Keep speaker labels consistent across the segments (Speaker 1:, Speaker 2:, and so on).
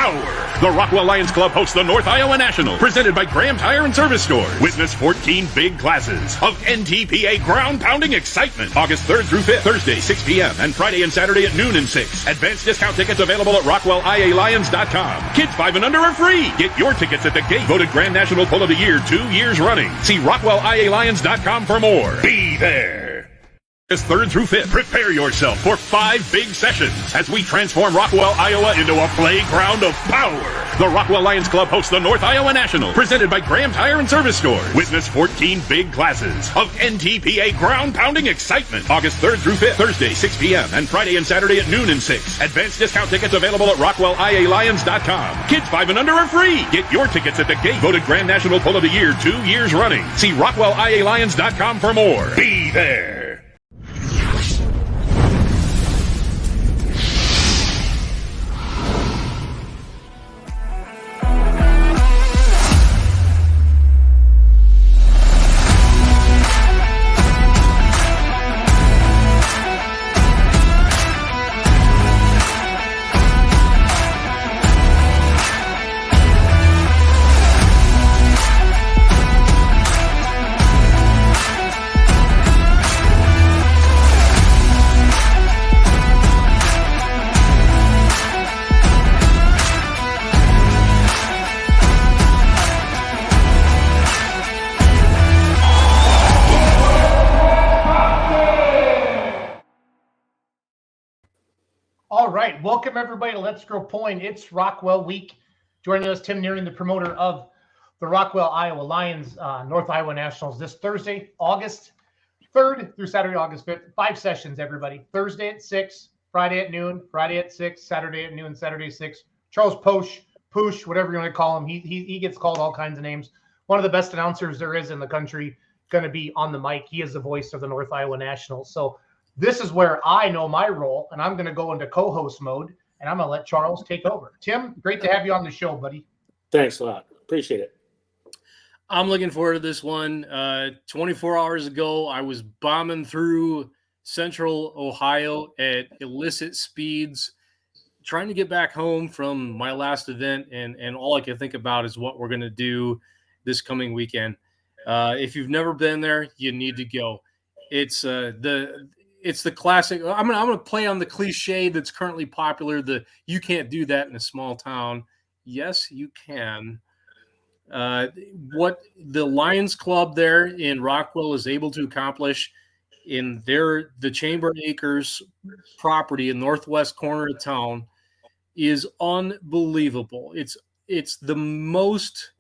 Speaker 1: power. The Rockwell Lions Club hosts the North Iowa National, presented by Graham Tire and Service Store. Witness 14 big classes of NTPA ground-pounding excitement. August 3rd through 5th, Thursday, 6 p.m., and Friday and Saturday at noon and 6. Advanced discount tickets available at RockwellIALions.com. Kids 5 and under are free. Get your tickets at the gate. Voted Grand National Pull of the Year 2 years running. See RockwellIALions.com for more. Be there. August 3rd through 5th, prepare yourself for 5 big sessions as we transform Rockwell, Iowa into a playground of power. The Rockwell Lions Club hosts the North Iowa National, presented by Graham Tire and Service Store. Witness 14 big classes of NTPA ground-pounding excitement. August 3rd through 5th, Thursday, 6 p.m., and Friday and Saturday at noon and 6. Advanced discount tickets available at RockwellIALions.com. Kids 5 and under are free. Get your tickets at the gate. Voted Grand National Pull of the Year 2 years running. See RockwellIALions.com for more. Be there.
Speaker 2: All right, welcome everybody to Let's Grow Point. It's Rockwell Week. Joining us, Tim Nearing, the promoter of the Rockwell Iowa Lions North Iowa Nationals this Thursday, August 3rd through Saturday, August 5th. 5 sessions, everybody. Thursday at 6, Friday at noon, Friday at 6, Saturday at noon, Saturday at 6. Charles Poosh, whatever you want to call him, he gets called all kinds of names. One of the best announcers there is in the country, going to be on the mic. He is the voice of the North Iowa Nationals. So this is where I know my role, and I'm going to go into co-host mode, and I'm going to let Charles take over. Tim, great to have you on the show, buddy.
Speaker 3: Thanks a lot. Appreciate it.
Speaker 4: I'm looking forward to this one. 24 hours ago, I was bombing through central Ohio at illicit speeds, trying to get back home from my last event, and all I can think about is what we're going to do this coming weekend. If you've never been there, you need to go. It's the classic. I'm gonna play on the cliche that's currently popular. You can't do that in a small town. Yes, you can. What the Lions Club there in Rockwell is able to accomplish in the Chamber Acres property in northwest corner of town is unbelievable. It's the most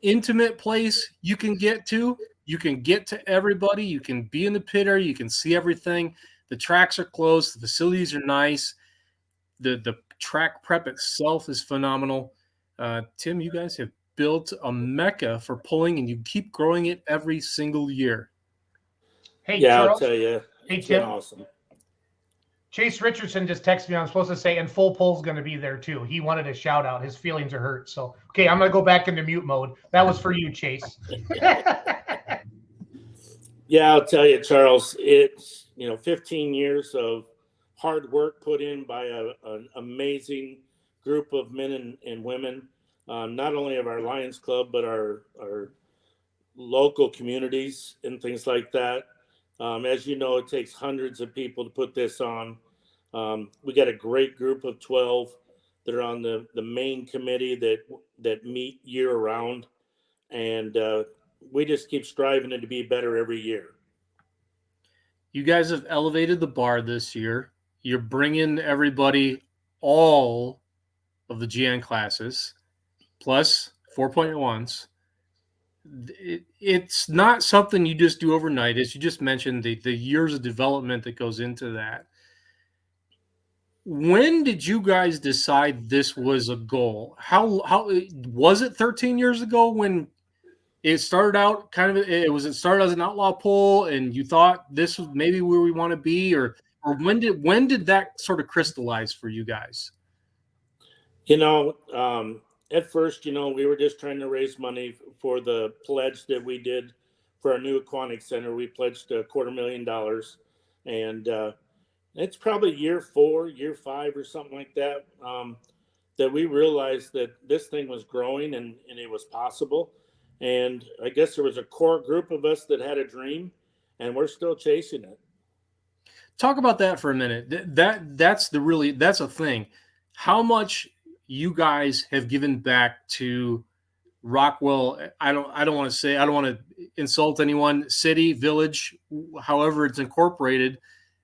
Speaker 4: intimate place you can get to. You can get to everybody. You can be in the pit area. You can see everything. The tracks are close. The facilities are nice. The track prep itself is phenomenal. Tim, you guys have built a mecca for pulling, and you keep growing it every single year.
Speaker 2: Hey,
Speaker 3: yeah,
Speaker 2: Charles.
Speaker 3: I'll tell you.
Speaker 2: Hey,
Speaker 3: It's been
Speaker 2: Tim.
Speaker 3: awesome.
Speaker 2: Chase Richardson just texted me. I'm supposed to say, and Full Pull's going to be there too. He wanted a shout out. His feelings are hurt. So, okay, I'm going to go back into mute mode. That was for you, Chase.
Speaker 3: Yeah, I'll tell you, Charles, it's 15 years of hard work put in by an amazing group of men and women, not only of our Lions Club, but our local communities and things like that. As you know, it takes hundreds of people to put this on. We got a great group of 12 that are on the main committee that meet year round, and we just keep striving to be better every year.
Speaker 4: You guys have elevated the bar this year. You're bringing everybody all of the GN classes, plus 4.1s. It's not something you just do overnight. As you just mentioned, the years of development that goes into that. When did you guys decide this was a goal? How was it 13 years ago when it started out it started as an outlaw pull and you thought this was maybe where we want to be, or when did that sort of crystallize for you guys?
Speaker 3: At first, we were just trying to raise money for the pledge that we did for our new aquatic center. We pledged $250,000, and it's probably year 4, year 5 or something like that. that we realized that this thing was growing and it was possible. And I guess there was a core group of us that had a dream, and we're still chasing it.
Speaker 4: Talk about that for a minute. That's a thing. How much you guys have given back to Rockwell? I don't want to insult anyone. City, village, however it's incorporated.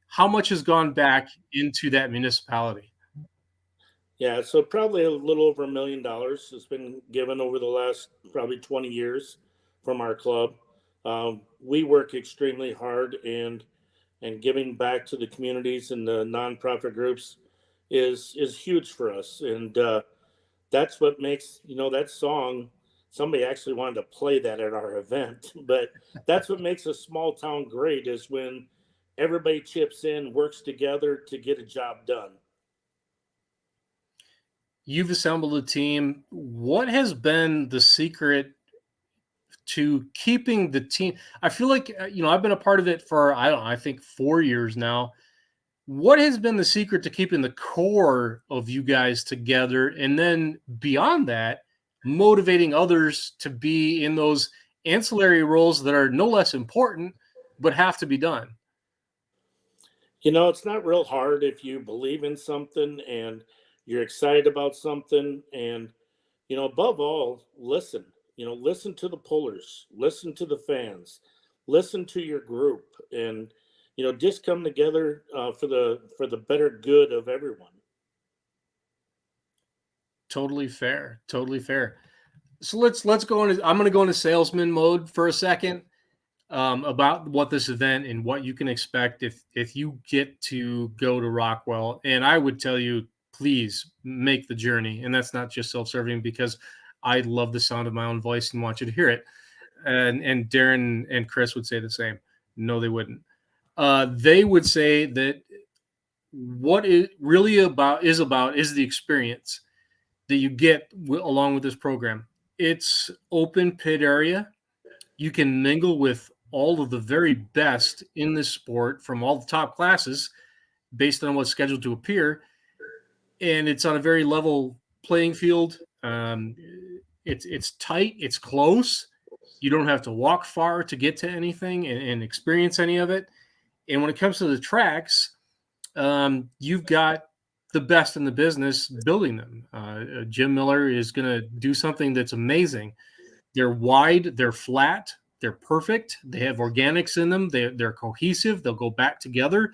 Speaker 4: How much has gone back into that municipality?
Speaker 3: Yeah, so probably a little over $1 million has been given over the last probably 20 years from our club. We work extremely hard, and giving back to the communities and the nonprofit groups is huge for us. And that's what makes, that song. Somebody actually wanted to play that at our event, but that's what makes a small town great, is when everybody chips in, works together to get a job done.
Speaker 4: You've assembled a team. What has been the secret to keeping the team? I feel like, I've been a part of it for, I don't know, I think 4 years now. What has been the secret to keeping the core of you guys together? And then beyond that, motivating others to be in those ancillary roles that are no less important, but have to be done.
Speaker 3: It's not real hard if you believe in something and you're excited about something. And, above all, listen. Listen to the pullers, listen to the fans, listen to your group, and just come together for the better good of everyone.
Speaker 4: Totally fair. Totally fair. So let's go into. I'm going to go into salesman mode for a second. About what this event and what you can expect if you get to go to Rockwell. And I would tell you, please make the journey. And that's not just self-serving, because I love the sound of my own voice and want you to hear it. And Darren and Chris would say the same. No, they wouldn't. They would say that what it really is the experience that you get along with this program. It's open pit area. You can mingle with all of the very best in this sport from all the top classes based on what's scheduled to appear. And it's on a very level playing field. It's tight. It's close. You don't have to walk far to get to anything and experience any of it. And when it comes to the tracks, you've got the best in the business building them. Jim Miller is going to do something that's amazing. They're wide, they're flat, they're perfect. They have organics in them. They're cohesive. They'll go back together.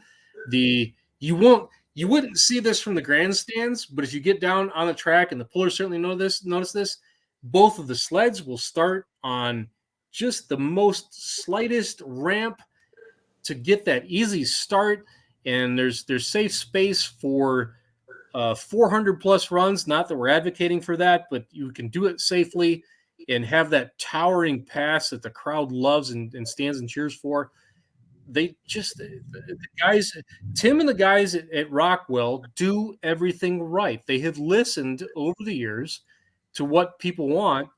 Speaker 4: You wouldn't see this from the grandstands, but if you get down on the track, and the pullers certainly notice this, both of the sleds will start on just the most slightest ramp to get that easy start. And there's safe space for 400 plus runs. Not that we're advocating for that, but you can do it safely and have that towering pass that the crowd loves and stands and cheers for. The guys, Tim and the guys at Rockwell do everything right. They have listened over the years to what people want,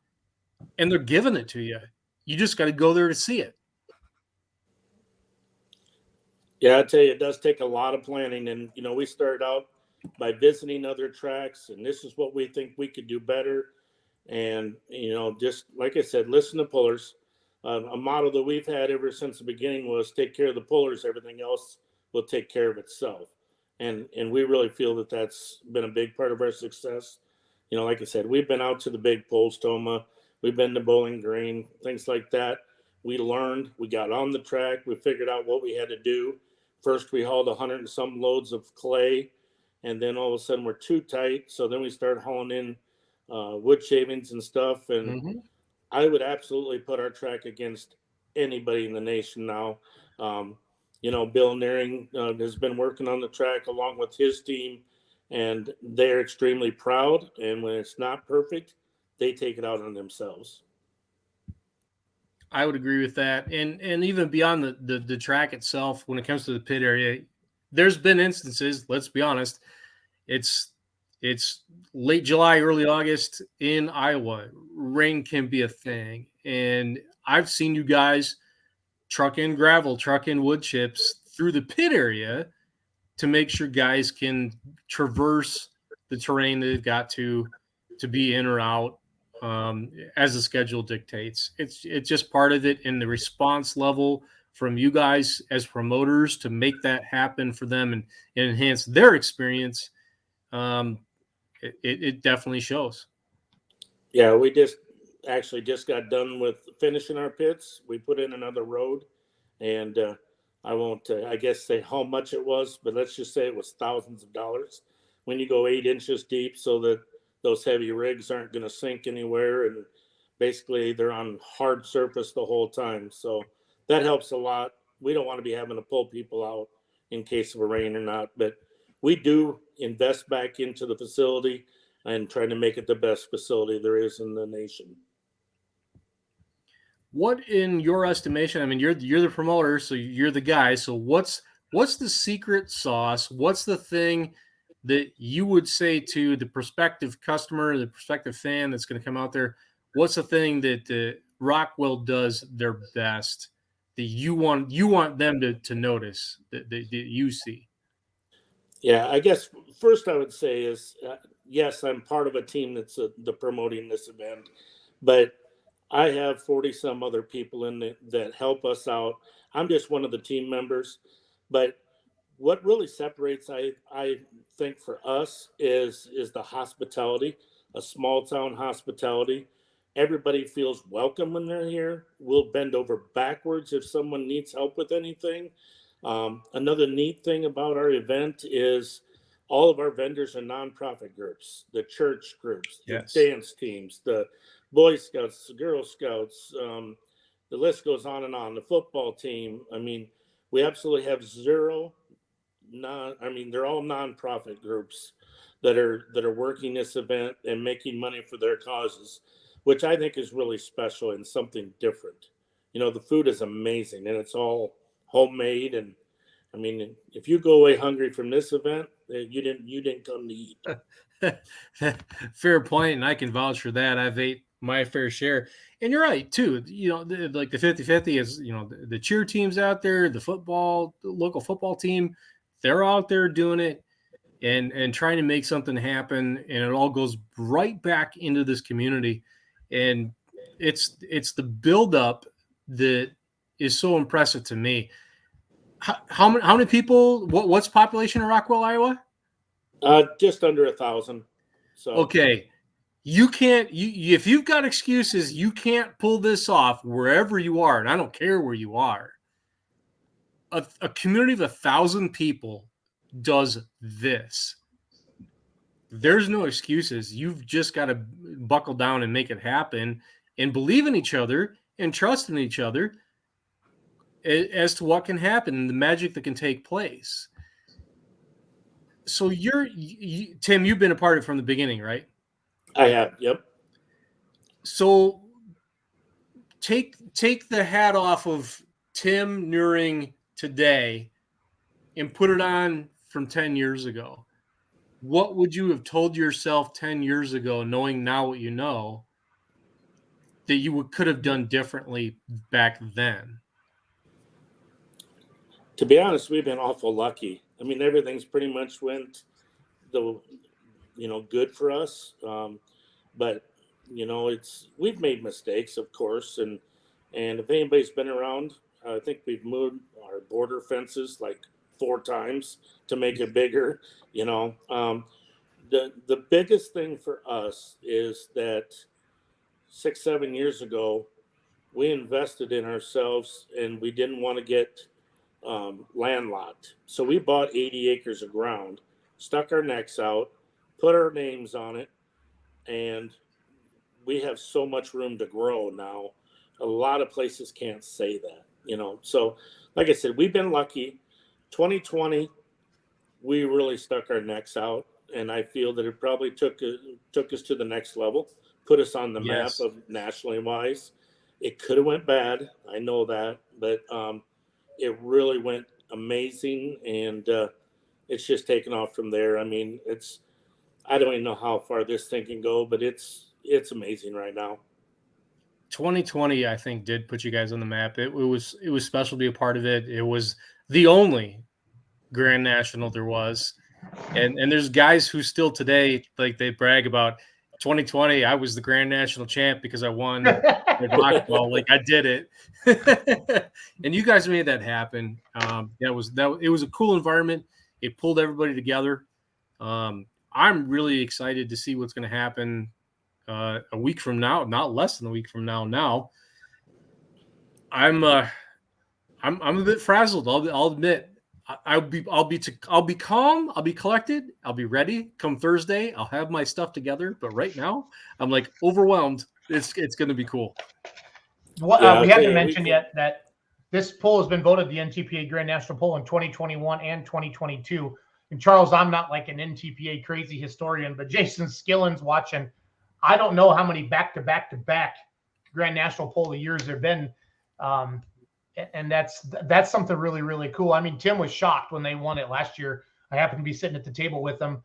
Speaker 4: and they're giving it to you. You just got to go there to see it.
Speaker 3: Yeah, I tell you, it does take a lot of planning. And, we started out by visiting other tracks, and this is what we think we could do better. And, just like I said, listen to pullers. A model that we've had ever since the beginning was take care of the pullers. Everything else will take care of itself. And we really feel that that's been a big part of our success. Like I said, we've been out to the big pulls, Toma. We've been to Bowling Green, things like that. We learned, we got on the track. We figured out what we had to do. First, we hauled 100 and some loads of clay, and then all of a sudden we're too tight. So then we started hauling in wood shavings and stuff. And I would absolutely put our track against anybody in the nation now. Bill Nearing has been working on the track along with his team, and they're extremely proud. And when it's not perfect, they take it out on themselves.
Speaker 4: I would agree with that. And even beyond the track itself, when it comes to the pit area, there's been instances, let's be honest, it's late July, early August in Iowa. Rain can be a thing. And I've seen you guys truck in gravel, truck in wood chips through the pit area to make sure guys can traverse the terrain that they've got to be in or out as the schedule dictates. It's just part of it, in the response level from you guys as promoters to make that happen for them and enhance their experience. It definitely shows.
Speaker 3: Yeah, we actually just got done with finishing our pits. We put in another road, and I won't, I guess, say how much it was, but let's just say it was thousands of dollars when you go 8 inches deep, so that those heavy rigs aren't going to sink anywhere, and basically they're on hard surface the whole time. So that helps a lot. We don't want to be having to pull people out in case of a rain or not, but we do invest back into the facility and trying to make it the best facility there is in the nation.
Speaker 4: What, in your estimation, I mean, you're the promoter, so you're the guy. So what's the secret sauce? What's the thing that you would say to the prospective customer, the prospective fan that's going to come out there? What's the thing that Rockwell does their best that you want them to notice that you see?
Speaker 3: Yeah, I guess first I would say is yes, I'm part of a team that's the promoting this event, but I have 40 some other people in it that help us out. I'm just one of the team members, but what really separates, I think, for us is the hospitality, a small town hospitality. Everybody feels welcome when they're here. We'll bend over backwards if someone needs help with anything. Another neat thing about our event is all of our vendors are nonprofit groups, the church groups, the
Speaker 4: Yes.
Speaker 3: dance teams, the Boy Scouts, the Girl Scouts, the list goes on and on. The football team. I mean, we absolutely have zero they're all nonprofit groups that are working this event and making money for their causes, which I think is really special and something different. You know, the food is amazing and it's all homemade. And I mean, if you go away hungry from this event, you didn't come to eat.
Speaker 4: Fair point, and I can vouch for that. I've ate my fair share. And you're right, too. You know, like the 50-50 is, you know, the cheer teams out there, the local football team, they're out there doing it and trying to make something happen, and it all goes right back into this community. And it's the buildup that is so impressive to me. How many people, what's population in Rockwell, Iowa?
Speaker 3: Just under 1,000. So
Speaker 4: okay, you can't. If you've got excuses, you can't pull this off wherever you are, and I don't care where you are. A community of 1,000 people does this. There's no excuses. You've just got to buckle down and make it happen, and believe in each other and trust in each other as to what can happen and the magic that can take place. So Tim, you've been a part of it from the beginning, right?
Speaker 3: I have, yep.
Speaker 4: So take the hat off of Tim Neuring today and put it on from 10 years ago. What would you have told yourself 10 years ago, knowing now what you know, that you could have done differently back then?
Speaker 3: To be honest, we've been awful lucky. I mean, everything's pretty much went good for us. But we've made mistakes, of course, and if anybody's been around, I think we've moved our border fences like 4 times to make it bigger. The biggest thing for us is that 6-7 years ago, we invested in ourselves and we didn't want to get landlocked. So we bought 80 acres of ground, stuck our necks out, put our names on it, and we have so much room to grow now. A lot of places can't say that, So, like I said, we've been lucky. 2020, we really stuck our necks out, and I feel that it probably took us to the next level, put us on the
Speaker 4: Yes.
Speaker 3: map of nationally wise. It could have went bad, I know that, but it really went amazing, and it's just taken off from there. I mean, I don't even know how far this thing can go, but it's amazing right now.
Speaker 4: 2020, I think, did put you guys on the map. It was special to be a part of it. It was the only Grand National there was. And there's guys who still today, like, they brag about 2020. I was the Grand National champ because I won at Rockwell. Like, I did it. And you guys made that happen. It was a cool environment. It pulled everybody together. I'm really excited to see what's going to happen a week from now, not less than a week from now. Now, I'm a bit frazzled. I'll admit. I'll be calm. I'll be collected. I'll be ready come Thursday. I'll have my stuff together. But right now, I'm like overwhelmed. It's going to be cool.
Speaker 2: Well, we haven't mentioned yet that this poll has been voted the NTPA Grand National Poll in 2021 and 2022. And Charles, I'm not like an NTPA crazy historian, but Jason Skillen's watching. I don't know how many back-to-back Grand National Poll of years there've been. And that's something really, really cool. I mean, Tim was shocked when they won it last year. I happened to be sitting at the table with them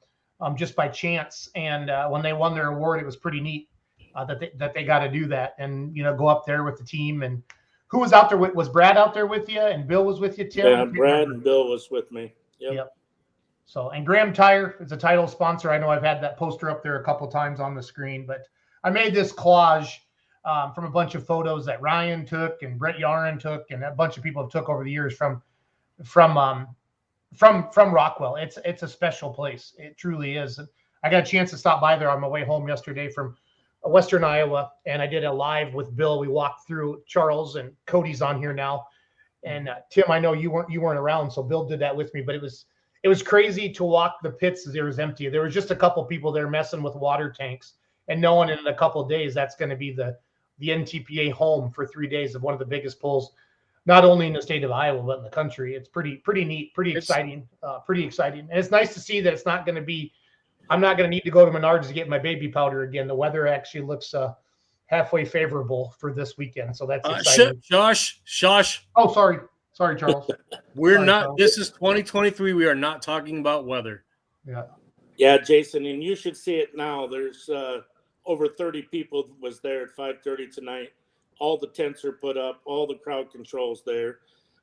Speaker 2: just by chance. And when they won their award, it was pretty neat that they got to do that and, go up there with the team. And who was out there? Was Brad out there with you? And Bill was with you, Tim?
Speaker 3: Yeah, Brad and Bill was with me.
Speaker 2: Yep. So, and Graham Tire is a title sponsor. I know I've had that poster up there a couple times on the screen, but I made this collage from a bunch of photos that Ryan took and Brett Yarin took, and a bunch of people have took over the years from Rockwell. It's a special place. It truly is. I got a chance to stop by there on my way home yesterday from Western Iowa, and I did a live with Bill. We walked through. Charles and Cody's on here now, and Tim, I know you weren't around, so Bill did that with me. But it was crazy to walk the pits as it was empty. There was just a couple people there messing with water tanks, and knowing in a couple of days that's going to be the NTPA home for 3 days of one of the biggest polls, not only in the state of Iowa, but in the country. It's pretty neat, pretty exciting. And it's nice to see that it's not going to be, I'm not going to need to go to Menards to get my baby powder again. The weather actually looks halfway favorable for this weekend. So that's exciting.
Speaker 4: Shush.
Speaker 2: Oh, sorry, Charles.
Speaker 4: This is 2023. We are not talking about weather.
Speaker 3: Yeah, Jason, and you should see it now. There's over 30 people was there at 5:30 tonight. All the tents are put up. All the crowd controls there.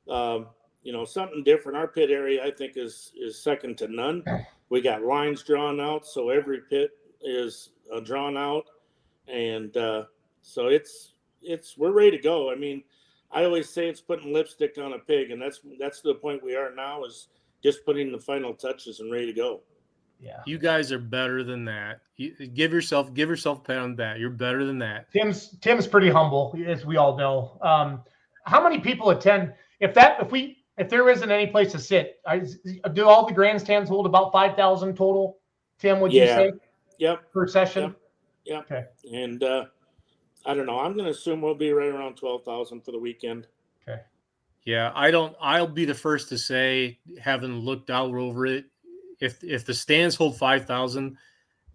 Speaker 3: Something different. Our pit area, I think, is second to none. We got lines drawn out, so every pit is drawn out, and so we're ready to go. I mean, I always say it's putting lipstick on a pig, and that's the point we are now, is just putting the final touches and ready to go.
Speaker 2: Yeah,
Speaker 4: you guys are better than that. Give yourself a pat on the back. You're better than that.
Speaker 2: Tim's pretty humble, as we all know. How many people attend? If there isn't any place to sit, do all the grandstands hold about 5,000 total? Tim, would you say?
Speaker 3: Yep.
Speaker 2: Per session.
Speaker 3: Yep.
Speaker 2: Okay.
Speaker 3: And I don't know. I'm going to assume we'll be right around 12,000 for the weekend.
Speaker 2: Okay.
Speaker 4: Yeah, I'll be the first to say, having looked out over it, if the stands hold 5,000,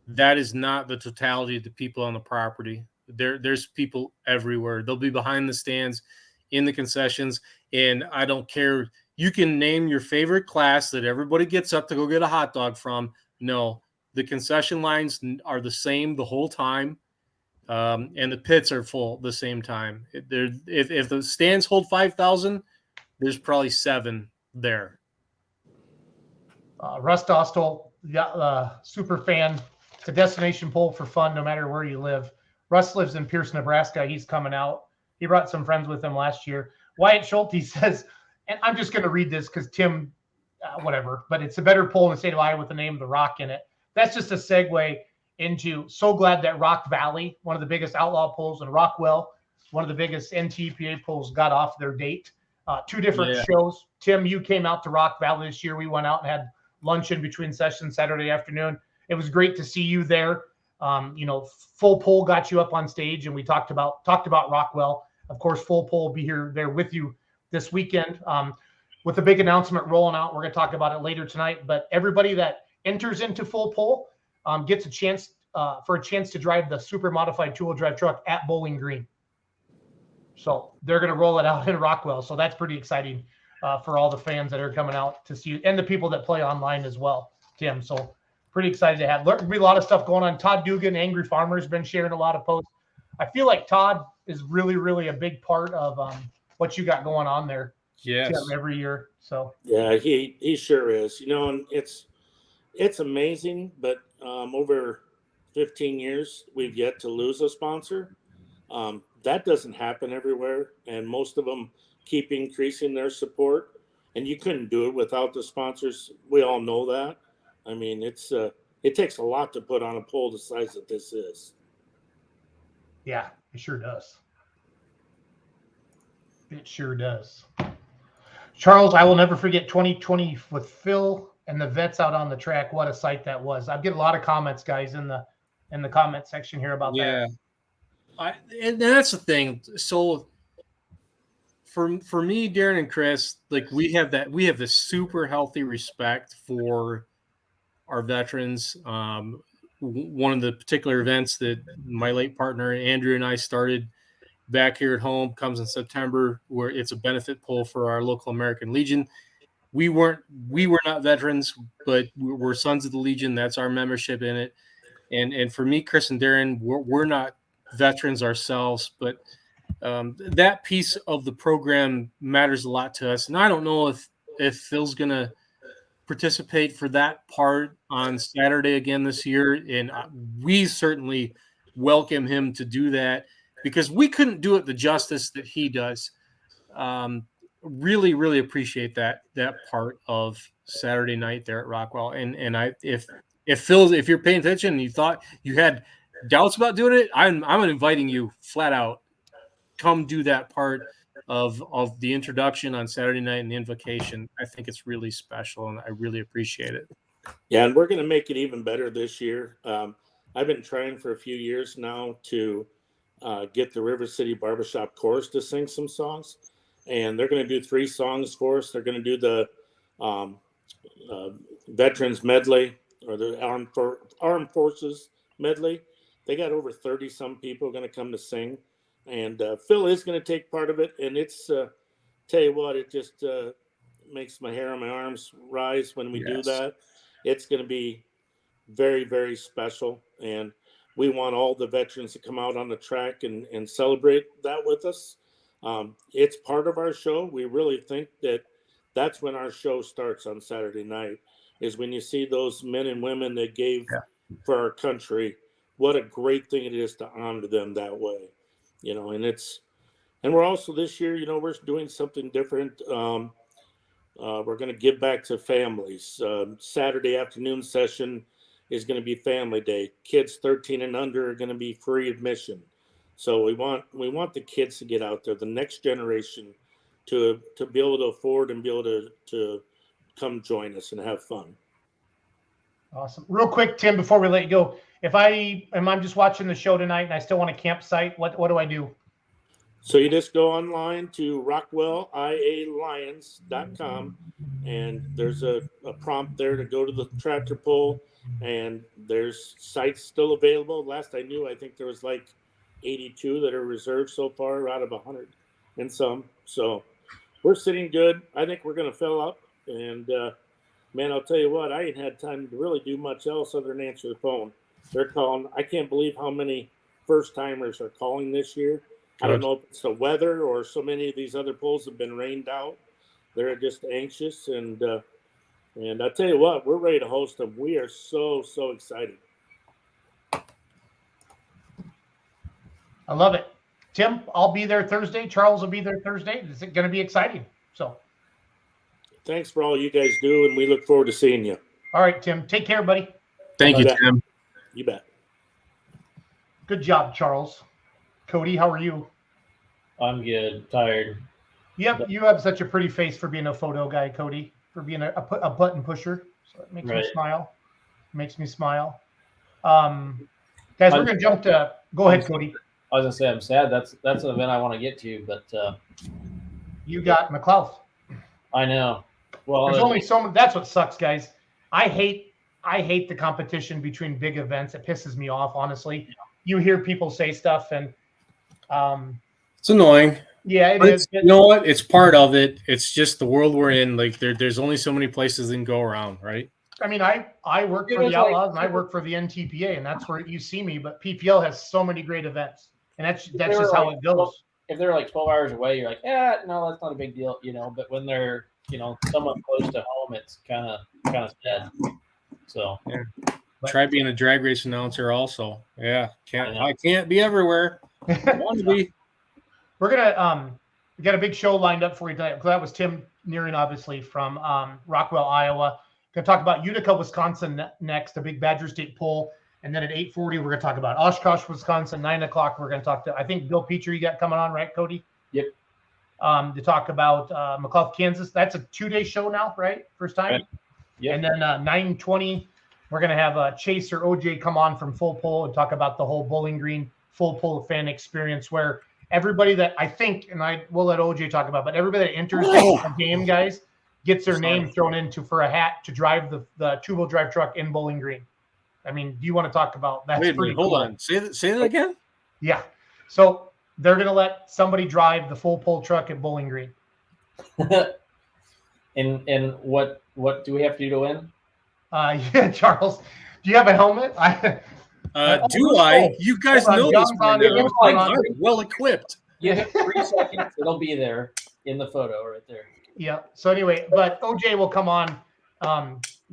Speaker 4: that is not the totality of the people on the property. There's people everywhere. They'll be behind the stands, in the concessions, and I don't care. You can name your favorite class that everybody gets up to go get a hot dog from. No, the concession lines are the same the whole time, and the pits are full the same time. If the stands hold 5,000, there's probably 7 there.
Speaker 2: Russ Dostal, super fan. It's a destination poll for fun, no matter where you live. Russ lives in Pierce, Nebraska. He's coming out. He brought some friends with him last year. Wyatt Schulte says, and I'm just going to read this because Tim, whatever, but it's a better poll in the state of Iowa with the name of the Rock in it. That's just a segue into, so glad that Rock Valley, one of the biggest outlaw polls, and Rockwell, one of the biggest NTPA polls, got off their date. 2 different shows. Tim, you came out to Rock Valley this year. We went out and had lunch in between sessions Saturday afternoon. It was great to see you there. Full poll got you up on stage, and we talked about Rockwell. Of course, Full poll will be there with you this weekend with a big announcement rolling out. We're going to talk about it later tonight. But everybody that enters into Full poll gets a chance to drive the super modified 2-wheel drive truck at Bowling Green. So they're going to roll it out in Rockwell. So that's pretty exciting for all the fans that are coming out to see you, and the people that play online as well, Tim. So pretty excited to have. There'll be a lot of stuff going on. Todd Dugan, Angry Farmer, has been sharing a lot of posts. I feel like Todd is really, really a big part of what you got going on there.
Speaker 4: Yes.
Speaker 2: Tim, every year. So
Speaker 3: yeah, he sure is. And it's amazing, but over 15 years, we've yet to lose a sponsor. That doesn't happen everywhere, and most of them keep increasing their support. And you couldn't do it without the sponsors. We all know that. I mean, it takes a lot to put on a pole the size that this is.
Speaker 2: Yeah, it sure does. It sure does. Charles, I will never forget 2020 with Phil and the vets out on the track. What a sight that was. I get a lot of comments, guys, in the comment section here about that.
Speaker 4: And that's the thing. So for me, Darren and Chris, like we have this super healthy respect for our veterans. One of the particular events that my late partner Andrew and I started back here at home comes in September, where it's a benefit pool for our local American Legion. We were not veterans, but we're Sons of the Legion. That's our membership in it. And for me, Chris and Darren, we're not veterans ourselves, but that piece of the program matters a lot to us. And I don't know if Phil's going to participate for that part on Saturday again this year. And we certainly welcome him to do that, because we couldn't do it the justice that he does. Really, really appreciate that part of Saturday night there at Rockwell. And if Phil, if you're paying attention and you thought you had doubts about doing it, I'm inviting you flat out. Come do that part of the introduction on Saturday night and the invocation. I think it's really special, and I really appreciate it.
Speaker 3: Yeah, and we're going to make it even better this year. I've been trying for a few years now to get the River City Barbershop Chorus to sing some songs, and they're going to do 3 songs for us. They're going to do the Veterans Medley, or the Armed Forces Medley. They got over 30 some people going to come to sing, and Phil is going to take part of it. And it's tell you what, it just makes my hair on my arms rise when we do that. It's going to be very, very special, and we want all the veterans to come out on the track and celebrate that with us. It's part of our show. We really think that that's when our show starts on Saturday night, is when you see those men and women that gave for our country. What a great thing it is to honor them that way, and we're also this year, we're doing something different. We're going to give back to families. Saturday afternoon session is going to be Family Day. Kids 13 and under are going to be free admission. So we want the kids to get out there, the next generation, to be able to afford and be able to come join us and have fun.
Speaker 2: Awesome. Real quick, Tim, before we let you go, if I'm just watching the show tonight and I still want a campsite, what do I do?
Speaker 3: So you just go online to rockwellialions.com, and there's a prompt there to go to the tractor pull, and there's sites still available. Last I knew, I think there was like 82 that are reserved so far out of 100 and some. So we're sitting good. I think we're going to fill up, and man, I'll tell you what, I ain't had time to really do much else other than answer the phone. They're calling. I can't believe how many first-timers are calling this year. I don't know if it's the weather or so many of these other pulls have been rained out. They're just anxious, and I tell you what, we're ready to host them. We are so excited.
Speaker 2: I love it. Tim, I'll be there Thursday. Charles will be there Thursday. It's going to be exciting. So
Speaker 3: thanks for all you guys do, and we look forward to seeing you.
Speaker 2: All right, Tim. Take care, buddy.
Speaker 4: Thank you, Tim.
Speaker 3: You bet.
Speaker 2: Good job, Charles. Cody, how are you?
Speaker 5: I'm good. Tired.
Speaker 2: Yep, you have such a pretty face for being a photo guy, Cody, for being a button pusher. So it makes me smile. Guys, we're going to jump to – go ahead, Cody.
Speaker 5: I was going to say I'm sad. That's an event I want to get to, but
Speaker 2: you got McLeod.
Speaker 5: I know. Well,
Speaker 2: there's only so many. That's what sucks, guys. I hate the competition between big events. It pisses me off, honestly. You hear people say stuff, and
Speaker 4: it's annoying.
Speaker 2: Yeah, it is.
Speaker 4: You know what? It's part of it. It's just the world we're in. Like there's only so many places that can go around, right?
Speaker 2: I mean, I work for the Outlaws and I work for the NTPA, and that's where you see me. But PPL has so many great events, and that's just how it goes.
Speaker 5: If they're like 12 hours away, you're like, no, that's not a big deal, But when they're somewhat close to home, it's kind of sad. So
Speaker 4: Try being a drag race announcer also. Yeah, I can't be everywhere. I want to be.
Speaker 2: We're gonna we got a big show lined up for you tonight. That was Tim Nearing, obviously from Rockwell, Iowa. Gonna talk about Utica, Wisconsin next, a big Badger State poll, and then at 8:40 we're gonna talk about Oshkosh, Wisconsin. 9 o'clock we're gonna talk to, I think, Bill Petrie you got coming on, right, Cody?
Speaker 5: Yep.
Speaker 2: To talk about McClough, Kansas. That's a 2-day show now, right? First time.
Speaker 5: Right. Yep.
Speaker 2: And then 9:20 we're gonna have Chaser OJ come on from Full Pull and talk about the whole Bowling Green Full Pull fan experience, where everybody that I think, and we'll let OJ talk about, but everybody that enters the game, guys, gets their name thrown into for a hat to drive the two-wheel drive truck in Bowling Green. I mean, do you want to talk about that?
Speaker 4: Wait, hold on. Say that again?
Speaker 2: Yeah. So they're going to let somebody drive the Full Pull truck at Bowling Green.
Speaker 5: And what do we have to do to win?
Speaker 2: Yeah, Charles, do you have a helmet?
Speaker 4: Do I? You guys know this by now. I'm well equipped.
Speaker 5: You hit 3 seconds, it'll be there in the photo right there.
Speaker 2: Yeah. So anyway, but OJ will come on.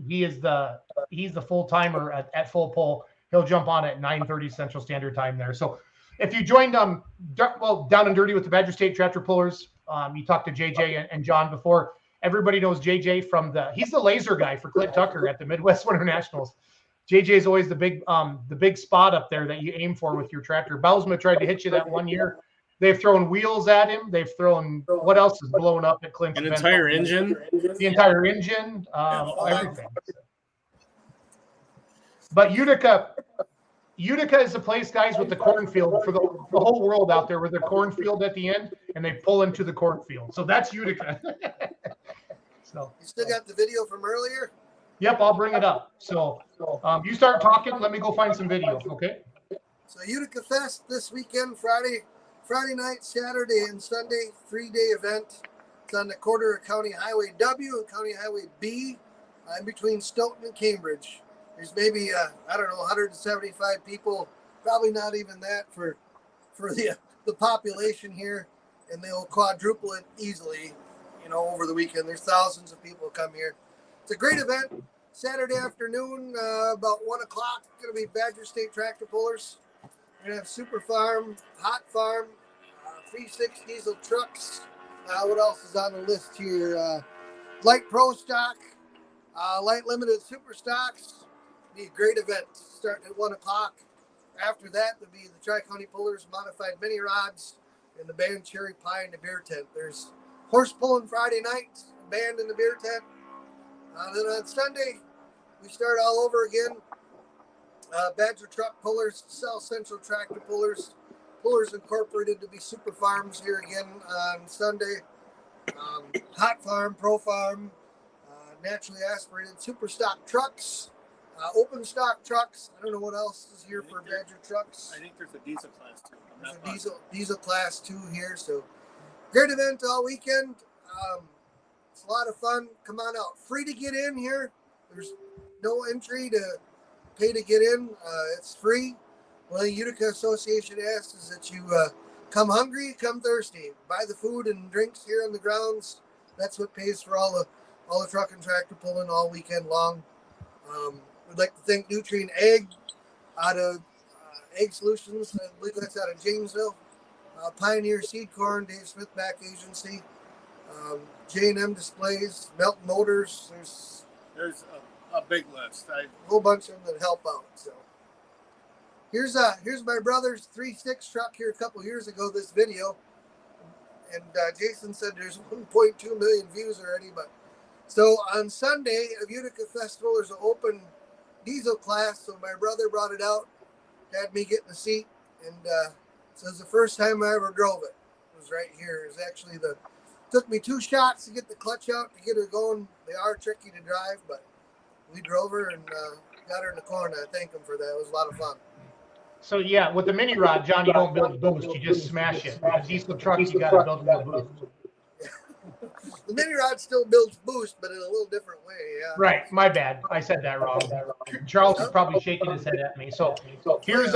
Speaker 2: He's the full timer at Full Pull. He'll jump on at 9:30 Central Standard Time there. So if you joined Down and Dirty with the Badger State Tractor Pullers, you talked to JJ and John before. Everybody knows JJ he's the laser guy for Clint Tucker at the Midwest Winter Nationals. JJ is always the big spot up there that you aim for with your tractor. Bausma tried to hit you that one year. They've thrown wheels at him. They've thrown, what else is blown up at Clint's?
Speaker 4: An entire engine.
Speaker 2: The entire engine, everything. But Utica is the place, guys, with the cornfield for the whole world out there, with the cornfield at the end, and they pull into the cornfield. So that's Utica. So
Speaker 6: you still got the video from earlier?
Speaker 2: Yep, I'll bring it up. So you start talking. Let me go find some video, okay?
Speaker 6: So Utica Fest this weekend, Friday night, Saturday, and Sunday, 3-day event. It's on the corner of County Highway W and County Highway B, in between Stoughton and Cambridge. There's maybe 175 people, probably not even that for the population here, and they'll quadruple it easily, over the weekend. There's thousands of people come here. It's a great event. Saturday afternoon, about 1 o'clock, going to be Badger State Tractor Pullers. We're going to have Super Farm, Hot Farm, 3.6 diesel trucks. What else is on the list here? Light Pro Stock, Light Limited Super Stocks. Be a great event starting at 1 o'clock. After that, there'll be the Tri-County Pullers, Modified Mini Rods, and the band Cherry Pie in the beer tent. There's horse pulling Friday night, band in the beer tent. Then on Sunday, we start all over again. Badger Truck Pullers, South Central Tractor Pullers, Pullers Incorporated to be Super Farms here again on Sunday. Hot Farm, Pro Farm, naturally aspirated Super Stock Trucks, Open Stock Trucks. I don't know what else is here for Badger Trucks.
Speaker 7: I think there's a diesel class too.
Speaker 6: There's a diesel class 2 here. So great event all weekend. It's a lot of fun. Come on out. Free to get in here. There's no entry to pay to get in. It's free. Well, the Utica Association asks is that you come hungry, come thirsty. Buy the food and drinks here on the grounds. That's what pays for all the truck and tractor pulling all weekend long. We'd like to thank Nutrient Ag out of Ag Solutions. I believe that's out of Janesville. Pioneer Seed Corn, Dave Smith Back Agency. J&M Displays, Melton Motors.
Speaker 7: There's a big list.
Speaker 6: A whole bunch of them that help out. So here's my brother's 3.6 truck here a couple years ago. This video, and Jason said there's 1.2 million views already. But so on Sunday, of Utica Festival, there's an open diesel class. So my brother brought it out, had me get in the seat, and so it's the first time I ever drove it. It was right here. It was actually took me 2 shots to get the clutch out to get her going. They are tricky to drive, but we drove her and got her in the corner. I thank them for that. It was a lot of fun.
Speaker 2: So yeah, with the mini rod, John, you don't build boost, you just smash it. With the diesel trucks, you got to build more boost.
Speaker 6: The mini rod still builds boost, but in a little different way. Yeah.
Speaker 2: Right, my bad. I said that wrong. Charles is probably shaking his head at me. So here's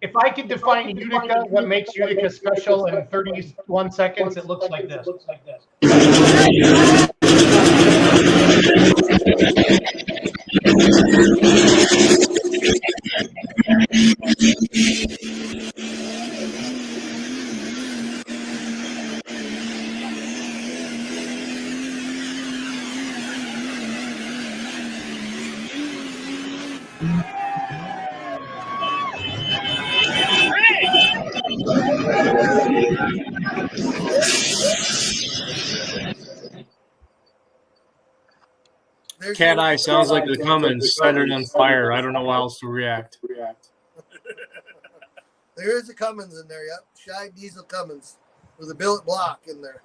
Speaker 2: if I could define Utica, what makes Utica special in 31 seconds, it looks like this.
Speaker 6: There's
Speaker 4: Cat
Speaker 6: your-
Speaker 4: Eye sounds like the Cummins set it on fire. I don't know how else to react.
Speaker 6: There is a Cummins in there, yep. Shy diesel Cummins with a billet block in there.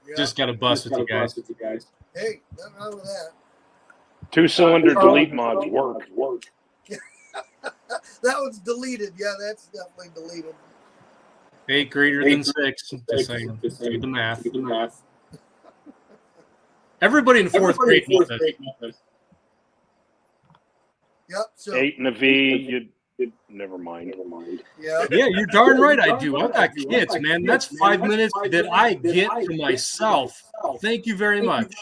Speaker 6: Yep.
Speaker 4: Just got to bust with you guys.
Speaker 6: Hey, nothing wrong with that.
Speaker 8: 2-cylinder delete mods work.
Speaker 6: That one's deleted. Yeah, that's definitely deleted.
Speaker 4: 8 greater than 6. Just saying. Do the math. Everybody in fourth grade knows this.
Speaker 6: Yep. So
Speaker 8: 8 and a V, never mind.
Speaker 6: yeah.
Speaker 4: Yeah, you're darn right I do. I've got kids, man. That's 5 minutes that I get to myself. Thank you very much.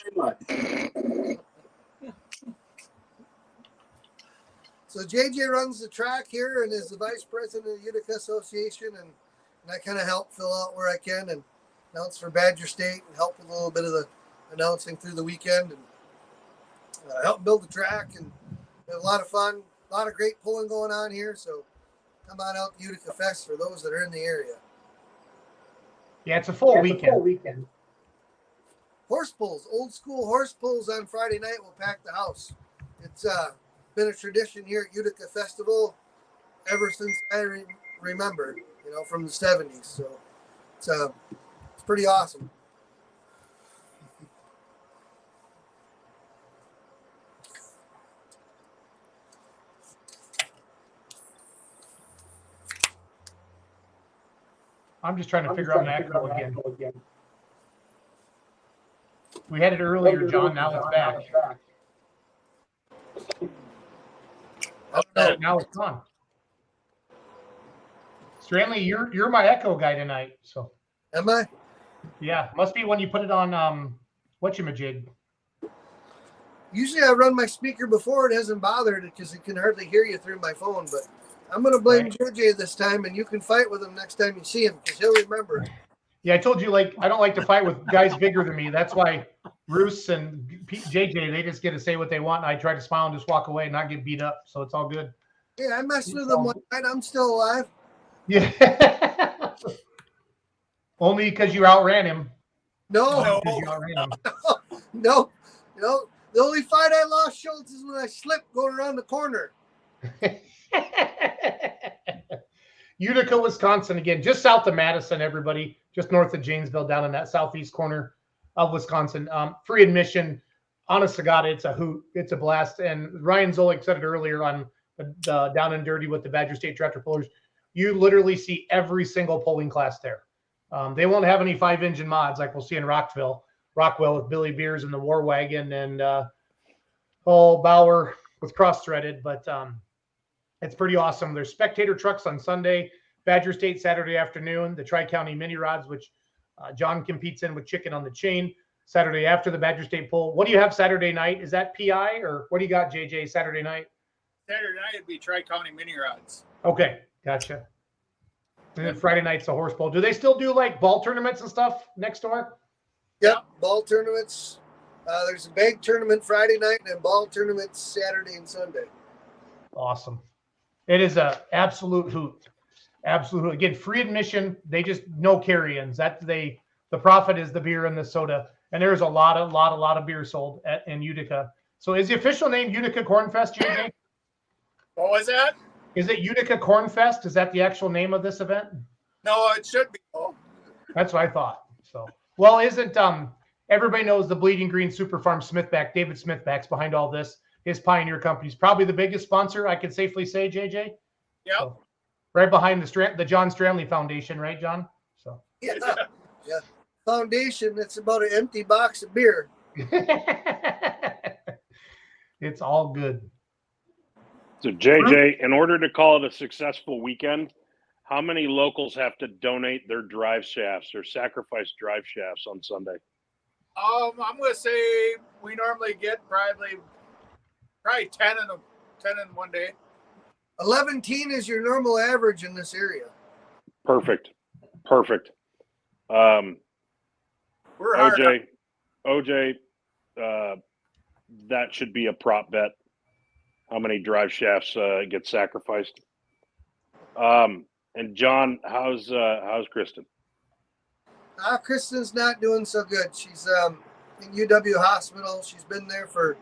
Speaker 6: So JJ runs the track here and is the vice president of the Utica Association, and I kind of help fill out where I can and announce for Badger State and help with a little bit of the announcing through the weekend and help build the track, and we have a lot of fun, a lot of great pulling going on here. So come on out to Utica Fest for those that are in the area.
Speaker 2: Yeah, it's a full weekend.
Speaker 6: Horse pulls, old school horse pulls on Friday night will pack the house. It's been a tradition here at Utica Festival ever since I remember, from the 70s. So it's pretty awesome.
Speaker 2: I'm just trying to figure out an echo again. We had it earlier, John. Now it's back. Oh, now it's gone. Stanley, you're my echo guy tonight. So
Speaker 6: Am I?
Speaker 2: yeah, must be when you put it on whatchamajig.
Speaker 6: Usually I run my speaker before it hasn't bothered it because it can hardly hear you through my phone, but I'm going to blame JJ this time, and you can fight with him next time you see him because he'll remember.
Speaker 2: Yeah, I told you, I don't like to fight with guys bigger than me. That's why Bruce and JJ, they just get to say what they want. And I try to smile and just walk away and not get beat up. So it's all good.
Speaker 6: Yeah, I messed with him one night. I'm still alive.
Speaker 2: Yeah. Only because you outran him.
Speaker 6: No.
Speaker 2: Because you outran him.
Speaker 6: No. The only fight I lost, Schultz, is when I slipped going around the corner.
Speaker 2: Utica, Wisconsin, again, just south of Madison, everybody, just north of Janesville, down in that southeast corner of Wisconsin. Free admission. Honest to God, it's a hoot. It's a blast. And Ryan Zolik said it earlier on the Down and Dirty with the Badger State Tractor Pullers. You literally see every single pulling class there. They won't have any 5-engine mods like we'll see in Rockwell with Billy Beers and the War Wagon and Bauer with cross-threaded. But it's pretty awesome. There's spectator trucks on Sunday, Badger State Saturday afternoon, the Tri-County mini rods, which John competes in with Chicken on the Chain, Saturday after the Badger State pull. What do you have Saturday night? Is that PI or what do you got, JJ, Saturday night?
Speaker 7: Saturday night would be Tri-County mini rods.
Speaker 2: Okay, gotcha. And then Friday night's the horse pull. Do they still do ball tournaments and stuff next door?
Speaker 6: Yep, ball tournaments. There's a bag tournament Friday night and ball tournaments Saturday and Sunday.
Speaker 2: Awesome. It is a absolute hoot. Absolute hoot. Again, free admission. They just no carry-ins. The profit is the beer and the soda. And there's a lot of beer sold in Utica. So is the official name Utica Corn Fest, JJ?
Speaker 7: What was that?
Speaker 2: Is it Utica Corn Fest? Is that the actual name of this event?
Speaker 7: No, it should be. Oh.
Speaker 2: That's what I thought. So, well, isn't everybody knows the Bleeding Green Super Farm Smithback, David Smithback's behind all this. His Pioneer Company's probably the biggest sponsor, I could safely say, JJ.
Speaker 7: Yep.
Speaker 2: So, right behind the John Stranley Foundation, right, John? So
Speaker 6: Yeah. Foundation, it's about an empty box of beer.
Speaker 2: it's all good.
Speaker 8: So JJ, in order to call it a successful weekend, how many locals have to donate their drive shafts or sacrifice drive shafts on Sunday?
Speaker 7: I'm gonna say we normally get probably 10 in one day.
Speaker 6: 11 teen is your normal average in this area.
Speaker 8: Perfect.
Speaker 7: We're hard.
Speaker 8: OJ, that should be a prop bet. How many drive shafts get sacrificed? And John, how's Kristen?
Speaker 6: Kristen's not doing so good. She's in UW hospital. She's been there for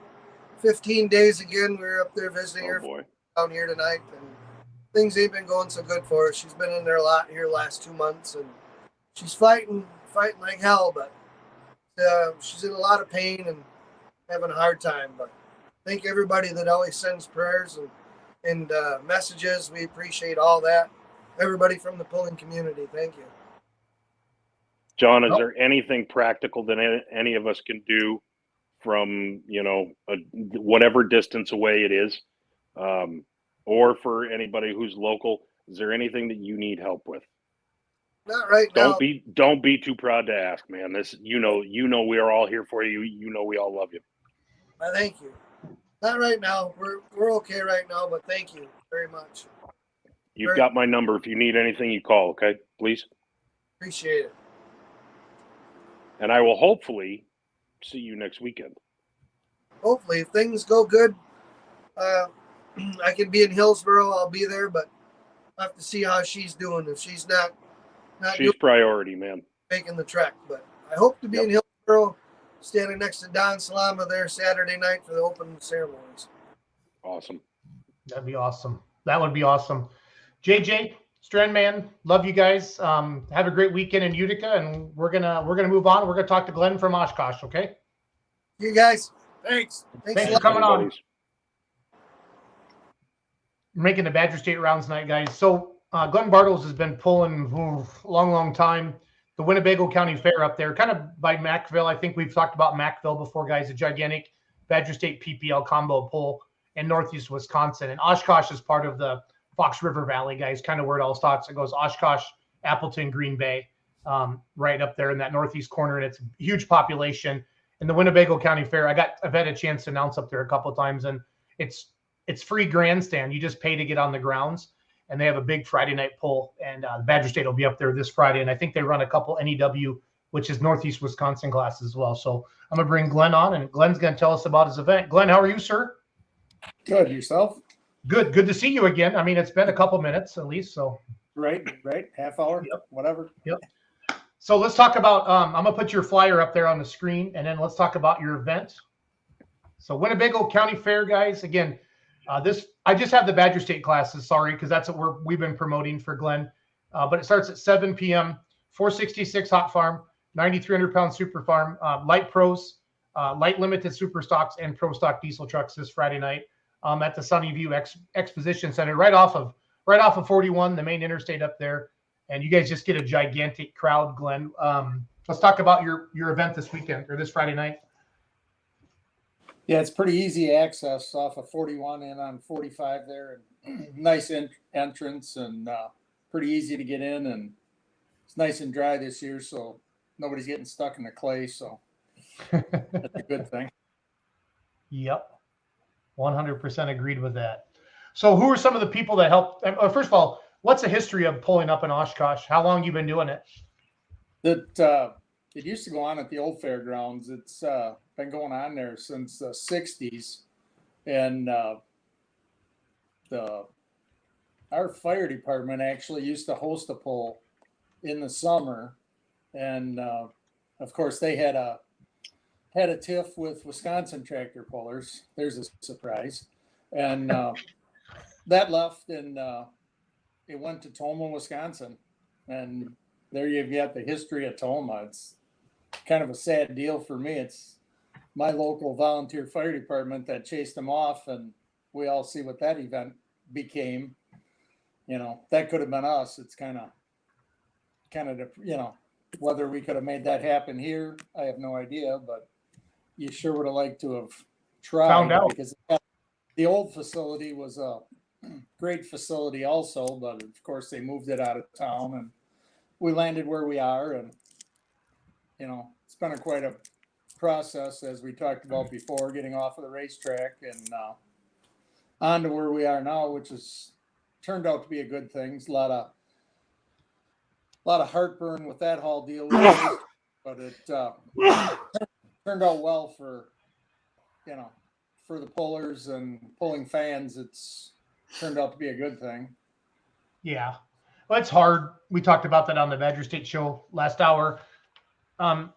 Speaker 6: 15 days again. We were up there visiting her down here tonight, and things ain't been going so good for her. She's been in there a lot here the last 2 months, and she's fighting like hell, but she's in a lot of pain and having a hard time. But thank everybody that always sends prayers and messages. We appreciate all that. Everybody from the pulling community, thank you.
Speaker 8: John, is there anything practical that any of us can do from, whatever distance away it is, or for anybody who's local? Is there anything that you need help with?
Speaker 6: Not right now.
Speaker 8: Don't be too proud to ask, man. This, we are all here for you. We all love you.
Speaker 6: Thank you. Not right now. We're okay right now, but thank you very much.
Speaker 8: You've got my number. If you need anything, you call, okay? Please.
Speaker 6: Appreciate it.
Speaker 8: And I will hopefully see you next weekend.
Speaker 6: Hopefully, if things go good, I can be in Hillsboro. I'll be there, but I have to see how she's doing. If she's not
Speaker 8: she's priority, man.
Speaker 6: Making the trek, but I hope to be in Hillsboro, standing next to Don Salama there Saturday night for the opening ceremonies.
Speaker 8: Awesome.
Speaker 2: That'd be awesome. That would be awesome. JJ, Strandman, love you guys. Have a great weekend in Utica, and we're gonna move on. We're gonna talk to Glenn from Oshkosh, okay?
Speaker 6: You guys.
Speaker 7: Thanks
Speaker 2: for coming on. We're making the Badger State rounds tonight, guys. So Glenn Bartles has been pulling a long time. The Winnebago County Fair up there, kind of by Mackville. I think we've talked about Mackville before, guys. A gigantic Badger State PPL combo pull in Northeast Wisconsin. And Oshkosh is part of the Fox River Valley, guys, kind of where it all starts. It goes Oshkosh, Appleton, Green Bay, right up there in that northeast corner, and it's a huge population. And the Winnebago County Fair, I've had a chance to announce up there a couple of times, and it's free grandstand. You just pay to get on the grounds, and they have a big Friday night pull, and Badger State will be up there this Friday, and I think they run a couple NEW, which is Northeast Wisconsin classes as well. So I'm going to bring Glenn on, and Glenn's going to tell us about his event. Glenn, how are you, sir?
Speaker 9: Good. Yourself?
Speaker 2: Good to see you again. I mean, it's been a couple minutes at least. So
Speaker 9: right, half hour, whatever.
Speaker 2: Yep. So let's talk about. I'm gonna put your flyer up there on the screen, and then let's talk about your event. So Winnebago County Fair, guys. Again, I just have the Badger State classes. Sorry, because that's what we've been promoting for Glenn. But it starts at 7 p.m. 466 Hot Farm, 9,300 pound Super Farm, light pros, light limited super stocks, and pro stock diesel trucks this Friday night. At the Sunnyview Exposition Center, right off of 41, the main interstate up there, and you guys just get a gigantic crowd. Glenn, let's talk about your event this weekend or this Friday night.
Speaker 9: Yeah, it's pretty easy access off of 41 and on 45 there, and nice entrance and pretty easy to get in, and it's nice and dry this year, so nobody's getting stuck in the clay. So that's a good thing.
Speaker 2: Yep. 100% agreed with that. So who are some of the people that helped? First of all, what's the history of pulling up in Oshkosh? How long you been doing it?
Speaker 9: It used to go on at the old fairgrounds. It's been going on there since the 60s. And our fire department actually used to host a pull in the summer. And of course, they had a tiff with Wisconsin tractor pullers. There's a surprise. And that left, and it went to Toma, Wisconsin. And there you've got the history of Toma. It's kind of a sad deal for me. It's my local volunteer fire department that chased them off, and we all see what that event became. That could have been us. It's kind of, whether we could have made that happen here, I have no idea, but you sure would have liked to have tried.
Speaker 2: Found out.
Speaker 9: Because the old facility was a great facility also, but of course they moved it out of town, and we landed where we are, and it's been quite process, as we talked about before, getting off of the racetrack and on to where we are now, which has turned out to be a good thing. It's a lot of heartburn with that whole deal, but it turned out well for for the pullers and pulling fans. It's turned out to be a good thing.
Speaker 2: Yeah. Well, it's hard. We talked about that on the Badger State show last hour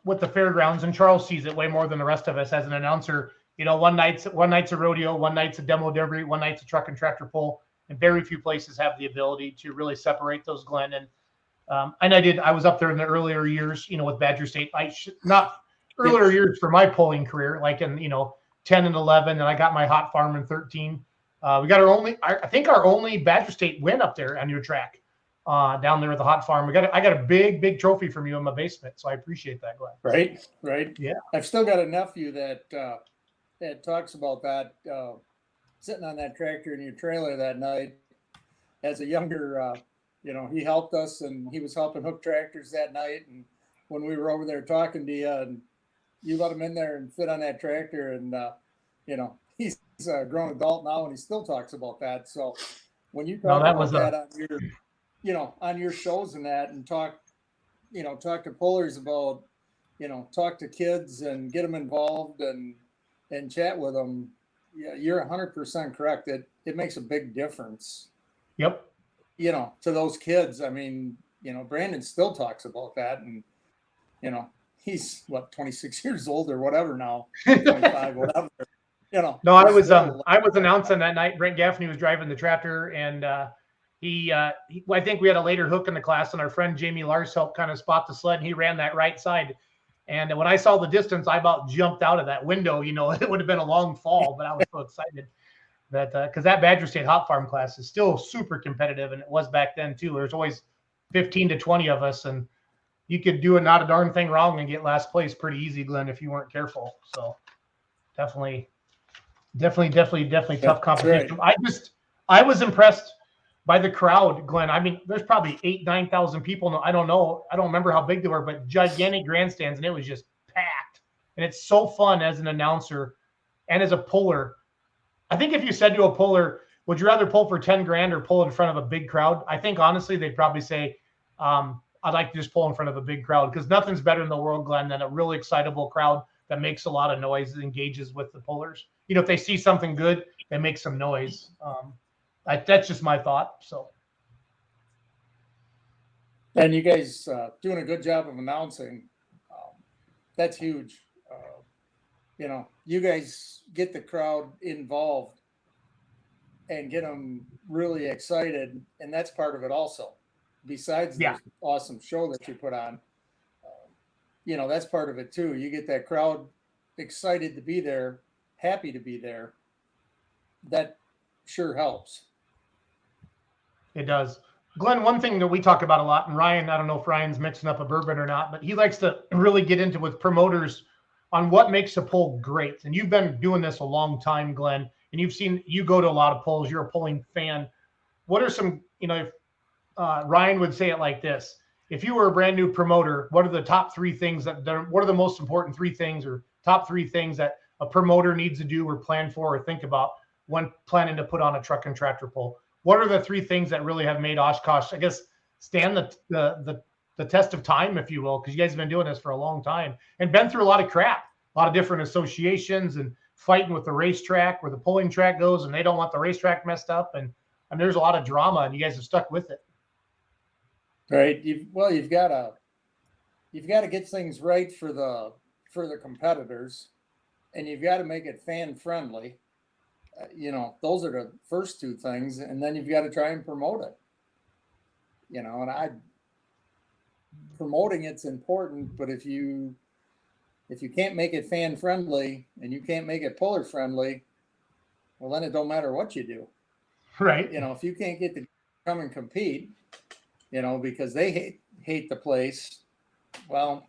Speaker 2: with the fairgrounds, and Charles sees it way more than the rest of us as an announcer. One night's a rodeo, one night's a demo derby, one night's a truck and tractor pull, and very few places have the ability to really separate those, Glenn. And I was up there in the earlier years, with Badger State. Not earlier years for my pulling career, like in 10 and 11, and I got my hot farm in 13. We got our only Badger State win up there on your track, down there at the hot farm. I got a big trophy from you in my basement, so I appreciate that, Glenn.
Speaker 9: Right.
Speaker 2: Yeah.
Speaker 9: I've still got a nephew that talks about that, sitting on that tractor in your trailer that night as a younger. He helped us, and he was helping hook tractors that night. And when we were over there talking to you, and you let him in there and fit on that tractor, and he's a grown adult now, and he still talks about that. So when you talk about that on your shows and that, and talk to pullers about, talk to kids and get them involved and chat with them. Yeah, you're 100% correct. It makes a big difference.
Speaker 2: Yep.
Speaker 9: To those kids. I mean, Brandon still talks about that, and he's 26 years old or whatever now, 25, whatever.
Speaker 2: No, I was announcing that night. Brent Gaffney was driving the tractor, and I think we had a later hook in the class, and our friend Jamie Lars helped kind of spot the sled, and he ran that right side. And when I saw the distance, I about jumped out of that window. It would have been a long fall, but I was so excited that because that Badger State Hot Farm class is still super competitive, and it was back then too. There's always 15 to 20 of us, and you could do not a darn thing wrong and get last place pretty easy, Glenn, if you weren't careful. So definitely tough competition. Right. I was impressed by the crowd, Glenn. I mean, there's probably 9,000 people. I don't know. I don't remember how big they were, but gigantic grandstands, and it was just packed. And it's so fun as an announcer and as a puller. I think if you said to a puller, would you rather pull for 10 grand or pull in front of a big crowd? I think honestly, they'd probably say, I'd like to just pull in front of a big crowd, because nothing's better in the world, Glenn, than a really excitable crowd that makes a lot of noise and engages with the pullers. If they see something good, they make some noise. That's just my thought. So.
Speaker 9: And you guys doing a good job of announcing. That's huge. You guys get the crowd involved and get them really excited, and that's part of it also. Besides the awesome show that you put on, that's part of it too. You get that crowd excited to be there, happy to be there. That sure helps.
Speaker 2: It does. Glenn, one thing that we talk about a lot, and Ryan, I don't know if Ryan's mixing up a bourbon or not, but he likes to really get into with promoters on what makes a pull great. And you've been doing this a long time, Glenn, and you go to a lot of pulls. You're a pulling fan. What are some, if Ryan would say it like this: if you were a brand new promoter, what are the top three things what are the most important three things, or top three things that a promoter needs to do or plan for or think about when planning to put on a truck and tractor pull? What are the three things that really have made Oshkosh, I guess, stand the test of time, if you will, because you guys have been doing this for a long time and been through a lot of crap, a lot of different associations, and fighting with the racetrack where the pulling track goes, and they don't want the racetrack messed up, and there's a lot of drama, and you guys have stuck with it.
Speaker 9: Right. You've got to get things right for the competitors, and you've got to make it fan friendly. Those are the first two things, and then you've got to try and promote it. Promoting it's important, but if you can't make it fan friendly and you can't make it puller friendly, well, then it don't matter what you do.
Speaker 2: Right.
Speaker 9: If you can't get to come and compete, because they hate the place, well,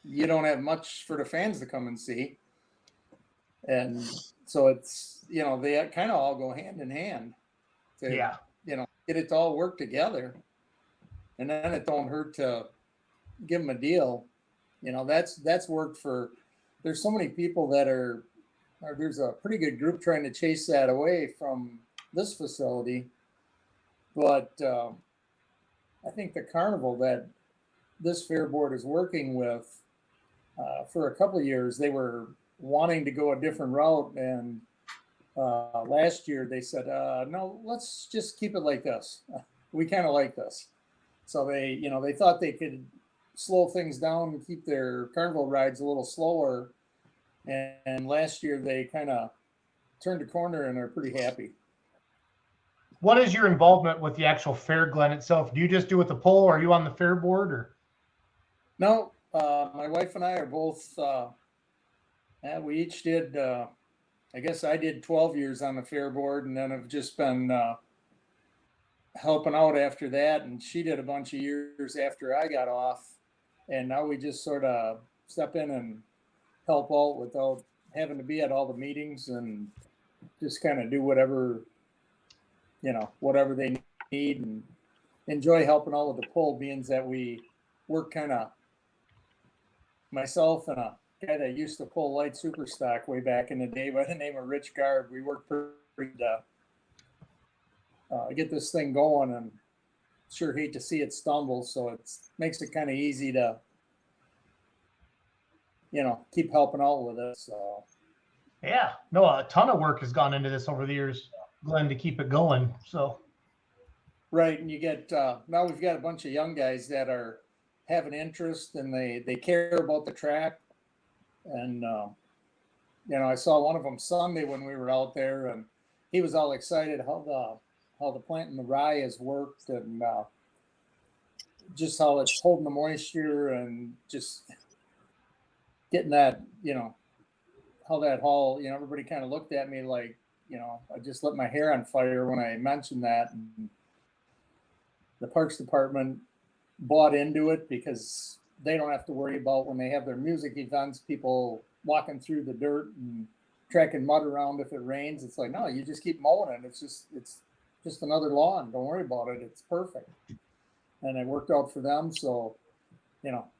Speaker 9: you don't have much for the fans to come and see. And so it's, they kind of all go hand in hand to, get it to all work together. And then it don't hurt to give them a deal. That's worked for there's so many people that or there's a pretty good group trying to chase that away from this facility. But I think the carnival that this fair board is working with for a couple of years, they were wanting to go a different route. And last year they said, no, let's just keep it like this. We kind of like this. So they thought they could slow things down and keep their carnival rides a little slower. And last year they kind of turned a corner and are pretty happy.
Speaker 2: What is your involvement with the actual fair, Glenn, itself? Do you just do with the poll? Or are you on the fair board? Or
Speaker 9: No, my wife and I are both, we each did, I guess I did 12 years on the fair board, and then I've just been helping out after that. And she did a bunch of years after I got off. And now we just sort of step in and help out without having to be at all the meetings, and just kind of do whatever they need, and enjoy helping out with the poll, being that we work kind of, myself and a guy that used to pull light super stock way back in the day by the name of Rich Gard, we worked pretty to get this thing going, and sure hate to see it stumble. So it makes it kind of easy to, keep helping out with it. So
Speaker 2: yeah, no, a ton of work has gone into this over the years, Glenn, to keep it going. So
Speaker 9: right, and you get now we've got a bunch of young guys that are have an interest, and they care about the track. And I saw one of them Sunday when we were out there, and he was all excited how the planting the rye has worked, and just how it's holding the moisture, and just getting that, how that whole, everybody kind of looked at me like, I just lit my hair on fire when I mentioned that. And the Parks Department bought into it, because they don't have to worry about, when they have their music events, people walking through the dirt and tracking mud around if it rains. It's like, no, you just keep mowing it. It's just another lawn. Don't worry about it. It's perfect. And it worked out for them. So,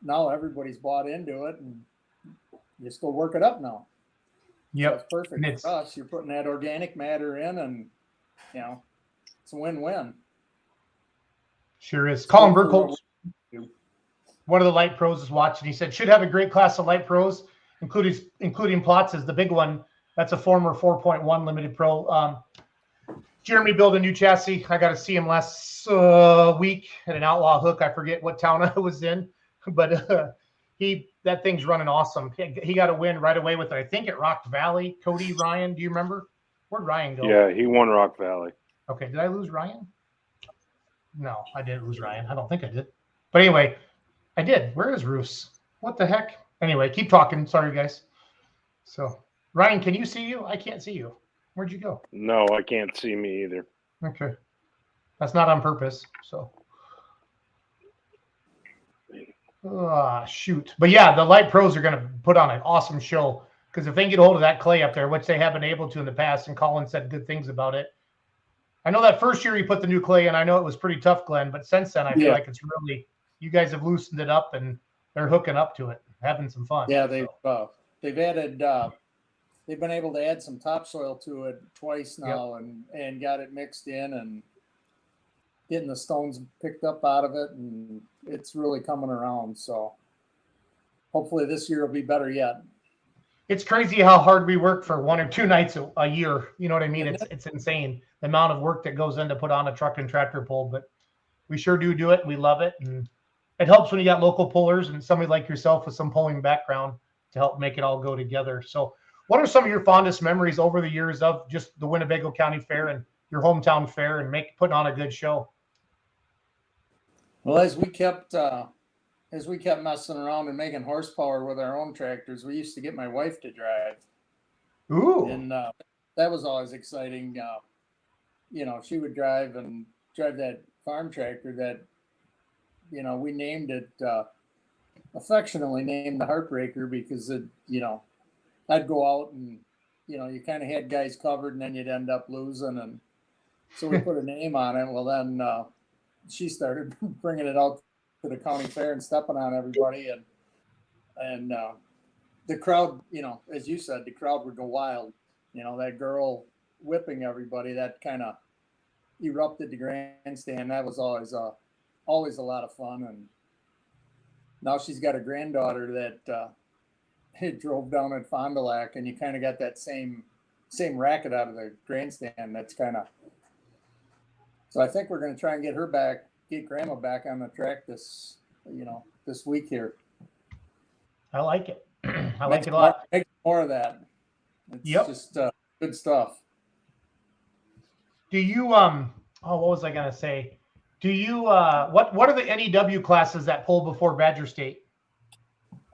Speaker 9: now everybody's bought into it, and just go work it up now.
Speaker 2: yep,
Speaker 9: So it's perfect for us. You're putting that organic matter in, and it's a win-win.
Speaker 2: Sure is. Colin Burkholz, one of the light pros, is watching. He said, should have a great class of light pros, including Plotz is the big one. That's a former 4.1 limited pro. Jeremy built a new chassis. I got to see him last week at an Outlaw Hook. I forget what town I was in, but that thing's running awesome. He got a win right away with it, I think, at Rock Valley. Cody, Ryan, do you remember? Where'd Ryan go?
Speaker 8: Yeah, he won Rock Valley.
Speaker 2: Okay, did I lose Ryan? No, I didn't lose Ryan. I don't think I did. But anyway, I did. Where is Roos? What the heck? Anyway, keep talking. Sorry, guys. So, Ryan, can you see you? I can't see you. Where'd you go?
Speaker 8: No, I can't see me either.
Speaker 2: Okay. That's not on purpose. So, shoot. But yeah, the light pros are going to put on an awesome show, because if they can get a hold of that clay up there, which they haven't been able to in the past, and Colin said good things about it. I know that first year you put the new clay in, I know it was pretty tough, Glenn, but since then I feel like it's really, you guys have loosened it up, and they're hooking up to it, having some fun.
Speaker 9: Yeah, they've added, they've been able to add some topsoil to it twice now, and got it mixed in, and getting the stones picked up out of it, and it's really coming around. So hopefully this year will be better yet.
Speaker 2: It's crazy how hard we work for 1 or 2 nights a year. You know what I mean? It's insane, the amount of work that goes into put on a truck and tractor pull, but we sure do it. We love it. And it helps when you got local pullers and somebody like yourself with some pulling background to help make it all go together. So what are some of your fondest memories over the years of just the Winnebago County Fair and your hometown fair, and putting on a good show?
Speaker 9: Well, as we kept messing around and making horsepower with our own tractors, we used to get my wife to drive.
Speaker 2: Ooh.
Speaker 9: And that was always exciting. She would drive that farm tractor that, we named it, affectionately named the Heartbreaker, because I'd go out and, you kind of had guys covered, and then you'd end up losing. And so we put a name on it. Well, then she started bringing it out to the county fair and stepping on everybody. And the crowd, as you said, the crowd would go wild. That girl whipping everybody, that kind of erupted the grandstand. That was always a lot of fun. And now she's got a granddaughter that drove down at Fond du Lac, and you kind of got that same racket out of the grandstand. That's kind of, so I think we're going to try and get grandma back on the track this week here.
Speaker 2: I like it. I like it a lot.
Speaker 9: Make more of that. It's just good stuff.
Speaker 2: Do you what was I gonna say? Do you what are the NEW classes that pull before Badger State?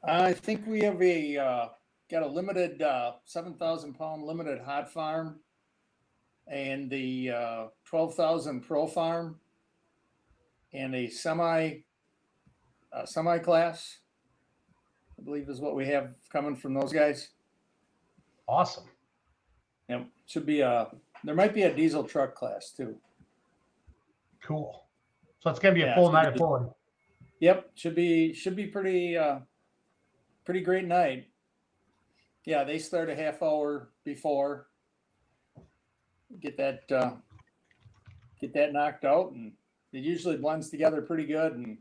Speaker 9: I think we have got a limited 7,000 pound limited hot farm, and the 12,000 pro farm, and a semi class, I believe is what we have coming from those guys.
Speaker 2: Awesome.
Speaker 9: Yep. Should be there might be a diesel truck class too.
Speaker 2: Cool. So it's gonna be a full night of pulling.
Speaker 9: Yep. Should be pretty great night. Yeah, they start a half hour before. Get that knocked out, and it usually blends together pretty good, and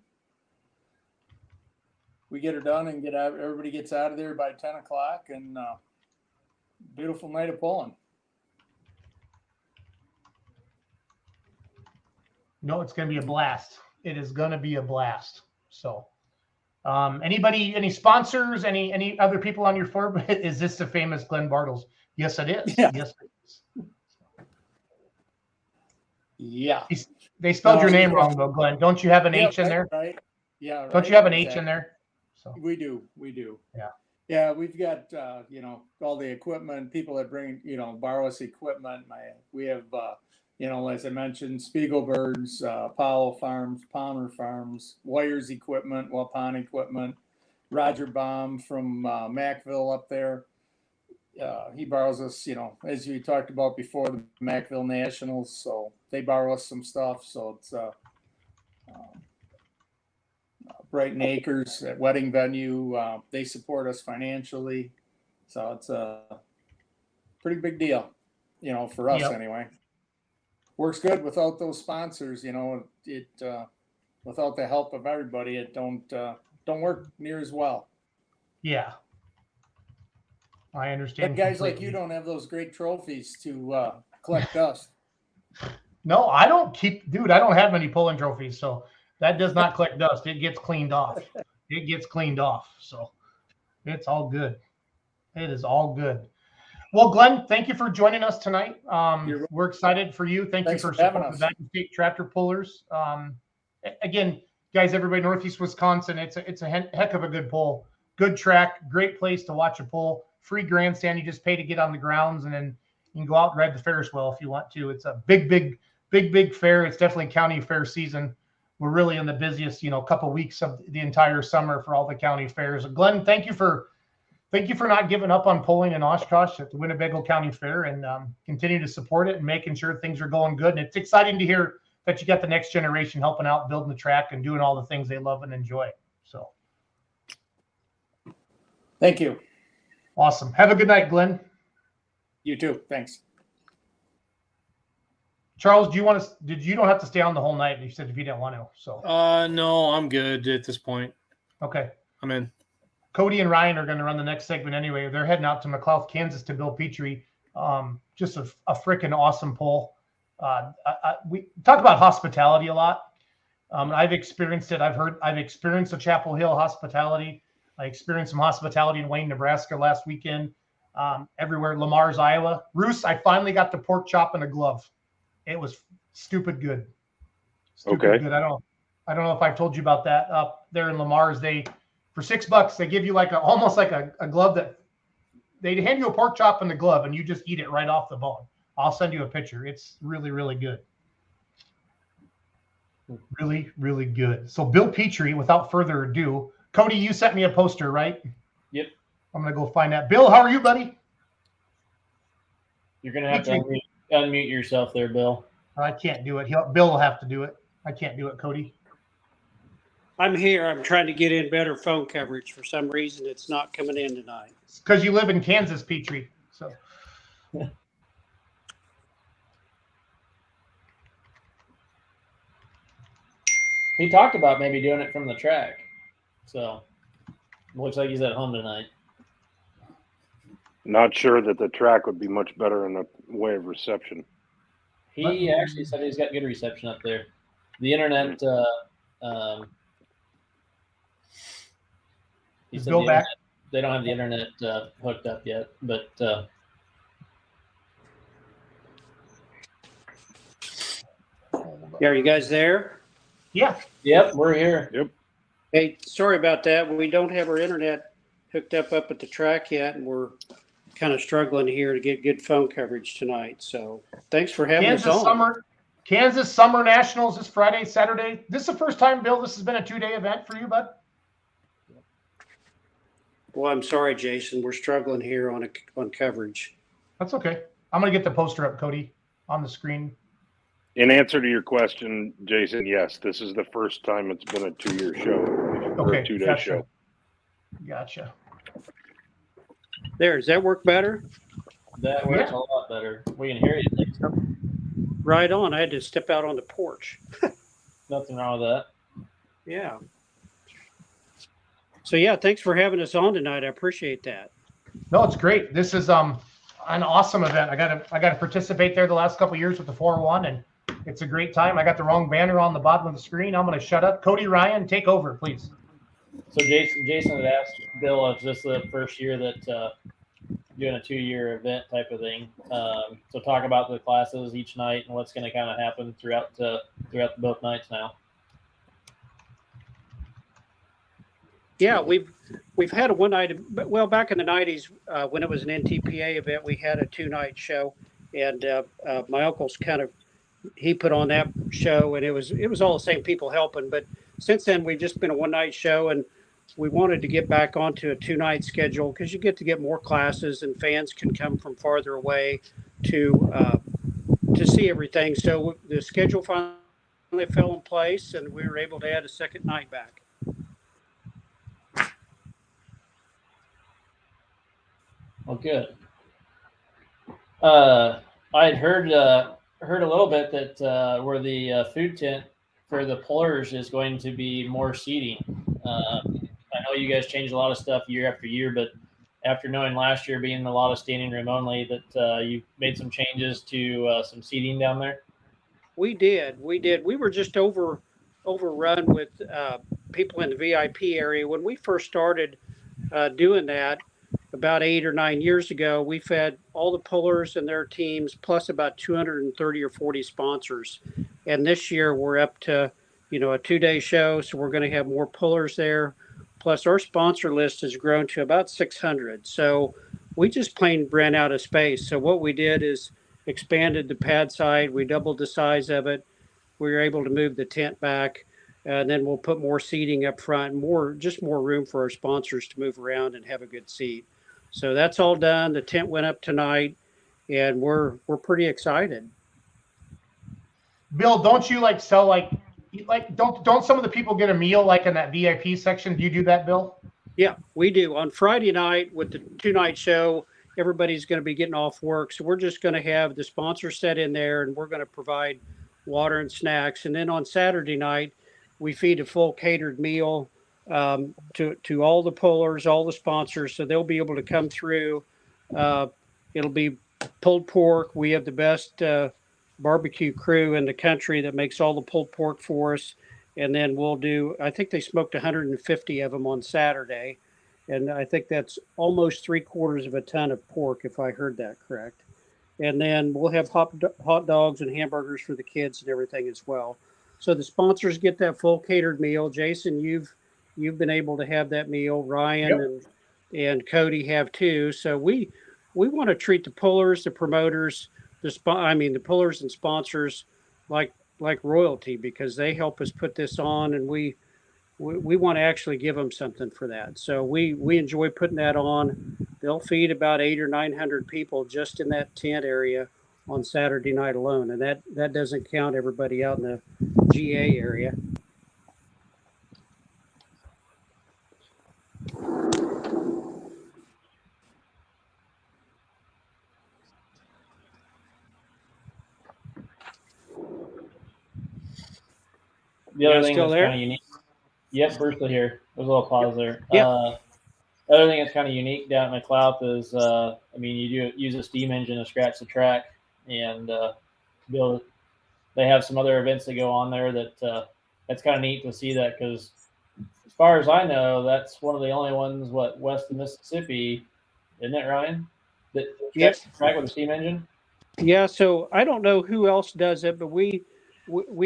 Speaker 9: we get her done and everybody gets out of there by 10 o'clock, and beautiful night of pulling.
Speaker 2: No, it's going to be a blast. It is going to be a blast. So, any sponsors, any other people on your floor? Is this the famous Glenn Bartles? Yes, it is.
Speaker 9: Yeah.
Speaker 2: Yes, it is.
Speaker 9: Yeah.
Speaker 2: They spelled your name wrong though, Glenn. Don't you have an H in there?
Speaker 9: Right. Yeah. Right.
Speaker 2: Don't you have an H in there? So
Speaker 9: we do.
Speaker 2: Yeah.
Speaker 9: Yeah, we've got all the equipment, people that bring, borrow us equipment. We have as I mentioned, Spiegelberg's, Powell Farms, Palmer Farms, Wires Equipment, Waupun Equipment, Roger Baum from Mackville up there. He borrows us, as we talked about before, the Mackville Nationals. So they borrow us some stuff. So it's Brighton Acres at Wedding Venue. They support us financially. So it's a pretty big deal, for us anyway. Works good without those sponsors, it without the help of everybody, it don't work near as well.
Speaker 2: Yeah. I understand.
Speaker 9: And guys like you don't have those great trophies to collect dust.
Speaker 2: No, I don't have many pulling trophies, so that does not collect dust. It gets cleaned off. So it's all good. It is all good. Well, Glenn, thank you for joining us thanite. We're excited for you. Thanks you for supporting the Badger State Tractor Pullers. Again, guys, everybody, Northeast Wisconsin, it's a heck of a good pull. Good track, great place to watch a pull. Free grandstand. You just pay to get on the grounds, and then you can go out and ride the Ferris wheel if you want to. It's a big fair. It's definitely county fair season. We're really in the busiest, couple weeks of the entire summer for all the county fairs. Glenn, thank you for not giving up on pulling in Oshkosh at the Winnebago County Fair, and continue to support it and making sure things are going good. And it's exciting to hear that you got the next generation helping out, building the track and doing all the things they love and enjoy. So
Speaker 9: thank you.
Speaker 2: Awesome. Have a good night, Glenn.
Speaker 9: You too. Thanks.
Speaker 2: Charles, you don't have to stay on the whole night. You said if you didn't want to. So
Speaker 4: no, I'm good at this point.
Speaker 2: Okay.
Speaker 4: I'm in.
Speaker 2: Cody and Ryan are going to run the next segment anyway. They're heading out to McLeod, Kansas to Bill Petrie. Just a freaking awesome pull. We talk about hospitality a lot. I've experienced it. I've experienced the Chapel Hill hospitality. I experienced some hospitality in Wayne, Nebraska last weekend. Everywhere, Lamar's, Iowa. Roos, I finally got the pork chop and a glove. It was stupid good. Good. I don't know if I've told you about that. Up there in Lamar's, for $6, they give you almost like a glove that they hand you a pork chop and the glove, and you just eat it right off the bone. I'll send you a picture. It's really, really good. Really, really good. So Bill Petrie, without further ado, Cody, you sent me a poster, right?
Speaker 5: Yep.
Speaker 2: I'm going to go find that. Bill, how are you, buddy?
Speaker 5: You're going to have to unmute yourself there, Bill.
Speaker 2: I can't do it. Bill will have to do it. I can't do it, Cody.
Speaker 10: I'm here. I'm trying to get in better phone coverage. For some reason, it's not coming in tonight.
Speaker 2: because you live in Kansas, Petrie. So.
Speaker 5: He talked about maybe doing it from the track. So looks like he's at home tonight.
Speaker 8: Not sure that the track would be much better in the way of reception.
Speaker 5: He actually said he's got good reception up there. The internet. He said
Speaker 2: Go back.
Speaker 5: They don't have the internet hooked up yet, but.
Speaker 10: Yeah, are you guys there?
Speaker 2: Yeah.
Speaker 5: Yep, we're here.
Speaker 8: Yep.
Speaker 10: Hey, sorry about that. We don't have our internet hooked up at the track yet, and we're kind of struggling here to get good phone coverage tonight. So thanks for having us on.
Speaker 2: Kansas Summer Nationals this Friday, Saturday. This is the first time, Bill, this has been a 2-day event for you, bud?
Speaker 10: Well, I'm sorry, Jason. We're struggling here on coverage.
Speaker 2: That's okay. I'm going to get the poster up, Cody, on the screen.
Speaker 8: In answer to your question, Jason, yes, this is the first time it's been a 2-year show. Or
Speaker 2: Okay,
Speaker 8: a 2-day
Speaker 2: gotcha.
Speaker 8: show.
Speaker 2: Gotcha.
Speaker 10: There, does that work better?
Speaker 5: That works a lot better. We can hear you.
Speaker 10: Right on. I had to step out on the porch.
Speaker 5: Nothing wrong with that.
Speaker 10: Yeah. So yeah, thanks for having us on tonight. I appreciate that.
Speaker 2: No, it's great. This is an awesome event. I got to participate there the last couple of years with the 401, and it's a great time. I got the wrong banner on the bottom of the screen. I'm going to shut up. Cody Ryan, take over, please.
Speaker 5: So Jason had asked Bill if this is the first year that doing a 2-year event type of thing. So talk about the classes each night and what's going to kind of happen throughout both nights now.
Speaker 10: Yeah, we've had a one night. Well, back in the '90s, when it was an NTPA event, we had a 2-night show, and my uncle's he put on that show, and it was all the same people helping. But since then, we've just been a 1-night show, and we wanted to get back onto a 2-night schedule because you get to get more classes, and fans can come from farther away to see everything. So the schedule finally fell in place, and we were able to add a second night back.
Speaker 5: Well, good. I had heard a little bit that where the food tent for the pullers is going to be more seating. I know you guys change a lot of stuff year after year, but after knowing last year being a lot of standing room only, that you made some changes to some seating down there.
Speaker 10: We did. We were just overrun with people in the VIP area when we first started doing that. About 8 or 9 years ago, we fed all the pullers and their teams, plus about 230 or 40 sponsors. And this year we're up to, a 2-day show. So we're going to have more pullers there. Plus our sponsor list has grown to about 600. So we just plain ran out of space. So what we did is expanded the pad side. We doubled the size of it. We were able to move the tent back. And then we'll put more seating up front, more room for our sponsors to move around and have a good seat. So that's all done. The tent went up tonight, and we're pretty excited.
Speaker 2: Bill, don't you sell don't some of the people get a meal in that VIP section? Do you do that, Bill?
Speaker 10: Yeah, we do. On Friday night with the 2-night show, everybody's going to be getting off work. So we're just going to have the sponsor set in there, and we're going to provide water and snacks. And then on Saturday night, we feed a full catered meal to all the pullers, all the sponsors, so they'll be able to come through. It'll be pulled pork. We have the best barbecue crew in the country that makes all the pulled pork for us. And then we'll do, I think they smoked 150 of them on Saturday. And I think that's almost 3/4 of a ton of pork, if I heard that correct. And then we'll have hot dogs and hamburgers for the kids and everything as well. So the sponsors get that full catered meal. Jason, you've been able to have that meal. Ryan and Cody have too. So we want to treat the pullers, the promoters, the pullers and sponsors like royalty, because they help us put this on, and we want to actually give them something for that. So we enjoy putting that on. They'll feed about 800 or 900 people just in that tent area on Saturday night alone, and that doesn't count everybody out in the GA area.
Speaker 5: the other
Speaker 10: Yeah,
Speaker 5: thing
Speaker 10: still
Speaker 5: that's
Speaker 10: there?
Speaker 5: kind of unique. Yep, we're still here. There's a little pause there.
Speaker 10: Yep.
Speaker 5: The other thing that's kind of unique down at McLeod is, you do use a steam engine to scratch the track, and they have some other events that go on there that's kind of neat to see that, because as far as I know, that's one of the only ones west of Mississippi, isn't it, Ryan? That
Speaker 10: Yep.
Speaker 5: scratches the track with a steam engine.
Speaker 10: Yeah, so I don't know who else does it, but we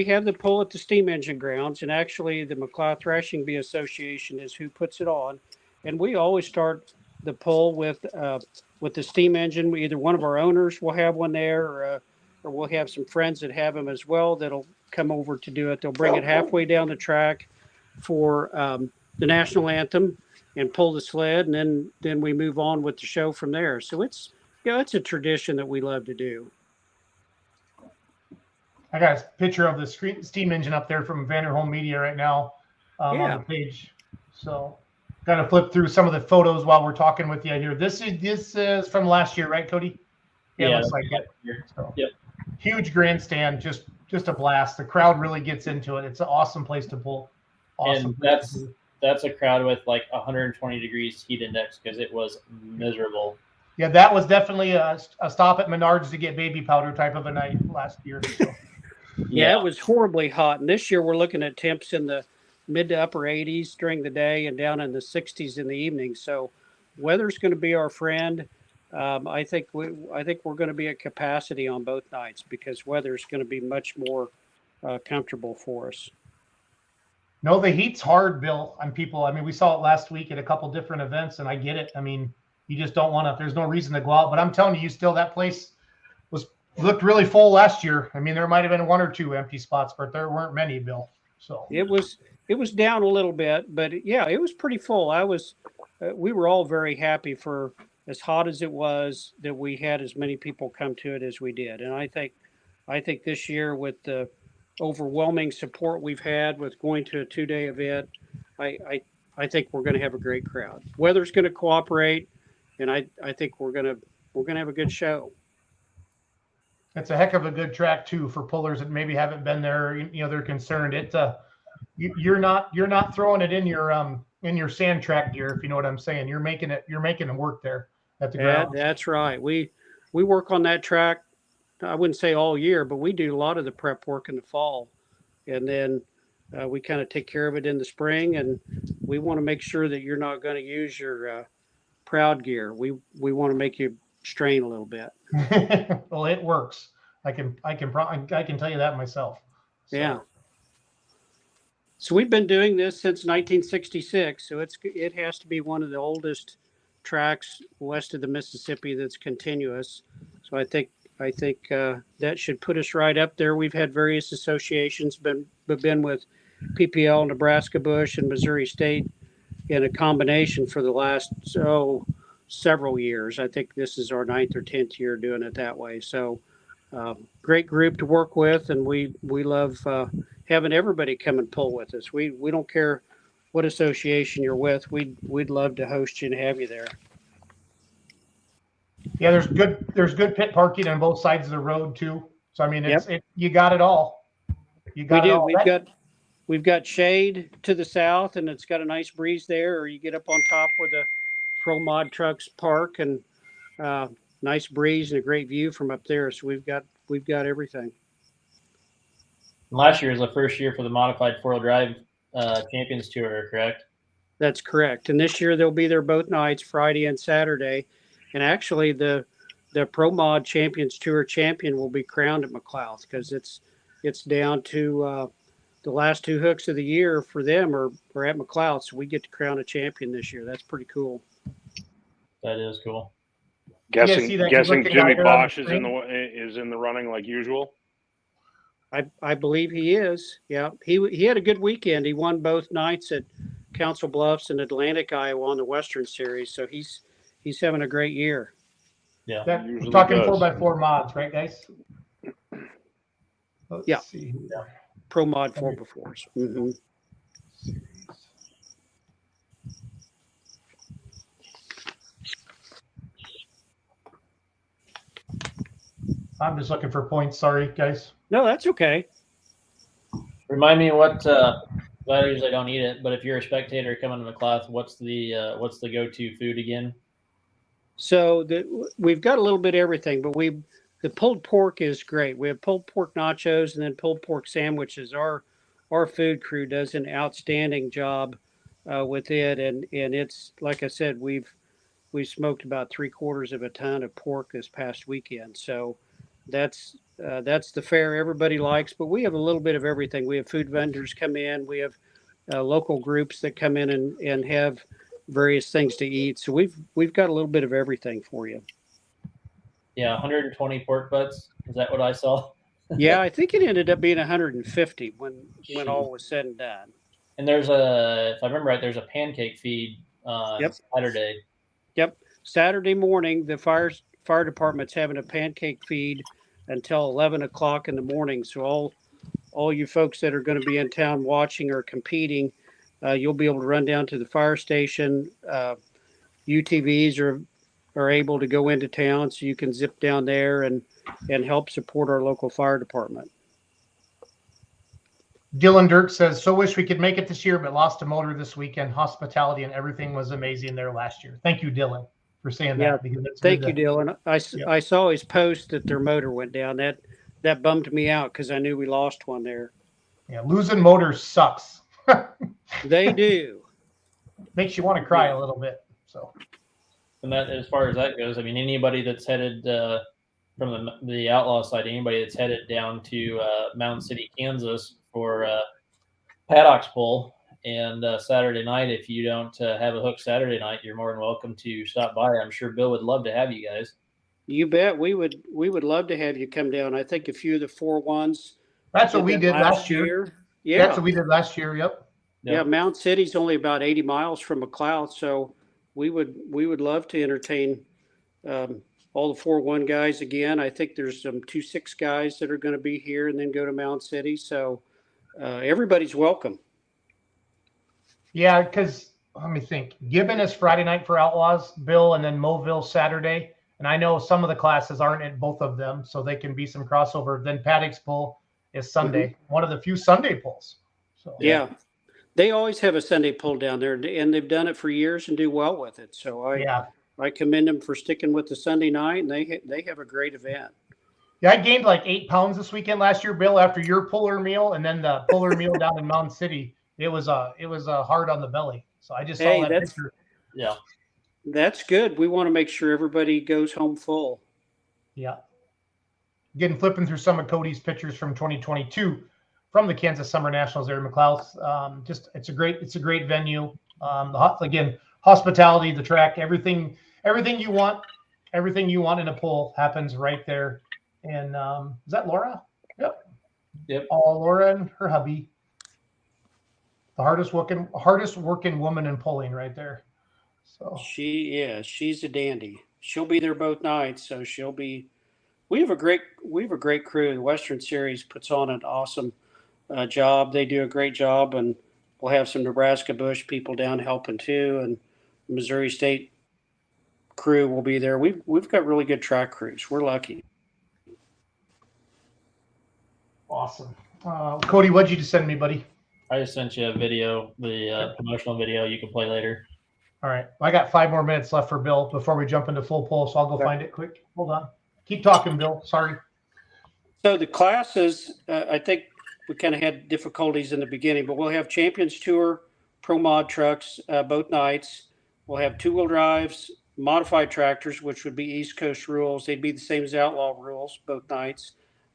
Speaker 10: have the pull at the steam engine grounds, and actually the McLeod Thrashing Bee Association is who puts it on, and we always start the pull with the steam engine. Either one of our owners will have one there, or we'll have some friends that have them as well that'll come over to do it. They'll bring it halfway down the track for the national anthem and pull the sled, and then we move on with the show from there. So it's a tradition that we love to do.
Speaker 2: I got a picture of the steam engine up there from Vanderholm Media right now on
Speaker 10: Yeah.
Speaker 2: the page. So kind of flip through some of the photos while we're talking with you here. This is from last year, right, Cody? Yeah, it looks like it. So,
Speaker 5: Yep.
Speaker 2: Huge grandstand, just a blast. The crowd really gets into it. It's an awesome place to pull. Awesome.
Speaker 5: And that's a crowd with like 120 degrees heat index, because it was miserable.
Speaker 2: Yeah, that was definitely a stop at Menards to get baby powder type of a night last year. So.
Speaker 10: Yeah, it was horribly hot. And this year we're looking at temps in the mid to upper 80s during the day and down in the 60s in the evening. So weather's going to be our friend. I think we're going to be at capacity on both nights, because weather's going to be much more comfortable for us.
Speaker 2: No, the heat's hard, Bill, on people. I mean, we saw it last week at a couple different events, and I get it. I mean, you just don't want to. There's no reason to go out. But I'm telling you, still that place looked really full last year. I mean, there might have been one or two empty spots, but there weren't many, Bill. So
Speaker 10: it was down a little bit, but yeah, it was pretty full. We were all very happy for as hot as it was that we had as many people come to it as we did. And I think this year, with the overwhelming support we've had with going to a 2-day event, I think we're going to have a great crowd. Weather's going to cooperate, and I think we're going to have a good show.
Speaker 2: it's a heck of a good track too for pullers that maybe haven't been there. You know, they're concerned. You're not throwing it in your sand track gear, if you know what I'm saying. You're making it work there at the ground.
Speaker 10: That's right. We work on that track. I wouldn't say all year, but we do a lot of the prep work in the fall, and then we kind of take care of it in the spring. And we want to make sure that you're not going to use your proud gear. We want to make you strain a little bit.
Speaker 2: Well, it works. I can tell you that myself. So.
Speaker 10: Yeah. So we've been doing this since 1966. So it has to be one of the oldest tracks west of the Mississippi that's continuous. So I think that should put us right up there. We've had various associations, been with PPL, Nebraska Bush, and Missouri State in a combination for the last several years. I think this is our 9th or 10th year doing it that way. So great group to work with, and we love having everybody come and pull with us. We don't care what association you're with. We'd love to host you and have you there.
Speaker 2: Yeah, there's good pit parking on both sides of the road too. So I mean, you got it all.
Speaker 10: We do. We've got shade to the south, and it's got a nice breeze there. Or you get up on top where the Pro Mod trucks park, and nice breeze and a great view from up there. So we've got everything.
Speaker 5: Last year was the first year for the modified 4-wheel drive Champions Tour, correct?
Speaker 10: That's correct. And this year they'll be there both nights, Friday and Saturday. And actually, the Pro Mod Champions Tour champion will be crowned at McLeod, because it's down to the last 2 hooks of the year for them are at McLeod. So we get to crown a champion this year. That's pretty cool.
Speaker 5: That is cool.
Speaker 8: Guessing Jimmy Bosch is in the running like usual.
Speaker 10: I believe he is. Yeah, he had a good weekend. He won both nights at Council Bluffs and Atlantic, Iowa on the Western Series. So he's having a great year.
Speaker 5: Yeah,
Speaker 2: we're talking 4x4 mods, right, guys?
Speaker 10: Let's see. Yeah. Pro Mod 4x4s. Mm-hmm.
Speaker 2: I'm just looking for points. Sorry, guys.
Speaker 10: No, that's okay.
Speaker 5: Remind me what. Well, I usually don't eat it, but if you're a spectator coming to McLeod, what's the go-to food again?
Speaker 10: So we've got a little bit of everything, but the pulled pork is great. We have pulled pork nachos and then pulled pork sandwiches. Our food crew does an outstanding job with it, and it's like I said, we smoked about 3/4 of a ton of pork this past weekend. So that's the fare everybody likes. But we have a little bit of everything. We have food vendors come in. We have local groups that come in and have various things to eat. So we've got a little bit of everything for you.
Speaker 5: Yeah, 120 pork butts. Is that what I saw?
Speaker 10: Yeah, I think it ended up being 150 when all was said and done.
Speaker 5: And if I remember right, there's a pancake feed on
Speaker 10: Yep.
Speaker 5: Saturday.
Speaker 10: Yep. Saturday morning, the fire department's having a pancake feed until 11 o'clock in the morning. So all you folks that are going to be in town watching or competing, you'll be able to run down to the fire station. UTVs are able to go into town, so you can zip down there and help support our local fire department.
Speaker 2: Dylan Dirk says, so wish we could make it this year, but lost a motor this weekend. Hospitality and everything was amazing there last year. Thank you, Dylan, for saying that. Because
Speaker 10: thank you, Dylan. I saw his post that their motor went down. That bummed me out because I knew we lost one there.
Speaker 2: Yeah, losing motors sucks.
Speaker 10: They do.
Speaker 2: Makes you want to cry a little bit. So,
Speaker 5: and that, as far as that goes, I mean, anybody that's headed from the outlaw side, anybody that's headed down to Mountain City, Kansas for Paddock's Pull and Saturday night, if you don't have a hook Saturday night, you're more than welcome to stop by. I'm sure Bill would love to have you guys.
Speaker 10: You bet. We would love to have you come down. I think a few of the 4-1s.
Speaker 2: That's what we did last year.
Speaker 10: Yeah,
Speaker 2: that's what we did last year. Yep.
Speaker 10: Yeah, Mount City's only about 80 miles from McLeod, so we would love to entertain all the 4-1 guys again. I think there's some 2-6 guys that are going to be here and then go to Mount City. So everybody's welcome.
Speaker 2: Yeah, because let me think. Gibbon is Friday night for Outlaws, Bill, and then Moville Saturday. And I know some of the classes aren't at both of them, so they can be some crossover. Then Paddock's Pull is Sunday, one of the few Sunday pulls. So
Speaker 10: yeah. They always have a Sunday pull down there, and they've done it for years and do well with it. So I commend them for sticking with the Sunday night, and they have a great event.
Speaker 2: Yeah, I gained like 8 pounds this weekend last year, Bill, after your puller meal, and then the puller meal down in Mountain City. It was hard on the belly. So I just saw that picture.
Speaker 5: Yeah,
Speaker 10: that's good. We want to make sure everybody goes home full.
Speaker 2: Yeah. Flipping through some of Cody's pictures from 2022 from the Kansas Summer Nationals there in McLeod. It's a great venue. Again, hospitality, the track, everything you want in a pull happens right there. And is that Laura?
Speaker 5: Yep.
Speaker 2: Laura and her hubby. The hardest working woman in pulling right there. So
Speaker 10: she's a dandy. She'll be there both nights, so we have a great crew. The Western Series puts on an awesome job. They do a great job, and we'll have some Nebraska Bush people down helping too, and Missouri State crew will be there. We've got really good track crews. We're lucky.
Speaker 2: Awesome. Cody, what'd you just send me, buddy?
Speaker 5: I just sent you a video, the promotional video you can play later.
Speaker 2: All right. I got 5 more minutes left for Bill before we jump into full pull, so I'll go find it quick. Hold on. Keep talking, Bill. Sorry.
Speaker 10: So the classes, I think we kind of had difficulties in the beginning, but we'll have Champions Tour, Pro Mod trucks both nights. We'll have 2-wheel drives, modified tractors, which would be East Coast rules. They'd be the same as Outlaw rules both nights.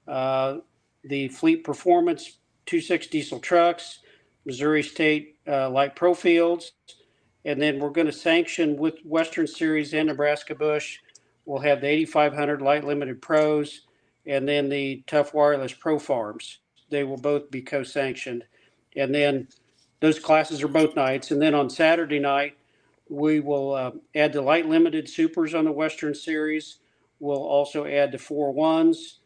Speaker 10: The Fleet Performance 2.6 diesel trucks, Missouri State light pro fields, and then we're going to sanction with Western Series and Nebraska Bush. We'll have the 8500 light limited pros, and then the Tough Wireless Pro Farms. They will both be co-sanctioned, and then those classes are both nights. And then on Saturday night, we will add the light limited supers on the Western Series. We'll also add the 4-1s,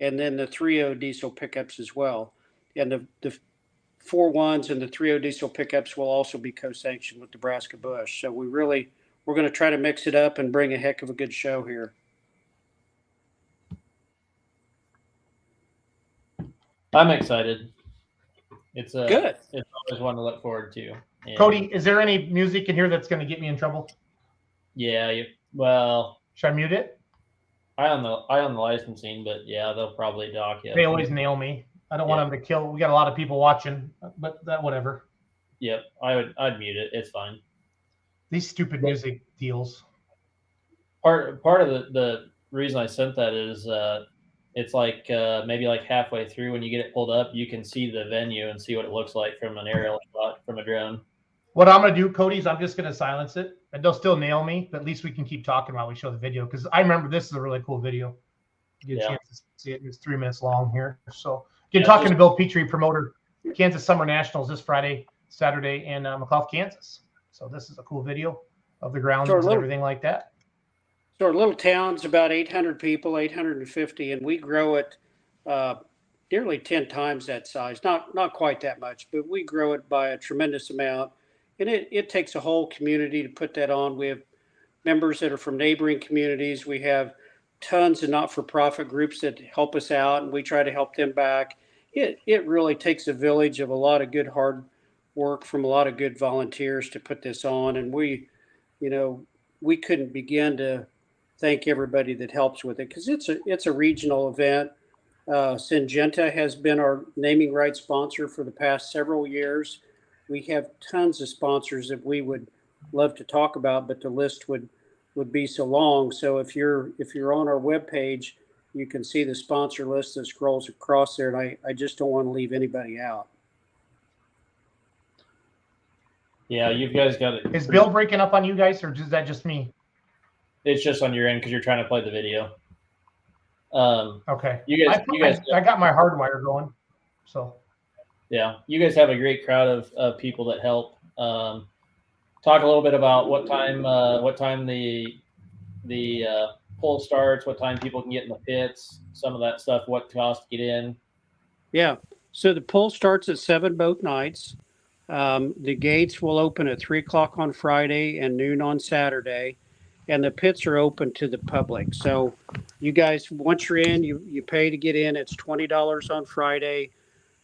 Speaker 10: and then the 3.0 diesel pickups as well. And the 4-1s and the 3.0 diesel pickups will also be co-sanctioned with Nebraska Bush. So we're going to try to mix it up and bring a heck of a good show here.
Speaker 5: I'm excited. It's
Speaker 10: Good.
Speaker 5: It's always one to look forward to. And
Speaker 2: Cody, is there any music in here that's going to get me in trouble?
Speaker 5: yeah, well,
Speaker 2: Should I mute it?
Speaker 5: I own the licensing, but yeah, they'll probably dock you.
Speaker 2: They always nail me. I don't want them to kill. We got a lot of people watching, but that whatever.
Speaker 5: Yep, I'd mute it. It's fine.
Speaker 2: These stupid music deals.
Speaker 5: Part of the reason I sent that is it's like maybe like halfway through when you get it pulled up, you can see the venue and see what it looks like from an aerial shot from a drone.
Speaker 2: What I'm going to do, Cody, is I'm just going to silence it, and they'll still nail me, but at least we can keep talking while we show the video, because I remember this is a really cool video. You get a chance to see it. It's 3 minutes long here. So again, talking to Bill Petrie, promoter, Kansas Summer Nationals this Friday, Saturday in McLaughlin, Kansas. So this is a cool video of the grounds and everything like that.
Speaker 10: So our little town's about 800 people, 850, and we grow it nearly 10 times that size. Not quite that much, but we grow it by a tremendous amount. And it takes a whole community to put that on. We have members that are from neighboring communities. We have tons of not-for-profit groups that help us out, and we try to help them back. It really takes a village of a lot of good hard work from a lot of good volunteers to put this on. And we couldn't begin to thank everybody that helps with it, because it's a regional event. Syngenta has been our naming rights sponsor for the past several years. We have tons of sponsors that we would love to talk about, but the list would be so long. So if you're on our webpage, you can see the sponsor list that scrolls across there, and I just don't want to leave anybody out.
Speaker 5: Yeah, you guys got it.
Speaker 2: Is Bill breaking up on you guys, or is that just me?
Speaker 5: It's just on your end because you're trying to play the video.
Speaker 2: Okay.
Speaker 5: You guys,
Speaker 2: I got my hardwire going. So.
Speaker 5: Yeah, you guys have a great crowd of people that help. Talk a little bit about what time the poll starts, what time people can get in the pits, some of that stuff, what costs to get in.
Speaker 10: Yeah. So the poll starts at 7 both nights. The gates will open at 3:00 on Friday and noon on Saturday, and the pits are open to the public. So you guys, once you're in, you pay to get in. It's $20 on Friday,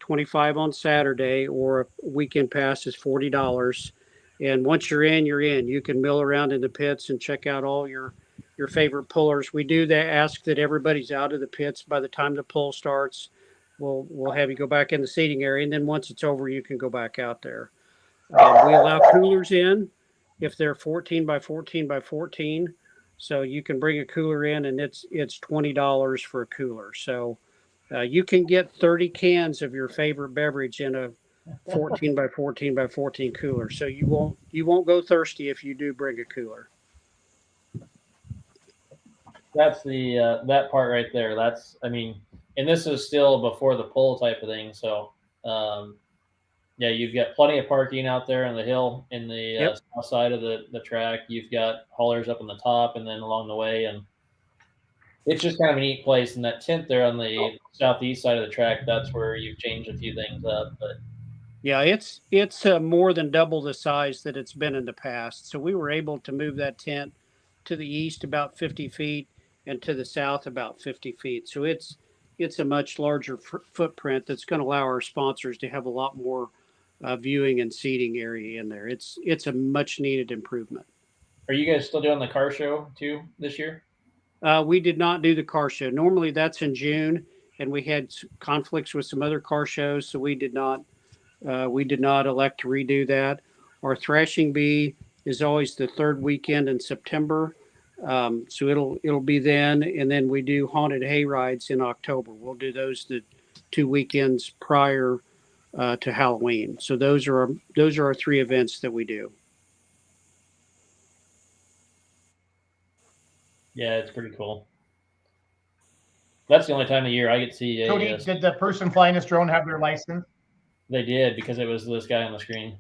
Speaker 10: $25 on Saturday, or a weekend pass is $40. And once you're in, you're in. You can mill around in the pits and check out all your favorite pullers. We do ask that everybody's out of the pits by the time the pull starts. We'll have you go back in the seating area, and then once it's over, you can go back out there. We allow coolers in if they're 14 by 14 by 14. So you can bring a cooler in, and it's $20 for a cooler. So you can get 30 cans of your favorite beverage in a 14 by 14 by 14 cooler. So you won't go thirsty if you do bring a cooler.
Speaker 5: That's the that part right there. And this is still before the pull type of thing. So yeah, you've got plenty of parking out there on the hill in the south side of the track. You've got haulers up on the top and then along the way, and it's just kind of a neat place. And that tent there on the southeast side of the track, that's where you've changed a few things up. But
Speaker 10: yeah, it's more than double the size that it's been in the past. So we were able to move that tent to the east about 50 feet and to the south about 50 feet. So it's a much larger footprint that's going to allow our sponsors to have a lot more viewing and seating area in there. It's a much needed improvement.
Speaker 5: Are you guys still doing the car show too this year?
Speaker 10: We did not do the car show. Normally that's in June, and we had conflicts with some other car shows, so we did not elect to redo that. Our thrashing bee is always the third weekend in September. So it'll be then, and then we do haunted hay rides in October. We'll do those the 2 weekends prior to Halloween. So those are our 3 events that we do.
Speaker 5: Yeah, it's pretty cool. That's the only time of year I get to see.
Speaker 2: Cody, did the person flying this drone have their license?
Speaker 5: They did, because it was this guy on the screen.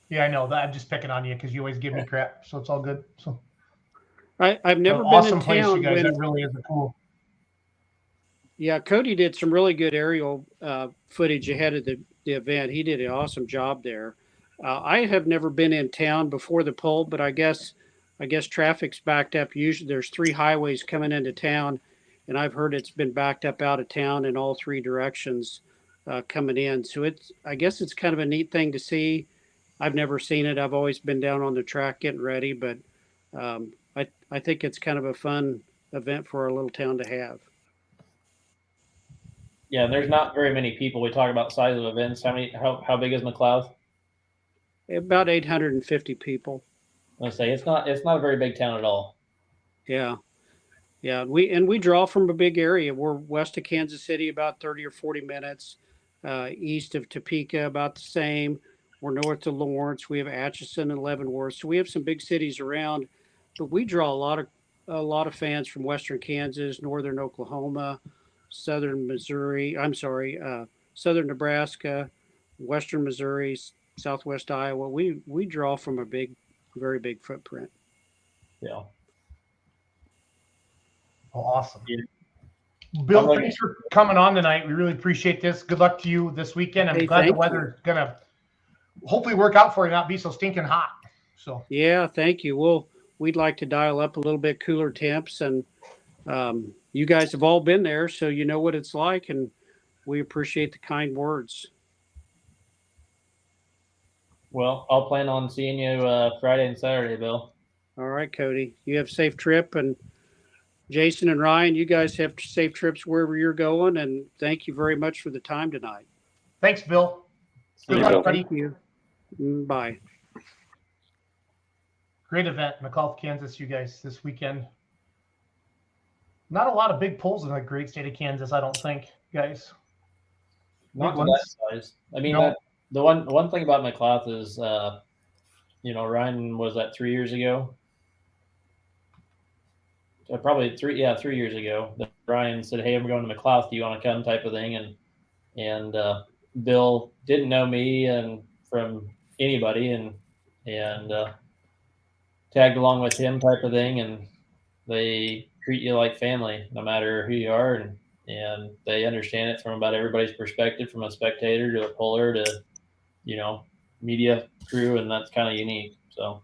Speaker 2: Yeah, I know that. I'm just picking on you because you always give me crap, so it's all good. So
Speaker 10: I've never been
Speaker 2: awesome
Speaker 10: in
Speaker 2: place,
Speaker 10: town
Speaker 2: you guys.
Speaker 10: when,
Speaker 2: That really is cool.
Speaker 10: Yeah, Cody did some really good aerial footage ahead of the event. He did an awesome job there. I have never been in town before the poll, but I guess traffic's backed up. Usually there's 3 highways coming into town, and I've heard it's been backed up out of town in all 3 directions coming in. So I guess it's kind of a neat thing to see. I've never seen it. I've always been down on the track getting ready, but I think it's kind of a fun event for our little town to have.
Speaker 5: Yeah, there's not very many people. We talk about size of events. How big is McLeod?
Speaker 10: About 850 people.
Speaker 5: Let's say it's not a very big town at all.
Speaker 10: Yeah. Yeah, we draw from a big area. We're west of Kansas City, about 30 or 40 minutes. East of Topeka, about the same. We're north of Lawrence. We have Atchison and Leavenworth. So we have some big cities around, but we draw a lot of fans from western Kansas, northern Oklahoma, southern Missouri. I'm sorry, southern Nebraska, western Missouri, southwest Iowa. We draw from a very big footprint.
Speaker 5: Yeah.
Speaker 2: Oh, awesome.
Speaker 5: Yeah.
Speaker 2: Bill, thanks for coming on tonight. We really appreciate this. Good luck to you this weekend. I'm glad the weather's going to hopefully work out for you, not be so stinking hot. So
Speaker 10: yeah, thank you. We'd like to dial up a little bit cooler temps, and you guys have all been there, so you know what it's like, and we appreciate the kind words.
Speaker 5: Well, I'll plan on seeing you Friday and Saturday, Bill.
Speaker 10: All right, Cody. You have a safe trip, and Jason and Ryan, you guys have safe trips wherever you're going, and thank you very much for the time tonight.
Speaker 2: Thanks, Bill. Good luck, buddy.
Speaker 10: Thank you. Bye.
Speaker 2: Great event, McAuliffe, Kansas, you guys, this weekend. Not a lot of big pulls in the great state of Kansas, I don't think, guys.
Speaker 5: Not to that size. I mean, no. The one thing about McLeod is, Ryan was that 3 years ago. Probably 3 years ago. That Ryan said, "Hey, I'm going to McLeod. Do you want to come?" type of thing, and Bill didn't know me and from anybody, and tagged along with him type of thing, and they treat you like family no matter who you are, and they understand it from about everybody's perspective, from a spectator to a puller to media crew, and that's kind of unique. So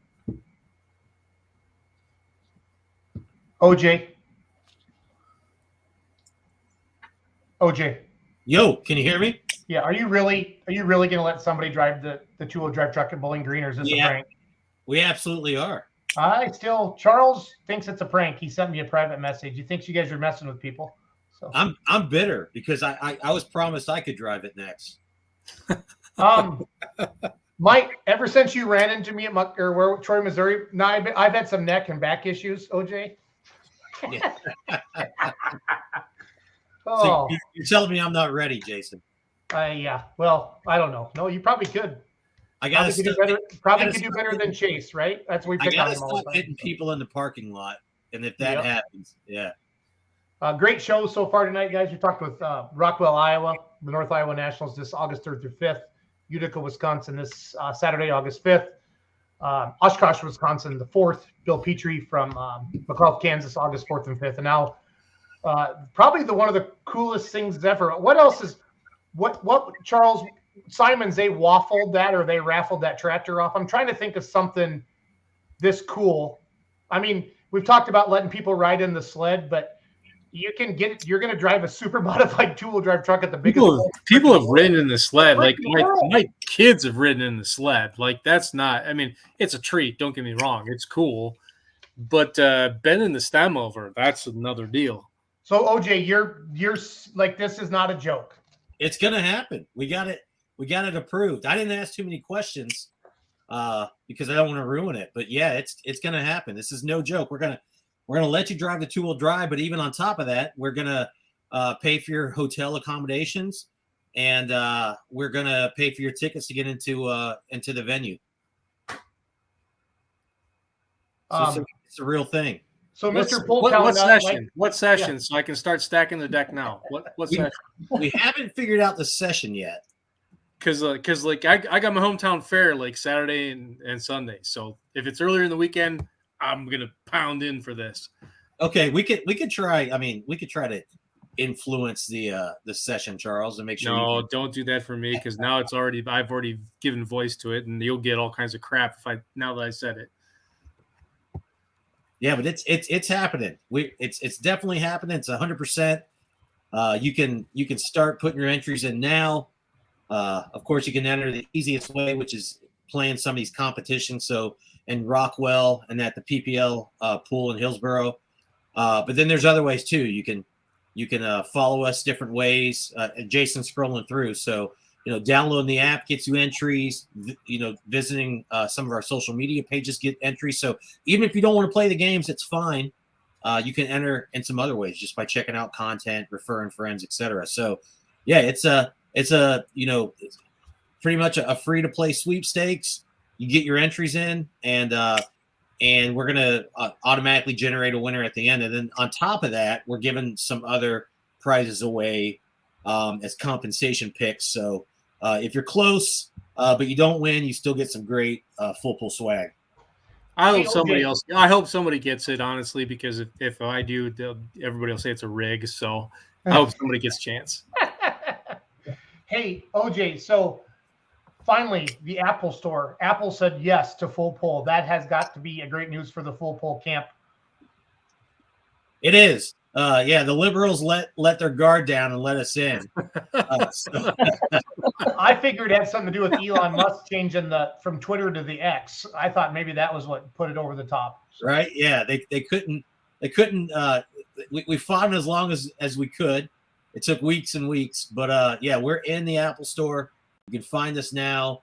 Speaker 2: OJ.
Speaker 11: Yo, can you hear me?
Speaker 2: Yeah, are you really going to let somebody drive the two-wheel drive truck at Bowling Green, or is this a prank?
Speaker 11: We absolutely are.
Speaker 2: Charles thinks it's a prank. He sent me a private message. He thinks you guys are messing with people. So
Speaker 11: I'm bitter because I was promised I could drive it next.
Speaker 2: Mike, ever since you ran into me at Troy, Missouri, now I've had some neck and back issues, OJ.
Speaker 11: Yeah.
Speaker 2: Oh,
Speaker 11: so you're telling me I'm not ready, Jason?
Speaker 2: Yeah. Well, I don't know. No, you probably could.
Speaker 11: I got to
Speaker 2: do better than Chase, right? That's what we pick on him all the time.
Speaker 11: Hitting people in the parking lot, and if that happens, yeah.
Speaker 2: Great show so far tonight, guys. We talked with Rockwell, Iowa, the North Iowa Nationals this August 3rd through 5th. Utica, Wisconsin this Saturday, August 5th. Oshkosh, Wisconsin, the 4th. Bill Petrie from McAuliffe, Kansas, August 4th and 5th. And now probably one of the coolest things ever. What else is what Charles Simons, they waffled that or they raffled that tractor off? I'm trying to think of something this cool. I mean, we've talked about letting people ride in the sled, but you're going to drive a super modified two-wheel drive truck at the biggest.
Speaker 4: People have ridden in the sled. Like my kids have ridden in the sled. Like that's not, I mean, it's a treat. Don't get me wrong. It's cool, but bending the stem over, that's another deal.
Speaker 2: So OJ, you're like, this is not a joke.
Speaker 11: It's going to happen. We got it approved. I didn't ask too many questions because I don't want to ruin it, but yeah, it's going to happen. This is no joke. We're going to let you drive the two-wheel drive, but even on top of that, we're going to pay for your hotel accommodations, and we're going to pay for your tickets to get into the venue. So it's a real thing.
Speaker 2: So, Mr.
Speaker 4: Polk, what session? Yeah. So I can start stacking the deck now. What session?
Speaker 11: We haven't figured out the session yet.
Speaker 4: Because like I got my hometown fair like Saturday and Sunday. So if it's earlier in the weekend, I'm gonna pound in for this.
Speaker 11: Okay, we could try. I mean, we could try to influence the session, Charles, and make sure.
Speaker 4: No, don't do that for me because now I've already given voice to it, and you'll get all kinds of crap now that I said it.
Speaker 11: Yeah, but it's happening. It's definitely happening. It's 100%. You can start putting your entries in now. Of course, you can enter the easiest way, which is playing some of these competitions. So in Rockwell and at the PPL pool in Hillsboro. But then there's other ways too. You can follow us different ways. Jason's scrolling through. So, downloading the app gets you entries, visiting some of our social media pages get entries. So even if you don't want to play the games, it's fine. You can enter in some other ways just by checking out content, referring friends, etc. So yeah, it's pretty much a free to play sweepstakes. You get your entries in and we're going to automatically generate a winner at the end. And then on top of that, we're giving some other prizes away as compensation picks. So if you're close, but you don't win, you still get some great full pool swag.
Speaker 4: I hope somebody gets it, honestly, because if I do, everybody will say it's a rig. So I hope somebody gets a chance.
Speaker 2: Hey, OJ, so finally, the Apple Store. Apple said yes to full pull. That has got to be a great news for the full pull camp.
Speaker 11: It is. The liberals let their guard down and let us in.
Speaker 2: I figured it had something to do with Elon Musk changing from Twitter to the X. I thought maybe that was what put it over the top.
Speaker 11: So. Right? Yeah, they couldn't. We fought them as long as we could. It took weeks and weeks, but we're in the Apple Store. You can find us now.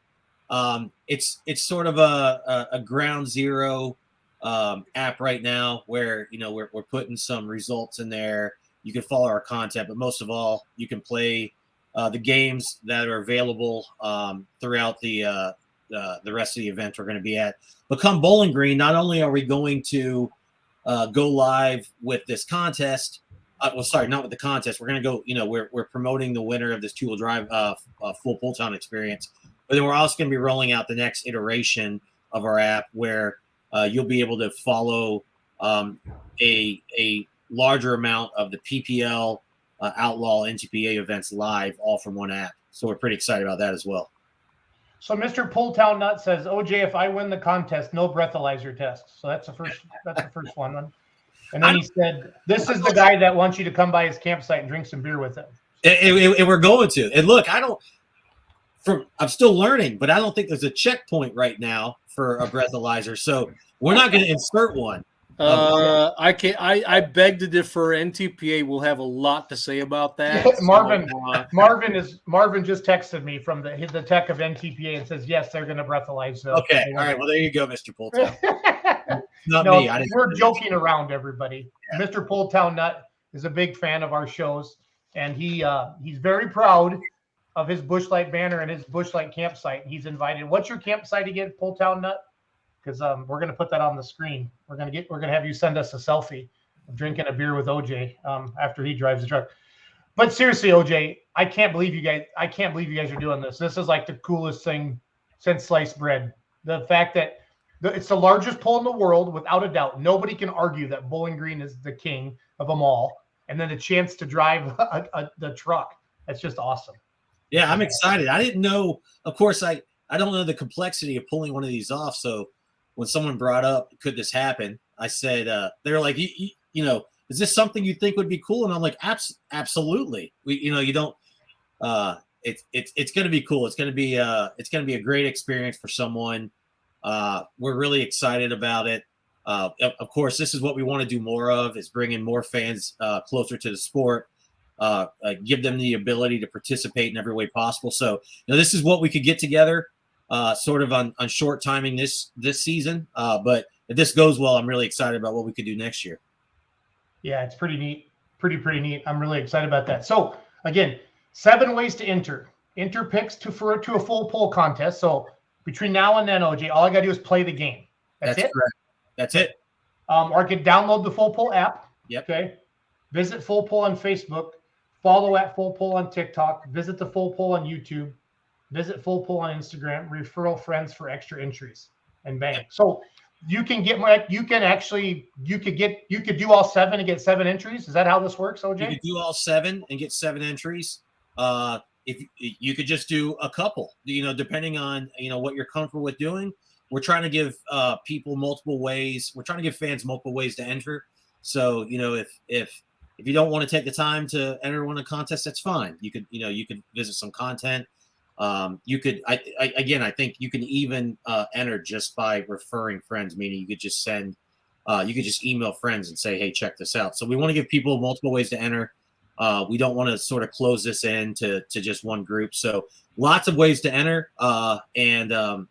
Speaker 11: It's sort of a ground zero app right now where we're putting some results in there. You can follow our content, but most of all, you can play the games that are available throughout the rest of the event we're going to be at. Become Bowling Green. Not only are we going to go live with this contest. Not with the contest. We're going to go, we're promoting the winner of this two-wheel drive full pull town experience. But then we're also going to be rolling out the next iteration of our app where you'll be able to follow a larger amount of the PPL Outlaw NTPA events live, all from one app. So we're pretty excited about that as well.
Speaker 2: So Mr. Pulltown Nut says, OJ, if I win the contest, no breathalyzer test. So that's the first one. And then he said, this is the guy that wants you to come by his campsite and drink some beer with him.
Speaker 11: And we're going to. And look, I'm still learning, but I don't think there's a checkpoint right now for a breathalyzer. So we're not going to insert one.
Speaker 4: I can't. I beg to differ. NTPA will have a lot to say about that.
Speaker 2: Marvin just texted me from the tech of NTPA and says yes, they're going to breathalyze.
Speaker 11: Okay, all right. Well, there you go, Mr. Pulltown.
Speaker 2: Me. We're joking around, everybody. Yeah. Mr. Pulltown Nut is a big fan of our shows, and he's very proud of his Busch Light banner and his Busch Light campsite. He's invited. What's your campsite again, Pulltown Nut? Because we're going to put that on the screen. We're going to have you send us a selfie of drinking a beer with OJ after he drives the truck. But seriously, OJ, I can't believe you guys are doing this. This is like the coolest thing since sliced bread. The fact that it's the largest pull in the world, without a doubt. Nobody can argue that Bowling Green is the king of them all. And then the chance to drive the truck. That's just awesome.
Speaker 11: Yeah, I'm excited. I didn't know. Of course, I don't know the complexity of pulling one of these off. So when someone brought up, could this happen? I said, they're like, is this something you think would be cool? And I'm like, absolutely. You don't. It's going to be cool. It's going to be a great experience for someone. We're really excited about it. Of course, this is what we want to do more of, is bringing more fans closer to the sport, give them the ability to participate in every way possible. So, this is what we could get together, sort of on short timing this season. But if this goes well, I'm really excited about what we could do next year.
Speaker 2: Yeah, it's pretty neat. Pretty neat. I'm really excited about that. So again, 7 ways to enter. Enter picks to a full pull contest. So between now and then, OJ, all I got to do is play the game. That's it.
Speaker 11: Correct. That's it.
Speaker 2: Or I can download the Full Pull app.
Speaker 11: Yep.
Speaker 2: Okay. Visit Full Pull on Facebook. Follow at Full Pull on TikTok. Visit the Full Pull on YouTube. Visit Full Pull on Instagram. Referral friends for extra entries. And bang. So you can get more. You could do all 7 and get 7 entries. Is that how this works, OJ?
Speaker 11: You could do all 7 and get 7 entries. If you could just do a couple, depending on what you're comfortable with doing. We're trying to give people multiple ways. We're trying to give fans multiple ways to enter. So if If you don't want to take the time to enter one of the contests, that's fine. You could visit some content. You could, I think you can even enter just by referring friends, meaning you could just email friends and say, hey, check this out. So we want to give people multiple ways to enter. We don't want to sort of close this in to just one group. So lots of ways to enter. And the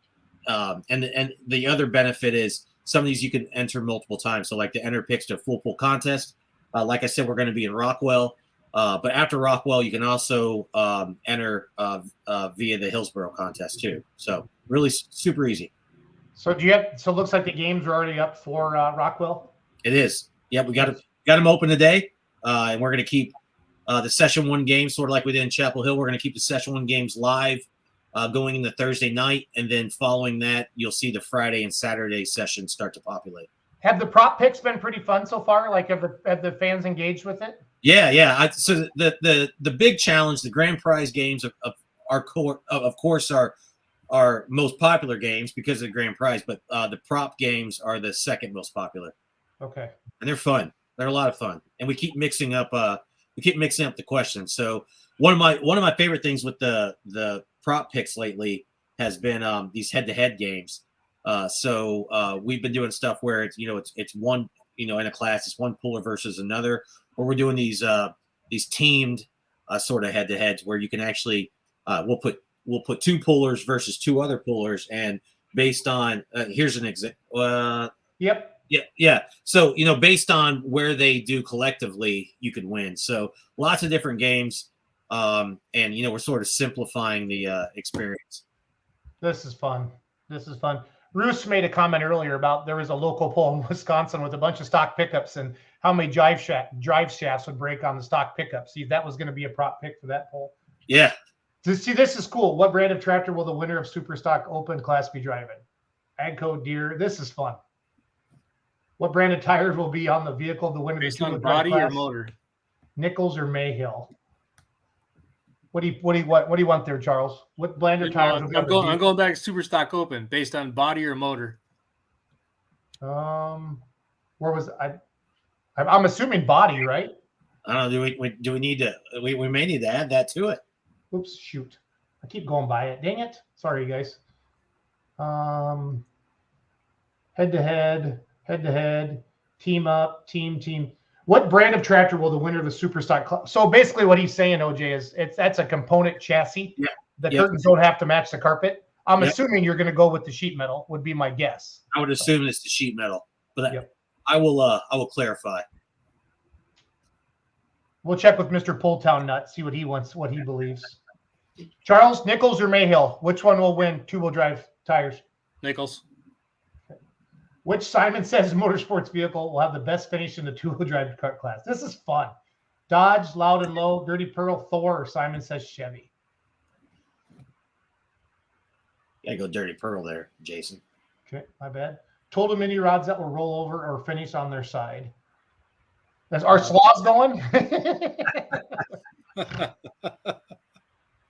Speaker 11: other benefit is some of these you can enter multiple times. So like to enter picks to a full pool contest. Like I said, we're going to be in Rockwell. But after Rockwell, you can also enter via the Hillsborough contest too. So really super easy.
Speaker 2: So it looks like the games are already up for Rockwell?
Speaker 11: It is. Yeah, we got them open today. And we're going to keep the session 1 games, sort of like we did in Chapel Hill. We're going to keep the session 1 games live going into Thursday night. And then following that, you'll see the Friday and Saturday sessions start to populate.
Speaker 2: Have the prop picks been pretty fun so far? Like have the fans engaged with it?
Speaker 11: Yeah. So the big challenge, the grand prize games of course are our most popular games because of the grand prize, but the prop games are the second most popular.
Speaker 2: Okay.
Speaker 11: And they're fun. They're a lot of fun. And we keep mixing up the questions. So one of my favorite things with the prop picks lately has been these head-to-head games. So we've been doing stuff where it's one, in a class, it's one puller versus another, or we're doing these teamed sort of head-to-heads where you can actually we'll put 2 pullers versus 2 other pullers, and based on here's an example.
Speaker 2: Yep.
Speaker 11: Yeah. So based on where they do collectively, you could win. So lots of different games, and we're sort of simplifying the experience.
Speaker 2: This is fun. Roos made a comment earlier about there was a local poll in Wisconsin with a bunch of stock pickups and how many drive shafts would break on the stock pickup. See, that was going to be a prop pick for that poll.
Speaker 11: Yeah.
Speaker 2: See, this is cool. What brand of tractor will the winner of Superstock Open Class be driving? Agco, Deere. This is fun. What brand of tires will be on the vehicle the winner
Speaker 4: Based
Speaker 2: of
Speaker 4: on body or motor?
Speaker 2: Nichols or Mayhill? What do you want there, Charles? What brand of tires will be
Speaker 4: I'm going back to Superstock Open based on body or motor.
Speaker 2: Where was I? I'm assuming body, right?
Speaker 11: I don't know. Do we need to? We may need to add that to it.
Speaker 2: Oops, shoot. I keep going by it. Dang it. Sorry, you guys. Head-to-head, team up, team. What brand of tractor will the winner of the Superstock? So basically what he's saying, OJ, is that's a component chassis.
Speaker 11: Yeah.
Speaker 2: The curtains don't have to match the carpet. I'm assuming you're going to go with the sheet metal would be my guess.
Speaker 11: I would assume it's the sheet metal, but I will clarify.
Speaker 2: We'll check with Mr. Pulltown Nut, see what he wants, what he believes. Charles, Nichols or Mayhill? Which one will win two-wheel drive tires?
Speaker 4: Nichols.
Speaker 2: Okay. Which Simon Says motorsports vehicle will have the best finish in the two-wheel drive kart class? This is fun. Dodge, Loud and Low, Dirty Pearl, Thor, or Simon Says Chevy?
Speaker 11: Gotta go Dirty Pearl there, Jason.
Speaker 2: Okay, my bad. Total mini rods that will roll over or finish on their side. Are Slaws going?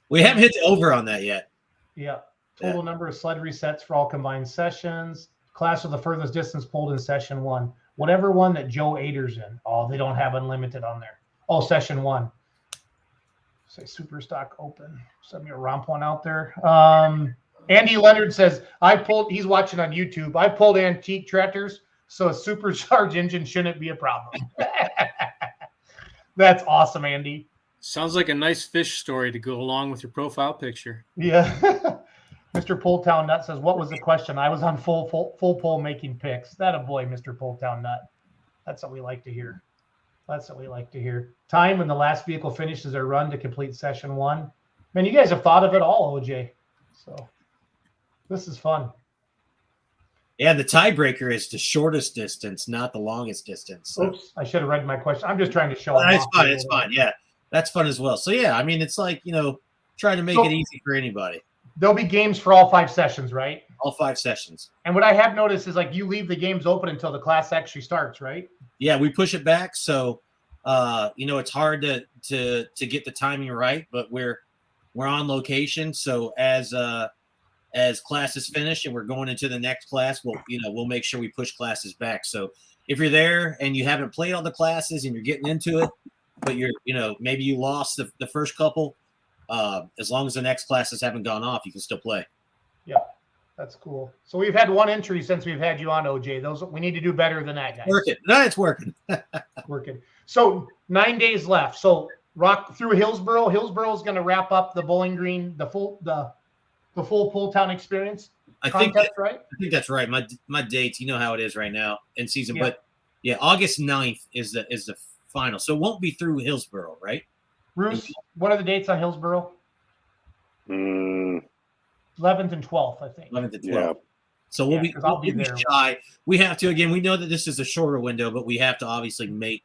Speaker 11: We haven't hit the over on that yet.
Speaker 2: Yeah. Total number of sled resets for all combined sessions. Class with the furthest distance pulled in session 1. Whatever one that Joe Ader's in. Oh, they don't have unlimited on there. Oh, session 1. Say Superstock Open. Send me a romp one out there. Andy Leonard says, he's watching on YouTube. I pulled antique tractors, so a supercharged engine shouldn't be a problem. That's awesome, Andy.
Speaker 4: Sounds like a nice fish story to go along with your profile picture.
Speaker 2: Yeah. Mr. Pulltown Nut says, what was the question? I was on full pull making picks. That a boy, Mr. Pulltown Nut. That's what we like to hear. Time when the last vehicle finishes their run to complete session 1. Man, you guys have thought of it all, OJ. So this is fun.
Speaker 11: Yeah, the tiebreaker is the shortest distance, not the longest distance. So.
Speaker 2: Oops, I should have read my question. I'm just trying to show
Speaker 11: it. It's fine. Yeah, that's fun as well. So, yeah, I mean, it's like, trying to make it easy for anybody.
Speaker 2: There'll be games for all 5 sessions, right?
Speaker 11: All 5 sessions.
Speaker 2: And what I have noticed is, like, you leave the games open until the class actually starts, right?
Speaker 11: Yeah, we push it back. So, it's hard to get the timing right, but we're on location. So as classes finish and we're going into the next class, we'll make sure we push classes back. So if you're there and you haven't played all the classes and you're getting into it, but maybe you lost the first couple, as long as the next classes haven't gone off, you can still play.
Speaker 2: Yeah, that's cool. So we've had one entry since we've had you on, OJ. Those we need to do better than that, guys.
Speaker 11: Working. No, it's working.
Speaker 2: Working. So 9 days left. So rock through Hillsboro. Hillsboro is going to wrap up the Bowling Green, the full Pull Town experience.
Speaker 11: I think that's right. My dates, you know how it is right now in season,
Speaker 2: Yeah.
Speaker 11: but yeah, August 9th is the final. So it won't be through Hillsboro, right?
Speaker 2: Bruce, what are the dates on Hillsboro? 11th and 12th, I think.
Speaker 11: 11th and 12th.
Speaker 8: Yeah.
Speaker 11: So we'll be
Speaker 2: there.
Speaker 11: shy. We have to, again, we know that this is a shorter window, but we have to obviously make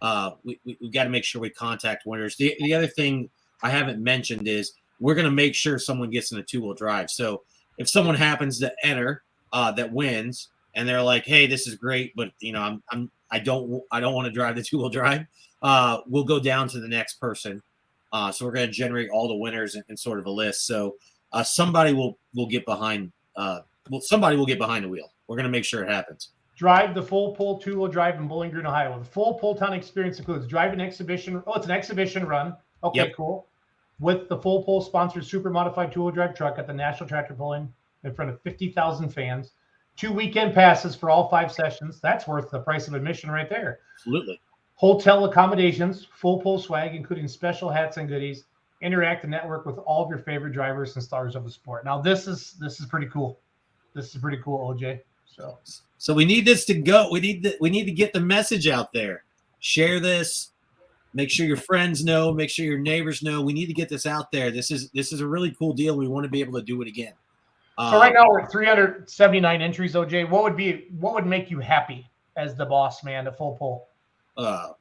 Speaker 11: we got to make sure we contact winners. The other thing I haven't mentioned is we're going to make sure someone gets in a 2-wheel drive. So if someone happens to enter that wins and they're like, hey, this is great, but I don't want to drive the 2-wheel drive, we'll go down to the next person. So we're going to generate all the winners in sort of a list. So somebody will get behind somebody will get behind the wheel. We're going to make sure it happens.
Speaker 2: Drive the full pull 2-wheel drive in Bowling Green, Ohio. The full Pull Town experience includes driving exhibition. Oh, it's an exhibition run. Okay,
Speaker 11: Yep.
Speaker 2: Cool. With the full pull sponsored super modified 2-wheel drive truck at the National Tractor Pulling in front of 50,000 fans. 2 weekend passes for all 5 sessions. That's worth the price of admission right there.
Speaker 11: Absolutely.
Speaker 2: Hotel accommodations, full pull swag, including special hats and goodies. Interact and network with all of your favorite drivers and stars of the sport. Now, this is pretty cool. This is pretty cool, OJ.
Speaker 11: So we need this to go. We need to get the message out there. Share this. Make sure your friends know. Make sure your neighbors know. We need to get this out there. This is a really cool deal. We want to be able to do it again.
Speaker 2: So right now we're at 379 entries, OJ. What would make you happy as the boss man, the full pull?
Speaker 11: How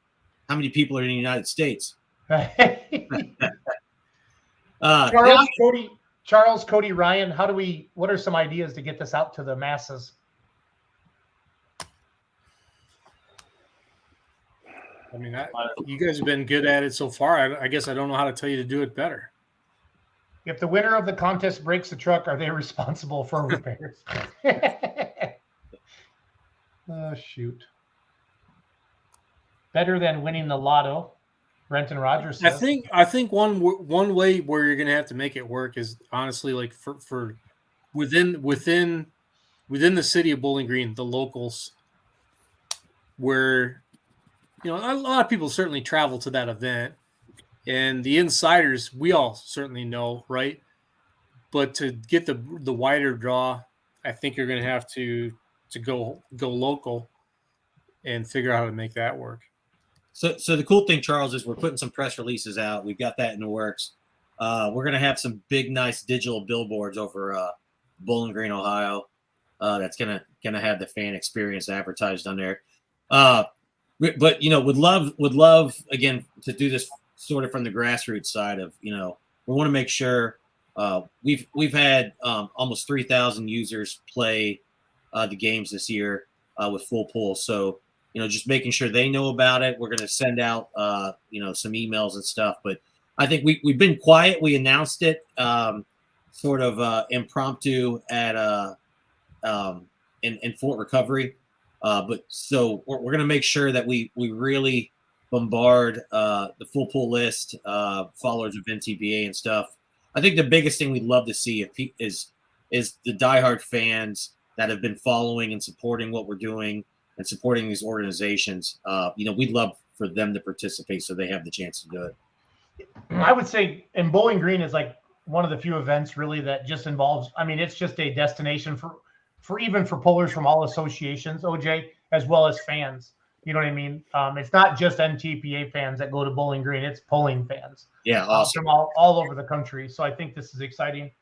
Speaker 11: many people are in the United States?
Speaker 2: Charles, Cody, Ryan, what are some ideas to get this out to the masses?
Speaker 4: I mean, you guys have been good at it so far. I guess I don't know how to tell you to do it better.
Speaker 2: If the winner of the contest breaks the truck, are they responsible for repairs? Oh, shoot. Better than winning the lotto, Brenton Rogers says.
Speaker 4: I think one way where you're going to have to make it work is honestly like for within the city of Bowling Green, the locals, where a lot of people certainly travel to that event, and the insiders we all certainly know, right? But to get the wider draw, I think you're going to have to go local and figure out how to make that work.
Speaker 11: So the cool thing, Charles, is we're putting some press releases out. We've got that in the works. We're going to have some big, nice digital billboards over Bowling Green, Ohio. That's going to have the fan experience advertised on there. But would love again to do this sort of from the grassroots side of we want to make sure we've had almost 3,000 users play the games this year with full pull. So just making sure they know about it. We're going to send out some emails and stuff. But I think we've been quiet. We announced it sort of impromptu at in Fort Recovery. But so we're going to make sure that we really bombard the full pull list, followers of NTPA and stuff. I think the biggest thing we'd love to see is the diehard fans that have been following and supporting what we're doing and supporting these organizations. We'd love for them to participate so they have the chance to do it.
Speaker 2: I would say, and Bowling Green is like one of the few events really that just involves, it's just a destination for even for pullers from all associations, OJ, as well as fans. You know what I mean? It's not just NTPA fans that go to Bowling Green; it's pulling fans.
Speaker 11: Yeah, awesome.
Speaker 2: From all over the country. So I think this is exciting.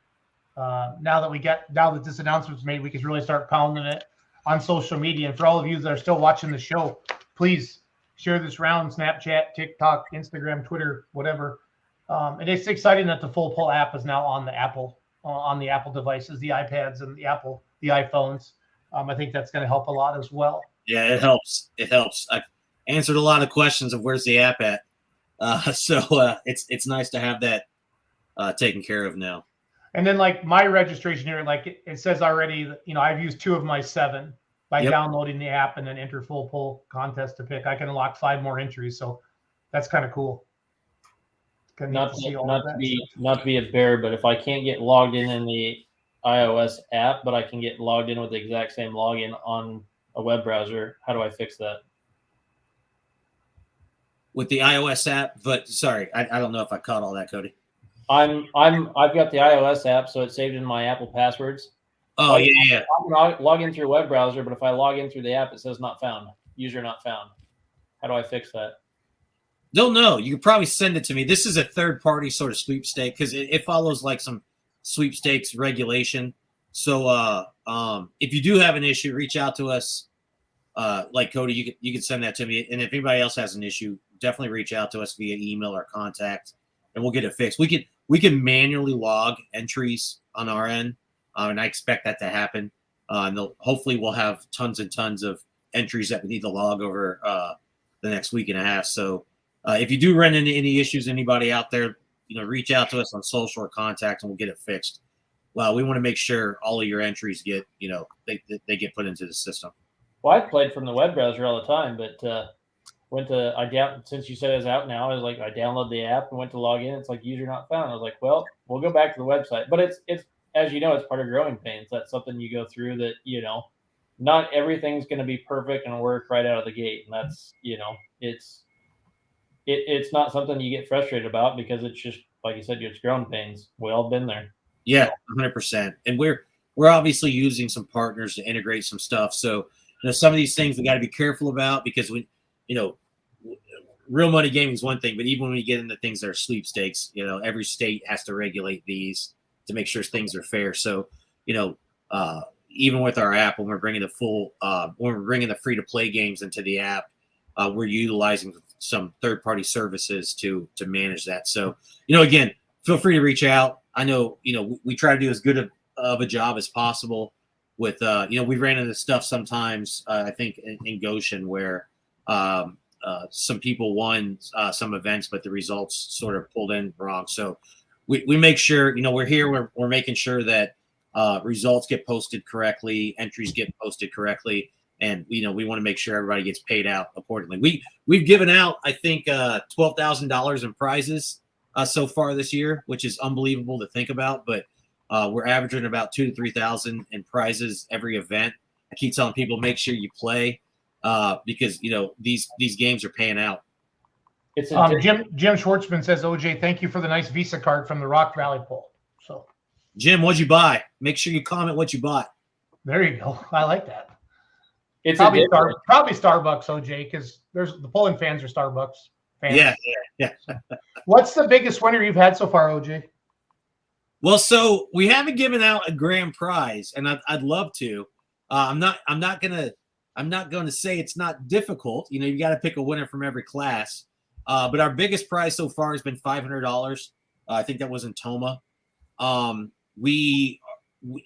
Speaker 2: Now that this announcement's made, we can really start pounding it on social media. And for all of you that are still watching the show, please share this round: Snapchat, TikTok, Instagram, Twitter, whatever. And it's exciting that the Full Pull app is now on the Apple devices, the iPads and the iPhones. I think that's going to help a lot as well.
Speaker 11: Yeah, it helps. I've answered a lot of questions of where's the app at. So it's nice to have that taken care of now. And
Speaker 2: then like my registration here, like it says already, I've used 2 of my 7. by
Speaker 11: Yep.
Speaker 2: downloading the app and then enter full pull contest to pick. I can unlock 5 more entries, so that's kind of cool.
Speaker 5: Not to be a bear, but if I can't get logged in the iOS app, but I can get logged in with the exact same login on a web browser, how do I fix that?
Speaker 11: With the iOS app, but sorry, I don't know if I caught all that, Cody.
Speaker 5: I've got the iOS app, so it's saved in my Apple passwords.
Speaker 11: Oh, yeah.
Speaker 5: I can log in through a web browser, but if I log in through the app, it says not found. User not found. How do I fix that?
Speaker 11: Don't know. You could probably send it to me. This is a third-party sort of sweepstake because it follows like some sweepstakes regulation. So if you do have an issue, reach out to us. Like Cody, you can send that to me. And if anybody else has an issue, definitely reach out to us via email or contact, and we'll get it fixed. We can manually log entries on our end, and I expect that to happen. And hopefully we'll have tons and tons of entries that we need to log over the next week and a half. So if you do run into any issues, anybody out there, reach out to us on social or contact, and we'll get it fixed. Well, we want to make sure all of your entries get, they get put into the system.
Speaker 5: Well, I've played from the web browser all the time, but since you said it's out now, I was like, I downloaded the app and went to log in. It's like user not found. I was like, well, we'll go back to the website. But it's as you know, it's part of growing pains. That's something you go through that, not everything's going to be perfect and work right out of the gate. And that's, it's not something you get frustrated about because it's just, like you said, it's growing pains. We all been there.
Speaker 11: Yeah, 100%. And we're obviously using some partners to integrate some stuff. So, some of these things we got to be careful about because real money gaming is one thing, but even when we get into things that are sweepstakes, every state has to regulate these to make sure things are fair. So, even with our app, when we're bringing the free to play games into the app, we're utilizing some third-party services to manage that. So, again, feel free to reach out. I know, we try to do as good of a job as possible with, we ran into stuff sometimes, I think in Goshen where some people won some events, but the results sort of pulled in wrong. So we make sure, we're here, we're making sure that results get posted correctly, entries get posted correctly. And, we want to make sure everybody gets paid out accordingly. We've given out, I think, $12,000 in prizes so far this year, which is unbelievable to think about. But we're averaging about 2,000 to 3,000 in prizes every event. I keep telling people, make sure you play because, these games are paying out.
Speaker 2: Jim Schwartzman says, OJ, thank you for the nice Visa card from the Rock Rally poll. So,
Speaker 11: Jim, what'd you buy? Make sure you comment what you bought.
Speaker 2: There you go. I like that.
Speaker 5: It's
Speaker 2: probably Starbucks, OJ, because the polling fans are Starbucks fans.
Speaker 11: Yeah.
Speaker 2: What's the biggest winner you've had so far, OJ?
Speaker 11: Well, so we haven't given out a grand prize, and I'd love to. I'm not going to say it's not difficult. You got to pick a winner from every class. But our biggest prize so far has been $500. I think that was in Toma.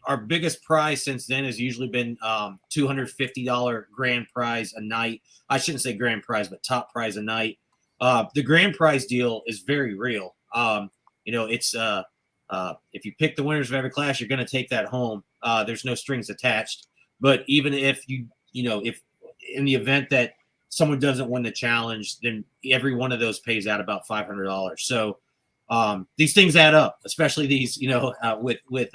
Speaker 11: Our biggest prize since then has usually been $250 grand prize a night. I shouldn't say grand prize, but top prize a night. The grand prize deal is very real. It's if you pick the winners of every class, you're going to take that home. There's no strings attached. But even if if in the event that someone doesn't win the challenge, then every one of those pays out about $500. So these things add up, especially these, with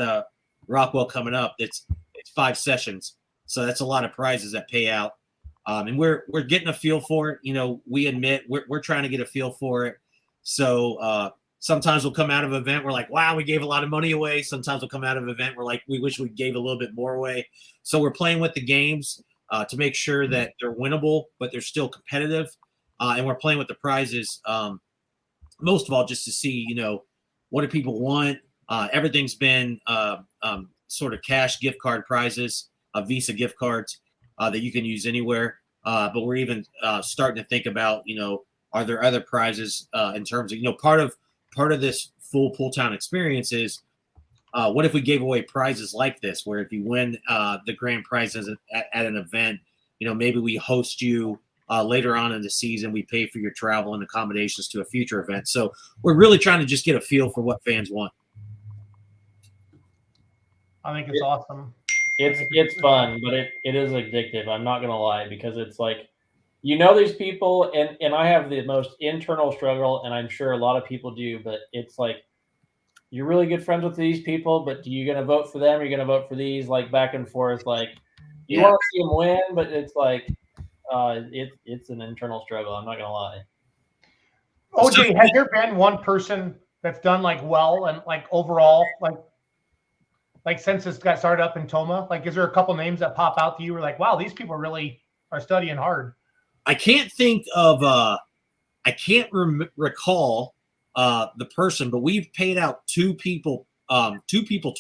Speaker 11: Rockwell coming up. It's 5 sessions, so that's a lot of prizes that pay out. And we're getting a feel for it. We admit we're trying to get a feel for it. So sometimes we'll come out of an event, we're like, wow, we gave a lot of money away. Sometimes we'll come out of an event, we're like, we wish we gave a little bit more away. So we're playing with the games to make sure that they're winnable, but they're still competitive. And we're playing with the prizes, most of all, just to see, what do people want? Everything's been sort of cash gift card prizes, Visa gift cards that you can use anywhere. But we're even starting to think about, are there other prizes in terms of, part of this full Pool Town experience is what if we gave away prizes like this, where if you win the grand prizes at an event, maybe we host you later on in the season, we pay for your travel and accommodations to a future event. So we're really trying to just get a feel for what fans want.
Speaker 2: I think it's awesome.
Speaker 5: It's fun, but it is addictive. I'm not gonna lie, because it's like, these people, and I have the most internal struggle, and I'm sure a lot of people do, but it's like, you're really good friends with these people, but you gonna vote for them? Or you're gonna vote for these, like back and forth, like you want to see them win, but it's like it's an internal struggle. I'm not gonna lie.
Speaker 2: OJ, has there been one person that's done like well and like overall like since this got started up in Toma? Like, is there a couple names that pop out to you? Where like, wow, these people really are studying hard.
Speaker 11: I can't think of I can't recall the person, but we've paid out two people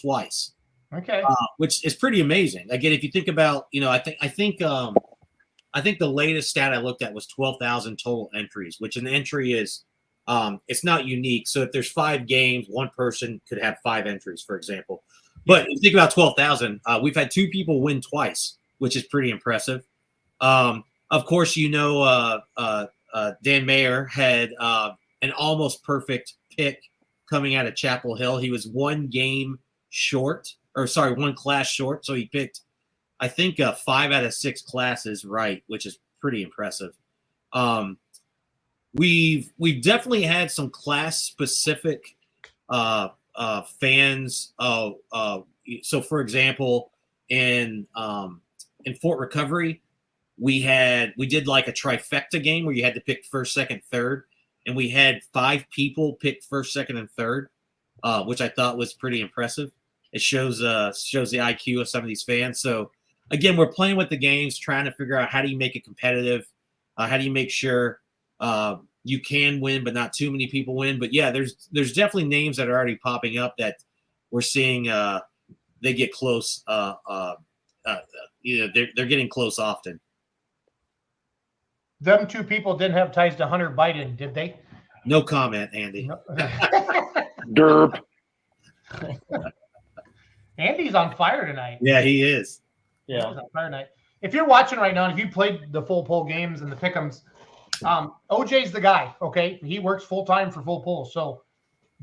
Speaker 11: twice.
Speaker 2: Okay.
Speaker 11: Which is pretty amazing. Again, if you think about, I think the latest stat I looked at was 12,000 total entries, which an entry is it's not unique. So if there's 5 games, one person could have 5 entries, for example. But if you think about 12,000, we've had 2 people win twice, which is pretty impressive. Of course, Dan Mayer had an almost perfect pick coming out of Chapel Hill. He was 1 class short. So he picked, I think, 5 out of 6 classes right, which is pretty impressive. We've definitely had some class specific fans. So for example, in Fort Recovery, we did like a trifecta game where you had to pick first, second, third, and we had 5 people pick first, second, and third, which I thought was pretty impressive. It shows the IQ of some of these fans. So again, we're playing with the games, trying to figure out how do you make it competitive, how do you make sure you can win, but not too many people win. But yeah, there's definitely names that are already popping up that we're seeing. They get close. They're getting close often.
Speaker 2: Them 2 people didn't have ties to Hunter Biden, did they?
Speaker 11: No comment, Andy.
Speaker 2: No.
Speaker 8: Derp.
Speaker 2: Andy's on fire tonight.
Speaker 11: Yeah, he is.
Speaker 5: Yeah,
Speaker 2: He's on fire tonight. If you're watching right now, and if you played the full pull games and the pick'ems, OJ's the guy. Okay, he works full time for full pull. So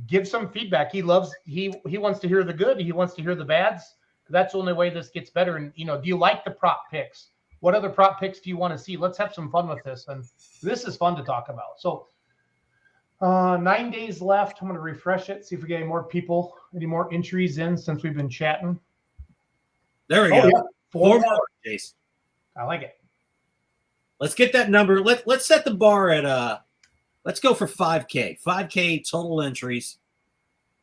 Speaker 2: give some feedback. He wants to hear the good. He wants to hear the bads. That's the only way this gets better. And do you like the prop picks? What other prop picks do you want to see? Let's have some fun with this. And this is fun to talk about. So 9 days left. I'm going to refresh it, see if we get any more people, any more entries in since we've been chatting.
Speaker 11: There we go.
Speaker 2: Yeah. 4
Speaker 11: more, Jason.
Speaker 2: I like it.
Speaker 11: Let's get that number. Let's set the bar at let's go for 5K. 5K total entries.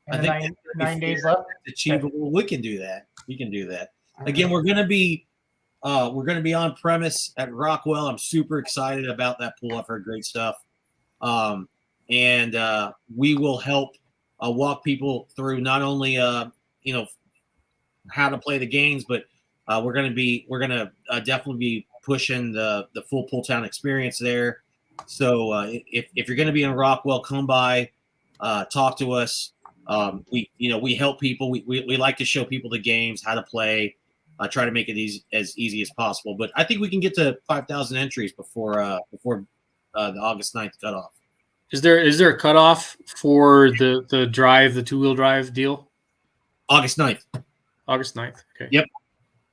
Speaker 2: And I think 9 days left.
Speaker 11: Achievable. Okay. We can do that. Again, we're going to be on premise at Rockwell. I'm super excited about that pool. I've heard great stuff. And we will help walk people through not only how to play the games, but we're going to definitely be pushing the full pull town experience there. So if you're going to be in Rockwell, come by, talk to us. We help people. We like to show people the games, how to play, try to make it as easy as possible. But I think we can get to 5,000 entries before the August 9th cutoff.
Speaker 4: Is there a cutoff for the 2-wheel drive deal?
Speaker 11: August 9th.
Speaker 4: August 9th. Okay.
Speaker 11: Yep.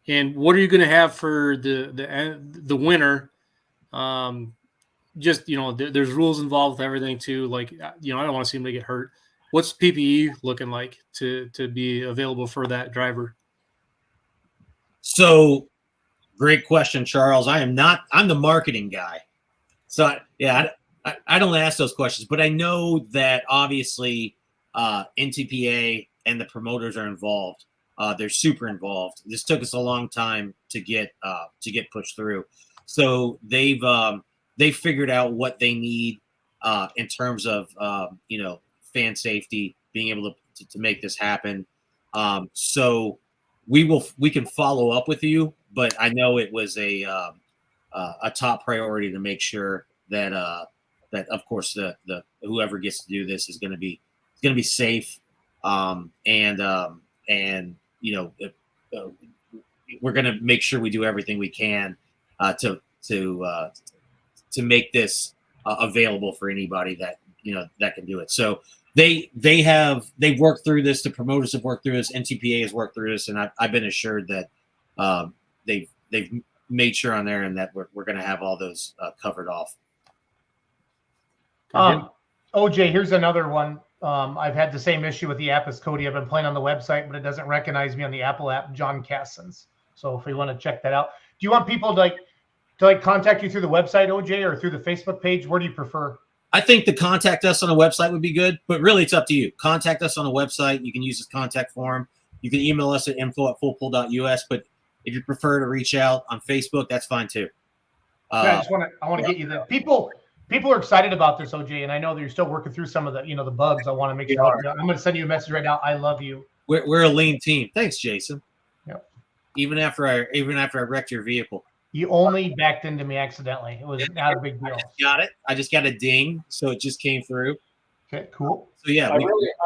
Speaker 4: And what are you going to have for the winner? There's rules involved with everything too. Like, I don't want to see anybody get hurt. What's PPE looking like to be available for that driver?
Speaker 11: So, great question, Charles. I'm the marketing guy. So I don't ask those questions, but I know that obviously NTPA and the promoters are involved. They're super involved. This took us a long time to get pushed through. So they've figured out what they need in terms of fan safety, being able to make this happen. So we can follow up with you, but I know it was a top priority to make sure that of course the whoever gets to do this is going to be safe, and we're going to make sure we do everything we can to make this available for anybody that can do it. So they've worked through this. The promoters have worked through this. NTPA has worked through this, and I've been assured that they've made sure on there and that we're going to have all those covered off.
Speaker 2: OJ, here's another one. I've had the same issue with the app as Cody. I've been playing on the website, but it doesn't recognize me on the Apple app, John Cassins. So if you want to check that out, do you want people to contact you through the website, OJ, or through the Facebook page? Where do you prefer?
Speaker 11: I think to contact us on the website would be good, but really it's up to you. Contact us on the website. You can use this contact form. You can email us at info@fullpool.us, but if you prefer to reach out on Facebook, that's fine too.
Speaker 2: I want to get you the people are excited about this, OJ, and I know that you're still working through some of the the bugs. I want to make sure I'm going to send you a message right now. I love you.
Speaker 11: We're a lean team. Thanks, Jason.
Speaker 2: Yep.
Speaker 11: Even after I wrecked your vehicle.
Speaker 2: You only backed into me accidentally. It was not a big deal.
Speaker 11: I just got a ding, so it just came through.
Speaker 2: Okay, cool.
Speaker 11: So yeah,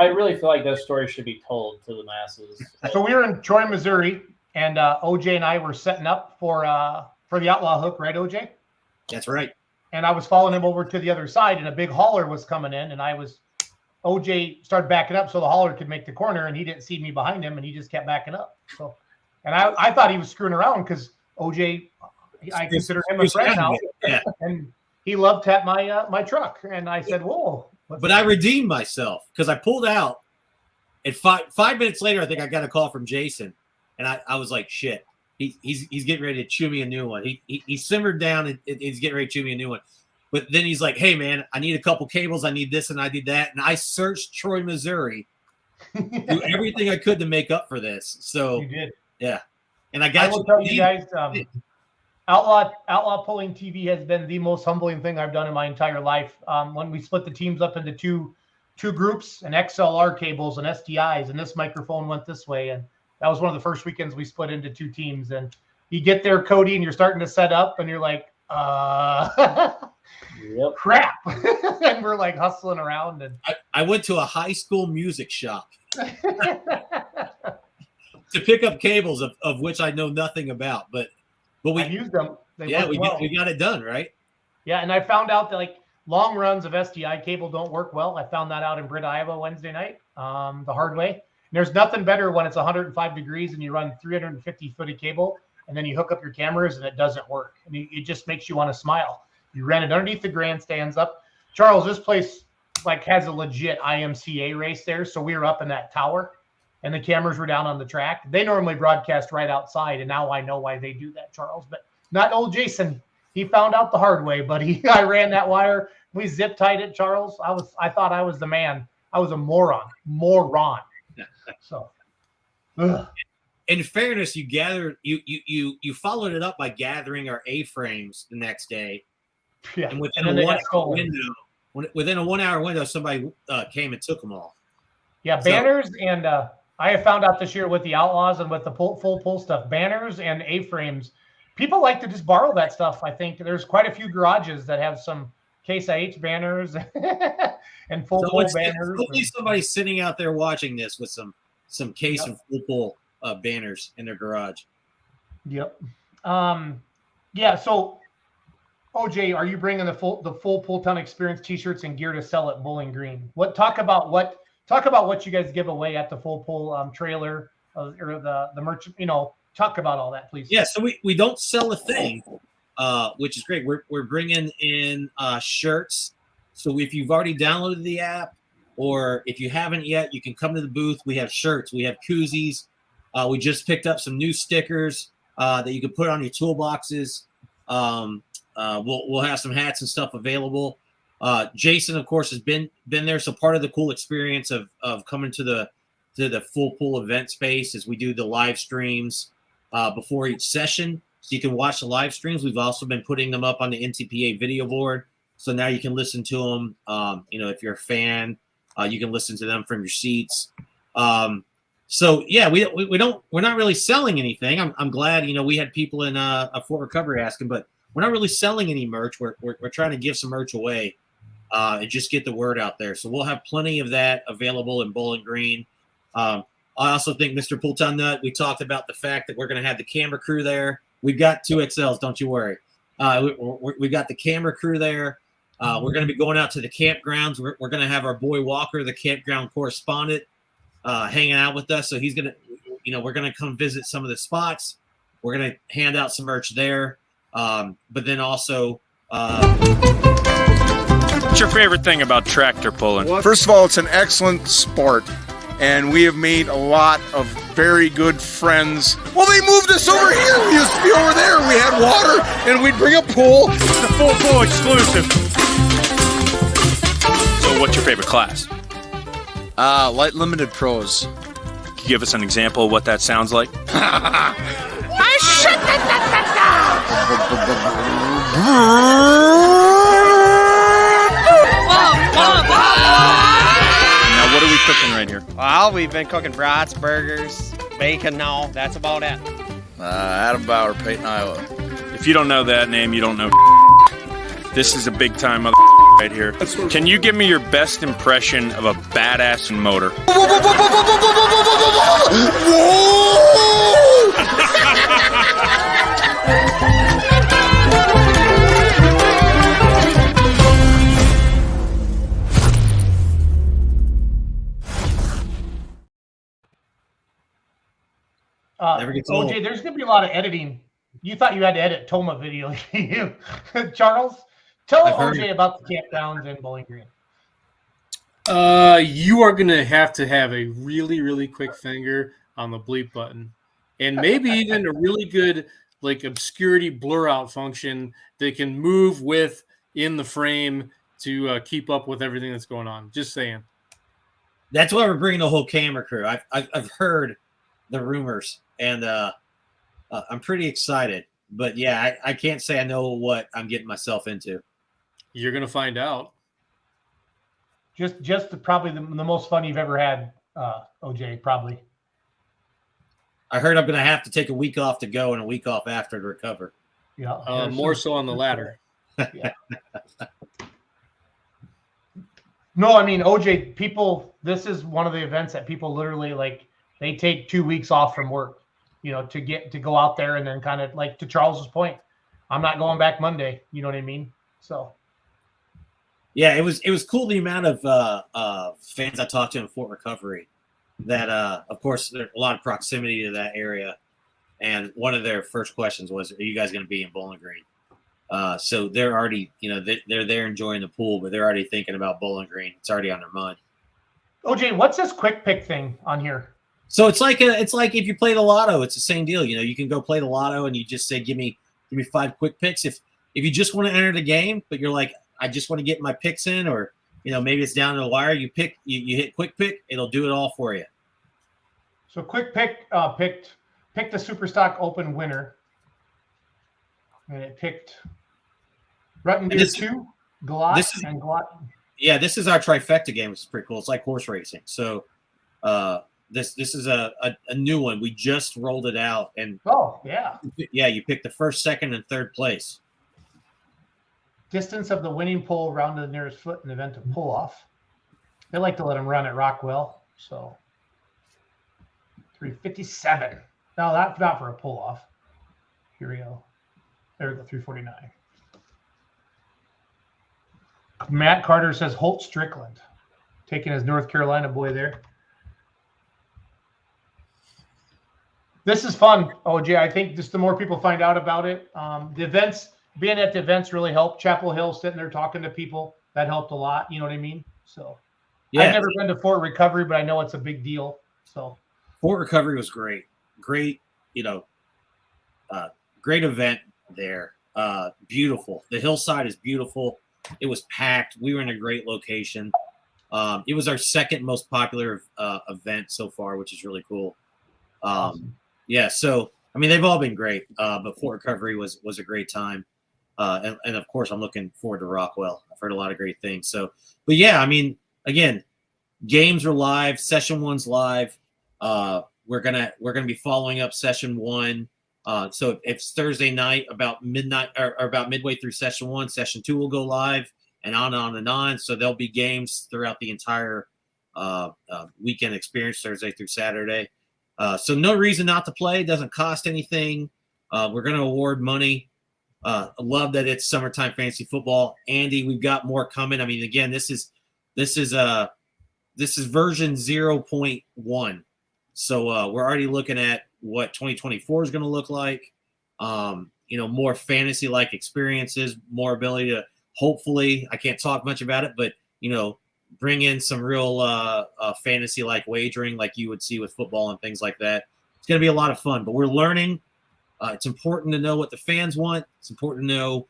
Speaker 5: I really feel like that story should be told to the masses.
Speaker 2: So we were in Troy, Missouri, and OJ and I were setting up for the outlaw hook, right, OJ?
Speaker 11: That's right.
Speaker 2: And I was following him over to the other side, and a big hauler was coming in, and OJ started backing up so the hauler could make the corner, and he didn't see me behind him, and he just kept backing up. So, and I thought he was screwing around because OJ, I consider him a friend now, and he loved tap my truck, and I said, "Whoa!"
Speaker 11: But I redeemed myself because I pulled out, and 5 minutes later, I think I got a call from Jason, and I was like, "Shit." He's getting ready to chew me a new one. He simmered down and he's getting ready to chew me a new one. But then he's like, "Hey man, I need a couple cables. I need this and I need that." And I searched Troy, Missouri, do everything I could to make up for this. So
Speaker 2: you did,
Speaker 11: yeah. And I
Speaker 2: will tell you guys, Outlaw Pulling TV has been the most humbling thing I've done in my entire life. When we split the teams up into two groups, and XLR cables and SDIs, and this microphone went this way, and that was one of the first weekends we split into two teams. And you get there, Cody, and you're starting to set up, and you're like, crap. And we're like hustling around. And
Speaker 11: I went to a high school music shop to pick up cables of which I know nothing about, but we
Speaker 2: used them.
Speaker 11: We got it done, right?
Speaker 2: Yeah, and I found out that long runs of SDI cable don't work well. I found that out in Britt, Iowa Wednesday night, the hard way. And there's nothing better when it's 105 degrees and you run 350 foot of cable, and then you hook up your cameras and it doesn't work. And it just makes you want to smile. You ran it underneath the grandstands up. Charles, this place has a legit IMCA race there, so we were up in that tower, and the cameras were down on the track. They normally broadcast right outside, and now I know why they do that, Charles. But not old Jason. He found out the hard way, but I ran that wire. We zip tied it, Charles. I thought I was the man. I was a moron. So,
Speaker 11: in fairness, you followed it up by gathering our A-frames the next day.
Speaker 2: Yeah,
Speaker 11: and within a 1 hour window, somebody came and took them all.
Speaker 2: Yeah, banners and I have found out this year with the Outlaws and with the full pull stuff, banners and A-frames. People like to just borrow that stuff. I think there's quite a few garages that have some Case IH banners and full pull banners.
Speaker 11: Hopefully somebody's sitting out there watching this with some Case and full pull banners in their garage.
Speaker 2: Yep. Yeah. So, OJ, are you bringing the full pull ton experience T-shirts and gear to sell at Bowling Green? Talk about what you guys give away at the full pull trailer or the merch. Talk about all that, please.
Speaker 11: Yeah. So we don't sell a thing. Which is great. We're bringing in shirts. So if you've already downloaded the app, or if you haven't yet, you can come to the booth. We have shirts. We have koozies. We just picked up some new stickers that you can put on your toolboxes. We'll have some hats and stuff available. Jason, of course, has been there. So part of the cool experience of coming to the full pool event space is we do the live streams before each session. So you can watch the live streams. We've also been putting them up on the NTPA video board. So now you can listen to them. If you're a fan, you can listen to them from your seats. So yeah, we're not really selling anything. I'm glad, we had people in a Fort Recovery asking, but we're not really selling any merch. We're trying to give some merch away and just get the word out there. So we'll have plenty of that available in Bowling Green. I also think Mr. Pulton Nut, we talked about the fact that we're going to have the camera crew there. We've got 2 XLs, don't you worry. We've got the camera crew there. We're going to be going out to the campgrounds. We're going to have our boy Walker, the campground correspondent, hanging out with us. So he's going to, we're going to come visit some of the spots. We're going to hand out some merch there. But then also,
Speaker 12: what's your favorite thing about tractor pulling?
Speaker 13: First of all, it's an excellent sport, and we have made a lot of very good friends. Well, they moved us over here. We used to be over there. We had water, and we'd bring a pool.
Speaker 12: It's a full pool exclusive. So what's your favorite class?
Speaker 13: Light limited pros.
Speaker 12: Can you give us an example of what that sounds like? Now, what are we cooking right here?
Speaker 14: Well, we've been cooking brats, burgers, bacon now. That's about it.
Speaker 13: Adam Bauer, Peyton, Iowa.
Speaker 12: If you don't know that name, you don't know. This is a big time mother right here. Can you give me your best impression of a badass motor?
Speaker 11: Never gets
Speaker 2: OJ,
Speaker 11: old.
Speaker 2: there's going to be a lot of editing. You thought you had to edit Toma video. Charles, tell
Speaker 11: I've heard
Speaker 2: OJ
Speaker 11: it.
Speaker 2: about the campgrounds in Bowling Green.
Speaker 4: You are going to have a really, really quick finger on the bleep button, and maybe even a really good like obscurity blur out function that can move with in the frame to keep up with everything that's going on. Just saying.
Speaker 11: That's why we're bringing the whole camera crew. I've heard the rumors, and I'm pretty excited. But yeah, I can't say I know what I'm getting myself into.
Speaker 4: You're going to find out.
Speaker 2: Just probably the most fun you've ever had, OJ, probably.
Speaker 11: I heard I'm going to have to take a week off to go and a week off after to recover.
Speaker 2: Yeah,
Speaker 4: more so on the latter.
Speaker 2: Yeah. No, I mean, OJ, people, this is one of the events that people literally like, they take 2 weeks off from work, to go out there and then kind of like to Charles's point, I'm not going back Monday. You know what I mean? So.
Speaker 11: Yeah, it was cool the amount of fans I talked to in Fort Recovery that, of course, there's a lot of proximity to that area. And one of their first questions was, are you guys going to be in Bowling Green? So they're already, they're there enjoying the pool, but they're already thinking about Bowling Green. It's already on their mind.
Speaker 2: OJ, what's this quick pick thing on here?
Speaker 11: So it's like if you play the lotto, it's the same deal. You can go play the lotto and you just say, give me 5 quick picks. If you just want to enter the game, but you're like, I just want to get my picks in, or maybe it's down to the wire. You hit quick pick, it'll do it all for you.
Speaker 2: So quick pick picked the Superstock Open winner, and it picked Ruttendeer 2, Glot, and Glot.
Speaker 11: Yeah, this is our trifecta game, which is pretty cool. It's like horse racing. So this is a new one. We just rolled it out, and you pick the first, second, and third place.
Speaker 2: Distance of the winning pole round to the nearest foot in the event of pull off. They like to let them run at Rockwell, so 357. No, that's not for a pull off. Here we go. There we go, 349. Matt Carter says Holt Strickland, taking his North Carolina boy there. This is fun, OJ. I think just the more people find out about it, the events. Being at the events really helped. Chapel Hill sitting there talking to people, that helped a lot. You know what I mean? So yeah. I've never been to Fort Recovery, but I know it's a big deal. So
Speaker 11: Fort Recovery was great. Great event there. Beautiful. The hillside is beautiful. It was packed. We were in a great location. It was our second most popular event so far, which is really cool.
Speaker 2: Awesome.
Speaker 11: Yeah, so I mean they've all been great, but Fort Recovery was a great time. And of course, I'm looking forward to Rockwell. I've heard a lot of great things. So, but yeah, I mean, again, games are live. Session 1's live. We're gonna be following up session 1. So if it's Thursday night about midnight or about midway through session 1, session 2 will go live, and on and on and on. So there'll be games throughout the entire weekend experience, Thursday through Saturday. So no reason not to play. It doesn't cost anything. We're gonna award money. I love that it's summertime fantasy football. Andy, we've got more coming. I mean, again, this is version 0.1. So we're already looking at what 2024 is going to look like. More fantasy-like experiences, more ability to hopefully, I can't talk much about it, but, bring in some real fantasy-like wagering like you would see with football and things like that. It's going to be a lot of fun, but we're learning. It's important to know what the fans want. It's important to know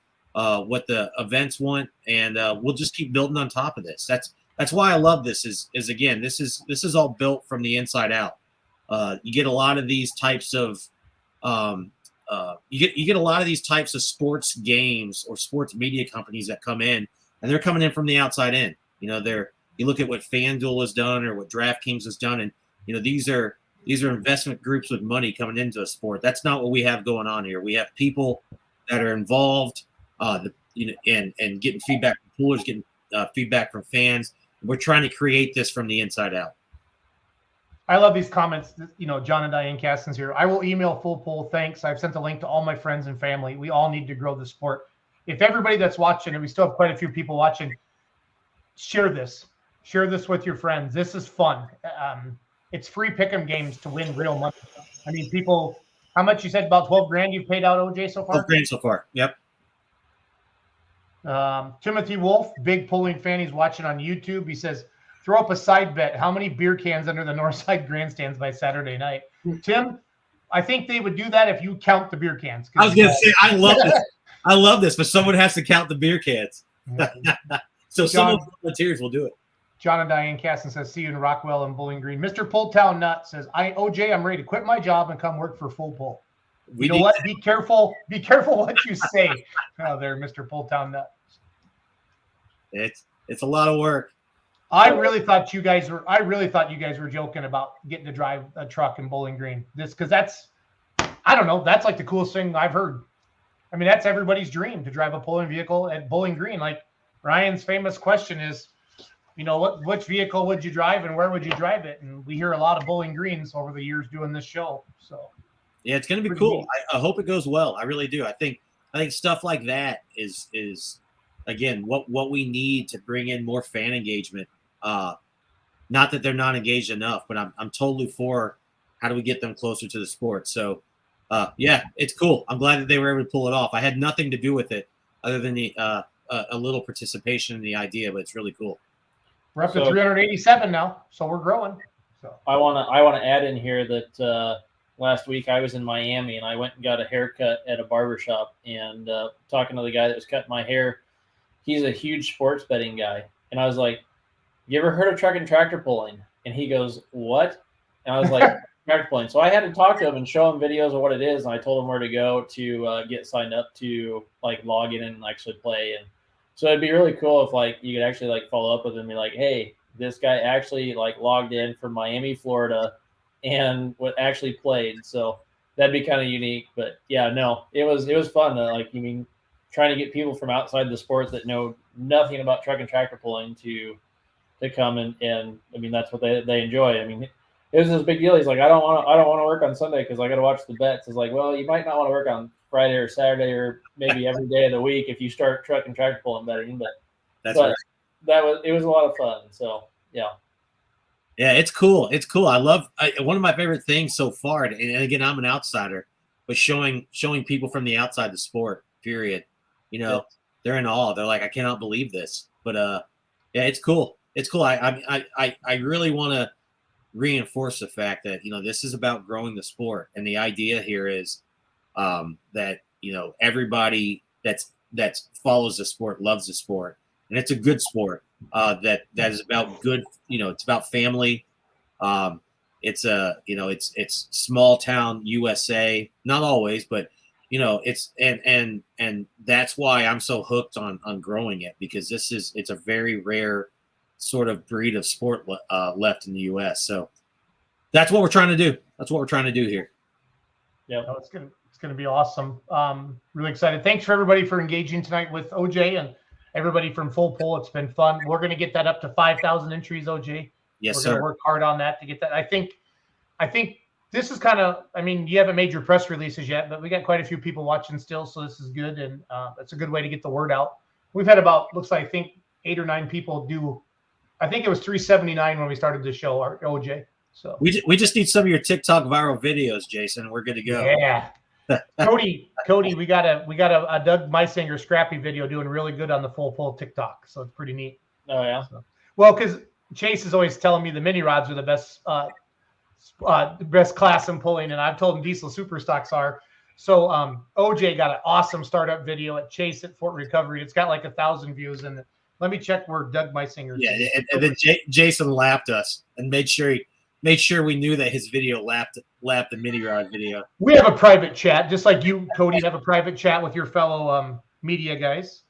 Speaker 11: what the events want, and we'll just keep building on top of this. That's why I love this. Is again, this is all built from the inside out. You get a lot of these types of you get a lot of these types of sports games or sports media companies that come in, and they're coming in from the outside in. You look at what FanDuel has done or what DraftKings has done, and these are investment groups with money coming into a sport. That's not what we have going on here. We have people that are involved, and getting feedback from poolers, getting feedback from fans. We're trying to create this from the inside out.
Speaker 2: I love these comments. John and Diane Castens here. I will email Full Pool. Thanks. I've sent a link to all my friends and family. We all need to grow the sport. If everybody that's watching, and we still have quite a few people watching, share this with your friends. This is fun. It's free pick'em games to win real money. I mean, people, how much you said, about 12 grand you've paid out, OJ, so far?
Speaker 11: 12 grand so far. Yep.
Speaker 2: Timothy Wolf, big pulling fan. He's watching on YouTube. He says, throw up a side bet. How many beer cans under the Northside grandstands by Saturday night? Tim, I think they would do that if you count the beer cans.
Speaker 11: I was going to say, I love this. I love this, but someone has to count the beer cans. So some of the volunteers will do it.
Speaker 2: John and Diane Casson says, see you in Rockwell and Bowling Green. Mr. Pulltown Nut says, OJ, I'm ready to quit my job and come work for Full Pull. You know what? Be careful what you say. Oh, there, Mr. Pulltown Nut.
Speaker 11: It's a lot of work.
Speaker 2: I really thought you guys were joking about getting to drive a truck in Bowling Green. Because that's, I don't know, that's like the coolest thing I've heard. I mean, that's everybody's dream, to drive a pulling vehicle at Bowling Green. Like Ryan's famous question is, which vehicle would you drive and where would you drive it? And we hear a lot of Bowling Greens over the years doing this show. So
Speaker 11: yeah, it's going to be cool. I hope it goes well. I really do. I think stuff like that is again what we need to bring in more fan engagement. Not that they're not engaged enough, but I'm totally for how do we get them closer to the sport. So yeah, it's cool. I'm glad that they were able to pull it off. I had nothing to do with it other than a little participation in the idea, but it's really cool.
Speaker 2: We're up to 387 now, so we're growing. So
Speaker 5: I want to add in here that last week I was in Miami and I went and got a haircut at a barbershop, and talking to the guy that was cutting my hair, he's a huge sports betting guy, and I was like, "You ever heard of truck and tractor pulling?" And he goes, "What?" And I was like, "Tractor pulling." So I had to talk to him and show him videos of what it is, and I told him where to go to get signed up to log in and actually play. And so it'd be really cool if you could actually follow up with him and be like, "Hey, this guy actually logged in from Miami, Florida, and what actually played." So that'd be kind of unique. But yeah, no, it was fun to trying to get people from outside the sport that know nothing about truck and tractor pulling to come and I mean, that's what they enjoy. I mean, it was this big deal. He's like, I don't want to work on Sunday because I got to watch the bets. It's like, well, you might not want to work on Friday or Saturday or maybe every day of the week if you start truck and tractor pulling betting. But it was a lot of fun. So yeah.
Speaker 11: Yeah, it's cool. It's cool. One of my favorite things so far, and again, I'm an outsider, but showing people from the outside the sport, period. They're in awe. They're like, I cannot believe this. But yeah, it's cool. It's cool. I really want to reinforce the fact that this is about growing the sport, and the idea here is that everybody that follows the sport loves the sport, and it's a good sport that is about good. It's about family. It's small town USA. Not always, but it's and that's why I'm so hooked on growing it, because it's a very rare sort of breed of sport left in the U.S. So that's what we're trying to do. That's what we're trying to do here.
Speaker 2: Yeah, it's gonna be awesome. Really excited. Thanks for everybody for engaging tonight with OJ and everybody from Full Pull. It's been fun. We're gonna get that up to 5,000 entries, OJ.
Speaker 11: Yes,
Speaker 2: we're
Speaker 11: sir.
Speaker 2: gonna work hard on that to get that. I think this is kind of, you haven't made your press releases yet, but we got quite a few people watching still, so this is good, and it's a good way to get the word out. We've had I think 8 or 9 people do. I think it was 379 when we started the show, OJ. So
Speaker 11: we just need some of your TikTok viral videos, Jason. We're good to go.
Speaker 2: Yeah. Cody, we got a Doug Meisinger scrappy video doing really good on the full pull TikTok. So it's pretty neat.
Speaker 5: Oh yeah.
Speaker 2: So, well, because Chase is always telling me the mini rods are the best class in pulling, and I've told him diesel super stocks are. So OJ got an awesome startup video at Chase at Fort Recovery. It's got like 1,000 views, and let me check where Doug Meisinger.
Speaker 11: Yeah, and then Jason lapped us and made sure we knew that his video lapped the mini rod video.
Speaker 2: We have a private chat, just like you, Cody, have a private chat with your fellow media guys.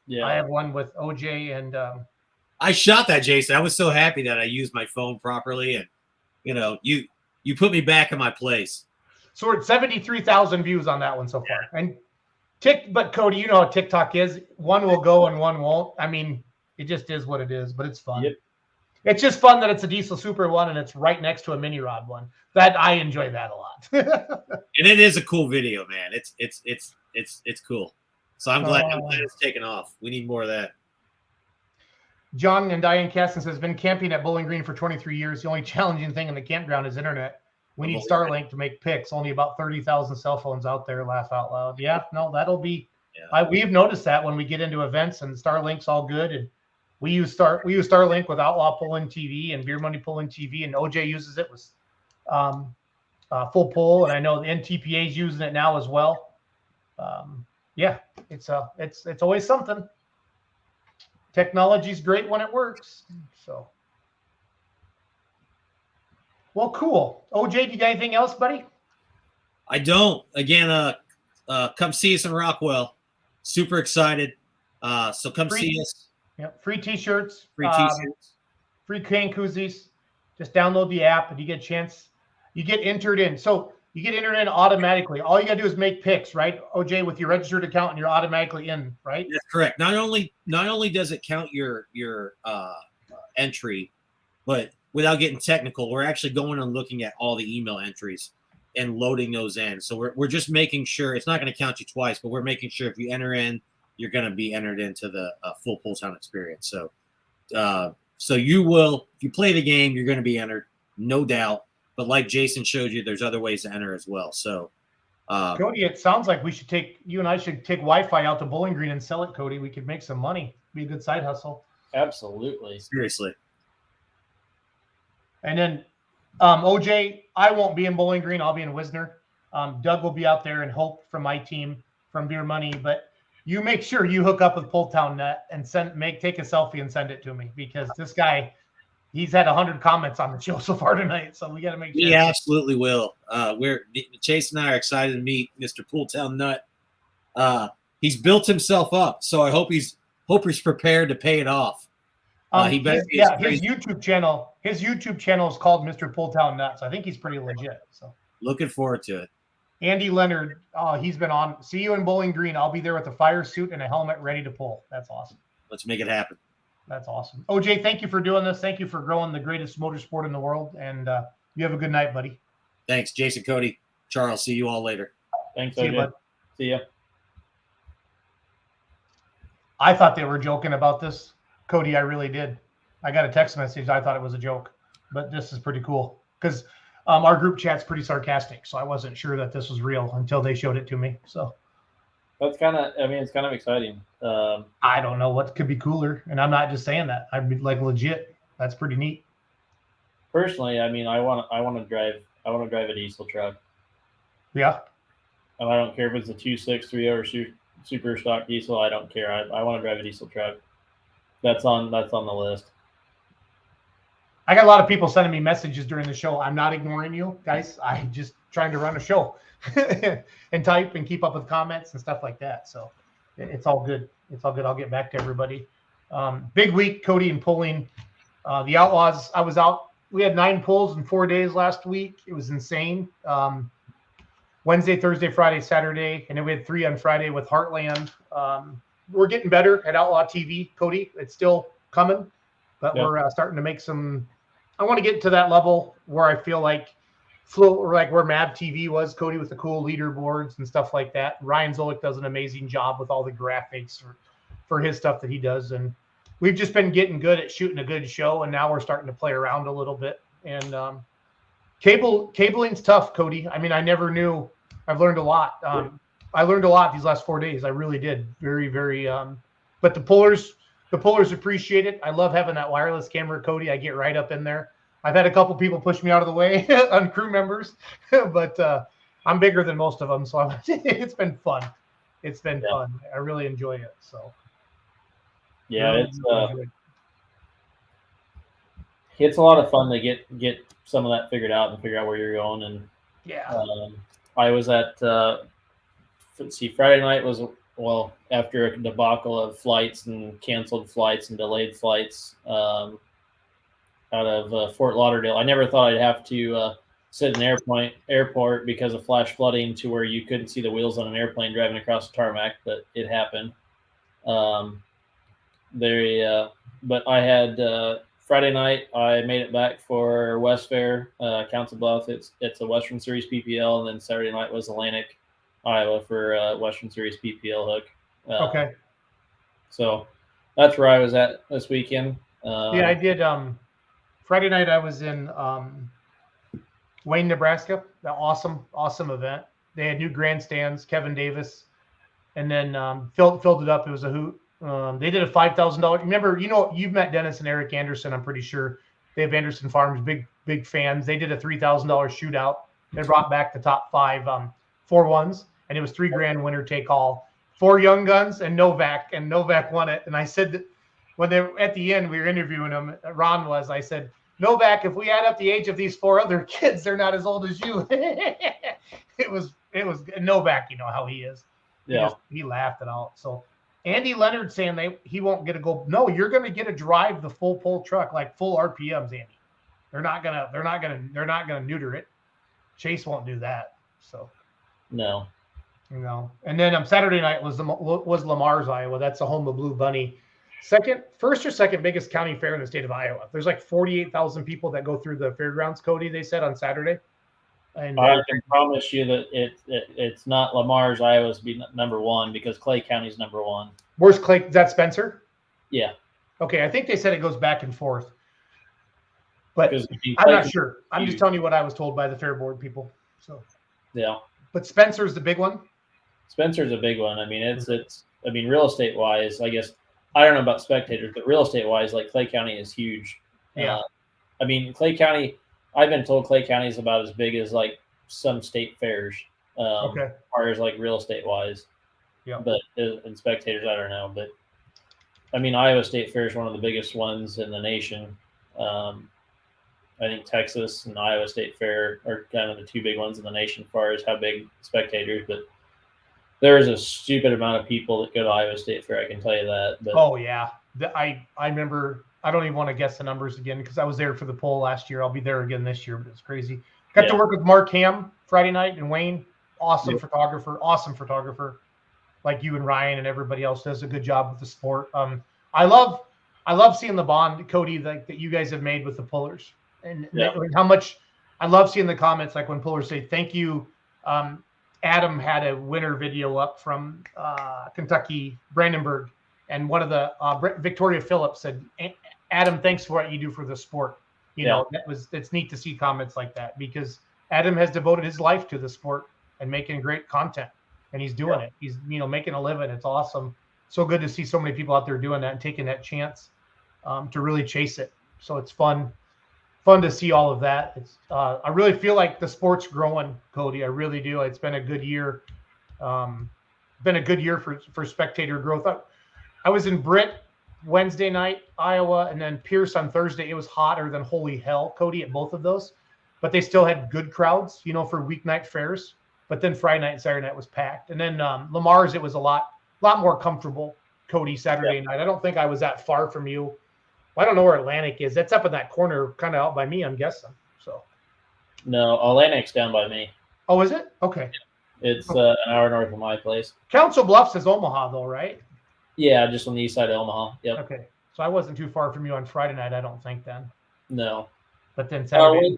Speaker 5: Yeah,
Speaker 2: I have one with OJ and.
Speaker 11: I shot that, Jason. I was so happy that I used my phone properly, and you put me back in my place.
Speaker 2: So we're at 73,000 views on that one so far. And but Cody, you know how TikTok is. One will go and one won't. I mean, it just is what it is, but it's fun.
Speaker 5: Yep.
Speaker 2: It's just fun that it's a diesel super one and it's right next to a mini rod one. That I enjoy that a lot.
Speaker 11: And it is a cool video, man. It's cool. So I'm glad it's taken off. We need more of that.
Speaker 2: John and Diane Caston says, been camping at Bowling Green for 23 years. The only challenging thing in the campground is internet. We need Starlink to make pics. Only about 30,000 cell phones out there. Laugh out loud. Yeah, no, that'll be. Yeah. We've noticed that when we get into events and Starlink's all good, and we use Starlink with Outlaw Pulling TV and Beer Money Pulling TV, and OJ uses it with full pull, and I know the NTPA is using it now as well. Yeah, it's always something. Technology's great when it works. So. Well, cool. OJ, do you got anything else, buddy?
Speaker 11: I don't. Again, come see us in Rockwell. Super excited. So come see us.
Speaker 2: Yep. Free t-shirts.
Speaker 11: Free t-shirts.
Speaker 2: Free can koozies. Just download the app and you get a chance. You get entered in. So you get entered in automatically. All you got to do is make picks, right, OJ, with your registered account, and you're automatically in, right?
Speaker 11: That's correct. Not only does it count your entry, but without getting technical, we're actually going and looking at all the email entries and loading those in. So we're just making sure it's not going to count you twice, but we're making sure if you enter in, you're going to be entered into the full pull town experience. So you will, if you play the game, you're going to be entered, no doubt. But like Jason showed you, there's other ways to enter as well. So,
Speaker 2: Cody, it sounds like you and I should take Wi-Fi out to Bowling Green and sell it, Cody. We could make some money. Be a good side hustle.
Speaker 5: Absolutely.
Speaker 11: Seriously.
Speaker 2: And then OJ, I won't be in Bowling Green. I'll be in Wisner. Doug will be out there, and Hope from my team from Beer Money. But you make sure you hook up with Pull Town Net and take a selfie and send it to me, because this guy, he's had 100 comments on the show so far tonight. So we got to make sure.
Speaker 11: We absolutely will. Chase and I are excited to meet Mr. Pull Town Nut. He's built himself up, so I hope he's prepared to pay it off. His
Speaker 2: YouTube channel is called Mr. Pull Town Nuts. I think he's pretty legit. So
Speaker 11: looking forward to it.
Speaker 2: Andy Leonard, he's been on. See you in Bowling Green. I'll be there with a fire suit and a helmet ready to pull. That's awesome.
Speaker 11: Let's make it happen.
Speaker 2: That's awesome. OJ, thank you for doing this. Thank you for growing the greatest motorsport in the world. And you have a good night, buddy.
Speaker 11: Thanks, Jason, Cody, Charles. See you all later.
Speaker 5: Thanks,
Speaker 2: See you, bud.
Speaker 5: See ya.
Speaker 2: I thought they were joking about this, Cody. I really did. I got a text message. I thought it was a joke, but this is pretty cool because our group chat's pretty sarcastic. So I wasn't sure that this was real until they showed it to me. So
Speaker 5: that's it's kind of exciting.
Speaker 2: I don't know what could be cooler, and I'm not just saying that. I'd be like legit. That's pretty neat.
Speaker 5: Personally, I want to drive a diesel truck.
Speaker 2: Yeah.
Speaker 5: And I don't care if it's a 2.6 or super stock diesel. I don't care. I want to drive a diesel truck. That's on the list.
Speaker 2: I got a lot of people sending me messages during the show. I'm not ignoring you guys. I'm just trying to run a show and type and keep up with comments and stuff like that. So it's all good. It's all good. I'll get back to everybody. Big week, Cody, and pulling. The Outlaws, I was out. We had 9 pulls in 4 days last week. It was insane. Wednesday, Thursday, Friday, Saturday, and then we had 3 on Friday with Heartland. We're getting better at Outlaw TV, Cody. It's still coming, but we're starting to make some. I want to get to that level where I feel like where Mab TV was, Cody, with the cool leaderboards and stuff like that. Ryan Zolik does an amazing job with all the graphics for his stuff that he does, and we've just been getting good at shooting a good show, and now we're starting to play around a little bit. And Cabling's tough, Cody. I mean, I never knew. I've learned a lot. I learned a lot these last 4 days. I really did. Very, very. But the pullers appreciate it. I love having that wireless camera, Cody. I get right up in there. I've had a couple people push me out of the way on crew members, but I'm bigger than most of them, so it's been fun. It's been fun. I really enjoy it. So
Speaker 5: yeah,
Speaker 2: really
Speaker 5: it's a lot of fun to get some of that figured out and figure out where you're going. And I was at Friday night was after a debacle of flights and canceled flights and delayed flights out of Fort Lauderdale. I never thought I'd have to sit in an airport because of flash flooding to where you couldn't see the wheels on an airplane driving across the tarmac, but it happened. But I had Friday night. I made it back for West Fair, Council Bluff. It's a Western Series PPL, and then Saturday night was Atlantic, Iowa for Western Series PPL hook.
Speaker 2: Okay.
Speaker 5: So that's where I was at this weekend.
Speaker 2: I did. Friday night I was in Wayne, Nebraska. That awesome event. They had new grandstands, Kevin Davis, and then filled it up. It was a hoot. They did a $5,000. Remember, you've met Dennis and Eric Anderson. I'm pretty sure they have Anderson Farms, big fans. They did a $3,000 shootout. They brought back the top 5 4-1s, and it was $3,000 winner take all. 4 young guns and Novak won it. And I said that when they were at the end, we were interviewing him. Ron was. I said, Novak, if we add up the age of these 4 other kids, they're not as old as you. It was Novak. You know how he is.
Speaker 5: Yeah,
Speaker 2: he laughed it out. So. Andy Leonard saying he won't get a go. No, you're going to get to drive the full pull truck, like full RPMs, Andy. They're not gonna neuter it. Chase won't do that. So
Speaker 5: no.
Speaker 2: And then Saturday night was Lamar's, Iowa. That's the home of Blue Bunny. First or second biggest county fair in the state of Iowa. There's like 48,000 people that go through the fairgrounds, Cody. They said on Saturday. And
Speaker 5: I can promise you that it's not Lamar's, Iowa's be number 1 because Clay County's number 1.
Speaker 2: Where's Clay? Is that Spencer?
Speaker 5: Yeah.
Speaker 2: Okay, I think they said it goes back and forth, but I'm not sure. I'm just telling you what I was told by the fair board people. So
Speaker 5: yeah.
Speaker 2: But Spencer's the big one.
Speaker 5: Spencer's a big one. I mean, it's real estate wise. I guess I don't know about spectators, but real estate wise, like Clay County is huge.
Speaker 2: Yeah.
Speaker 5: I mean, Clay County. I've been told Clay County is about as big as like some state fairs, as far as like real estate wise.
Speaker 2: Yeah.
Speaker 5: But in spectators, I don't know. But I mean, Iowa State Fair is one of the biggest ones in the nation. I think Texas and Iowa State Fair are kind of the 2 big ones in the nation as far as how big spectators. But there is a stupid amount of people that go to Iowa State Fair. I can tell you that. But
Speaker 2: oh yeah, I remember. I don't even want to guess the numbers again because I was there for the poll last year. I'll be there again this year, but it's crazy. Got to work with Mark Ham Friday night and Wayne. Awesome photographer. Like you and Ryan and everybody else does a good job with the sport. I love seeing the bond, Cody, that you guys have made with the pullers and how much I love seeing the comments like when pullers say thank you. Adam had a winner video up from Kentucky, Brandenburg, and one of the Victoria Phillips said, Adam, thanks for what you do for the sport. It's neat to see comments like that because Adam has devoted his life to the sport and making great content, and he's doing it. He's making a living. It's awesome. So good to see so many people out there doing that and taking that chance to really chase it. So it's fun to see all of that. It's I really feel like the sport's growing, Cody. I really do. It's been a good year. Been a good year for spectator growth. I was in Britt Wednesday night, Iowa, and then Pierce on Thursday. It was hotter than holy hell, Cody, at both of those, but they still had good crowds, for weeknight fairs. But then Friday night and Saturday night was packed, and then Lamar's it was a lot more comfortable, Cody. Saturday night, I don't think I was that far from you. Well, I don't know where Atlantic is. That's up in that corner, kind of out by me, I'm guessing. So.
Speaker 5: No, Atlantic's down by me.
Speaker 2: Oh, is it? Okay.
Speaker 5: It's an hour north of my place.
Speaker 2: Council Bluffs is Omaha, though, right?
Speaker 5: Yeah, just on the east side of Omaha. Yep.
Speaker 2: Okay. So I wasn't too far from you on Friday night, I don't think then.
Speaker 5: No.
Speaker 2: But then Saturday.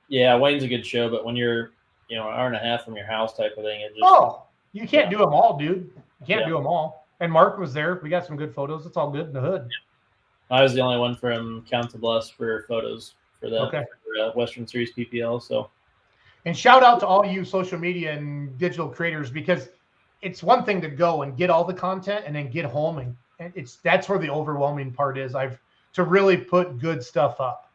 Speaker 5: Wayne's a good show, but when you're, an hour and a half from your house type of thing, it just.
Speaker 2: Oh, you can't do them all, dude. You can't do them all. And Mark was there. We got some good photos. It's all good in the hood.
Speaker 5: I was the only one from Council Bluffs for photos for that.
Speaker 2: Okay.
Speaker 5: Western Series PPL. So,
Speaker 2: and shout out to all you social media and digital creators, because it's one thing to go and get all the content and then get home and that's where the overwhelming part is. To really put good stuff up.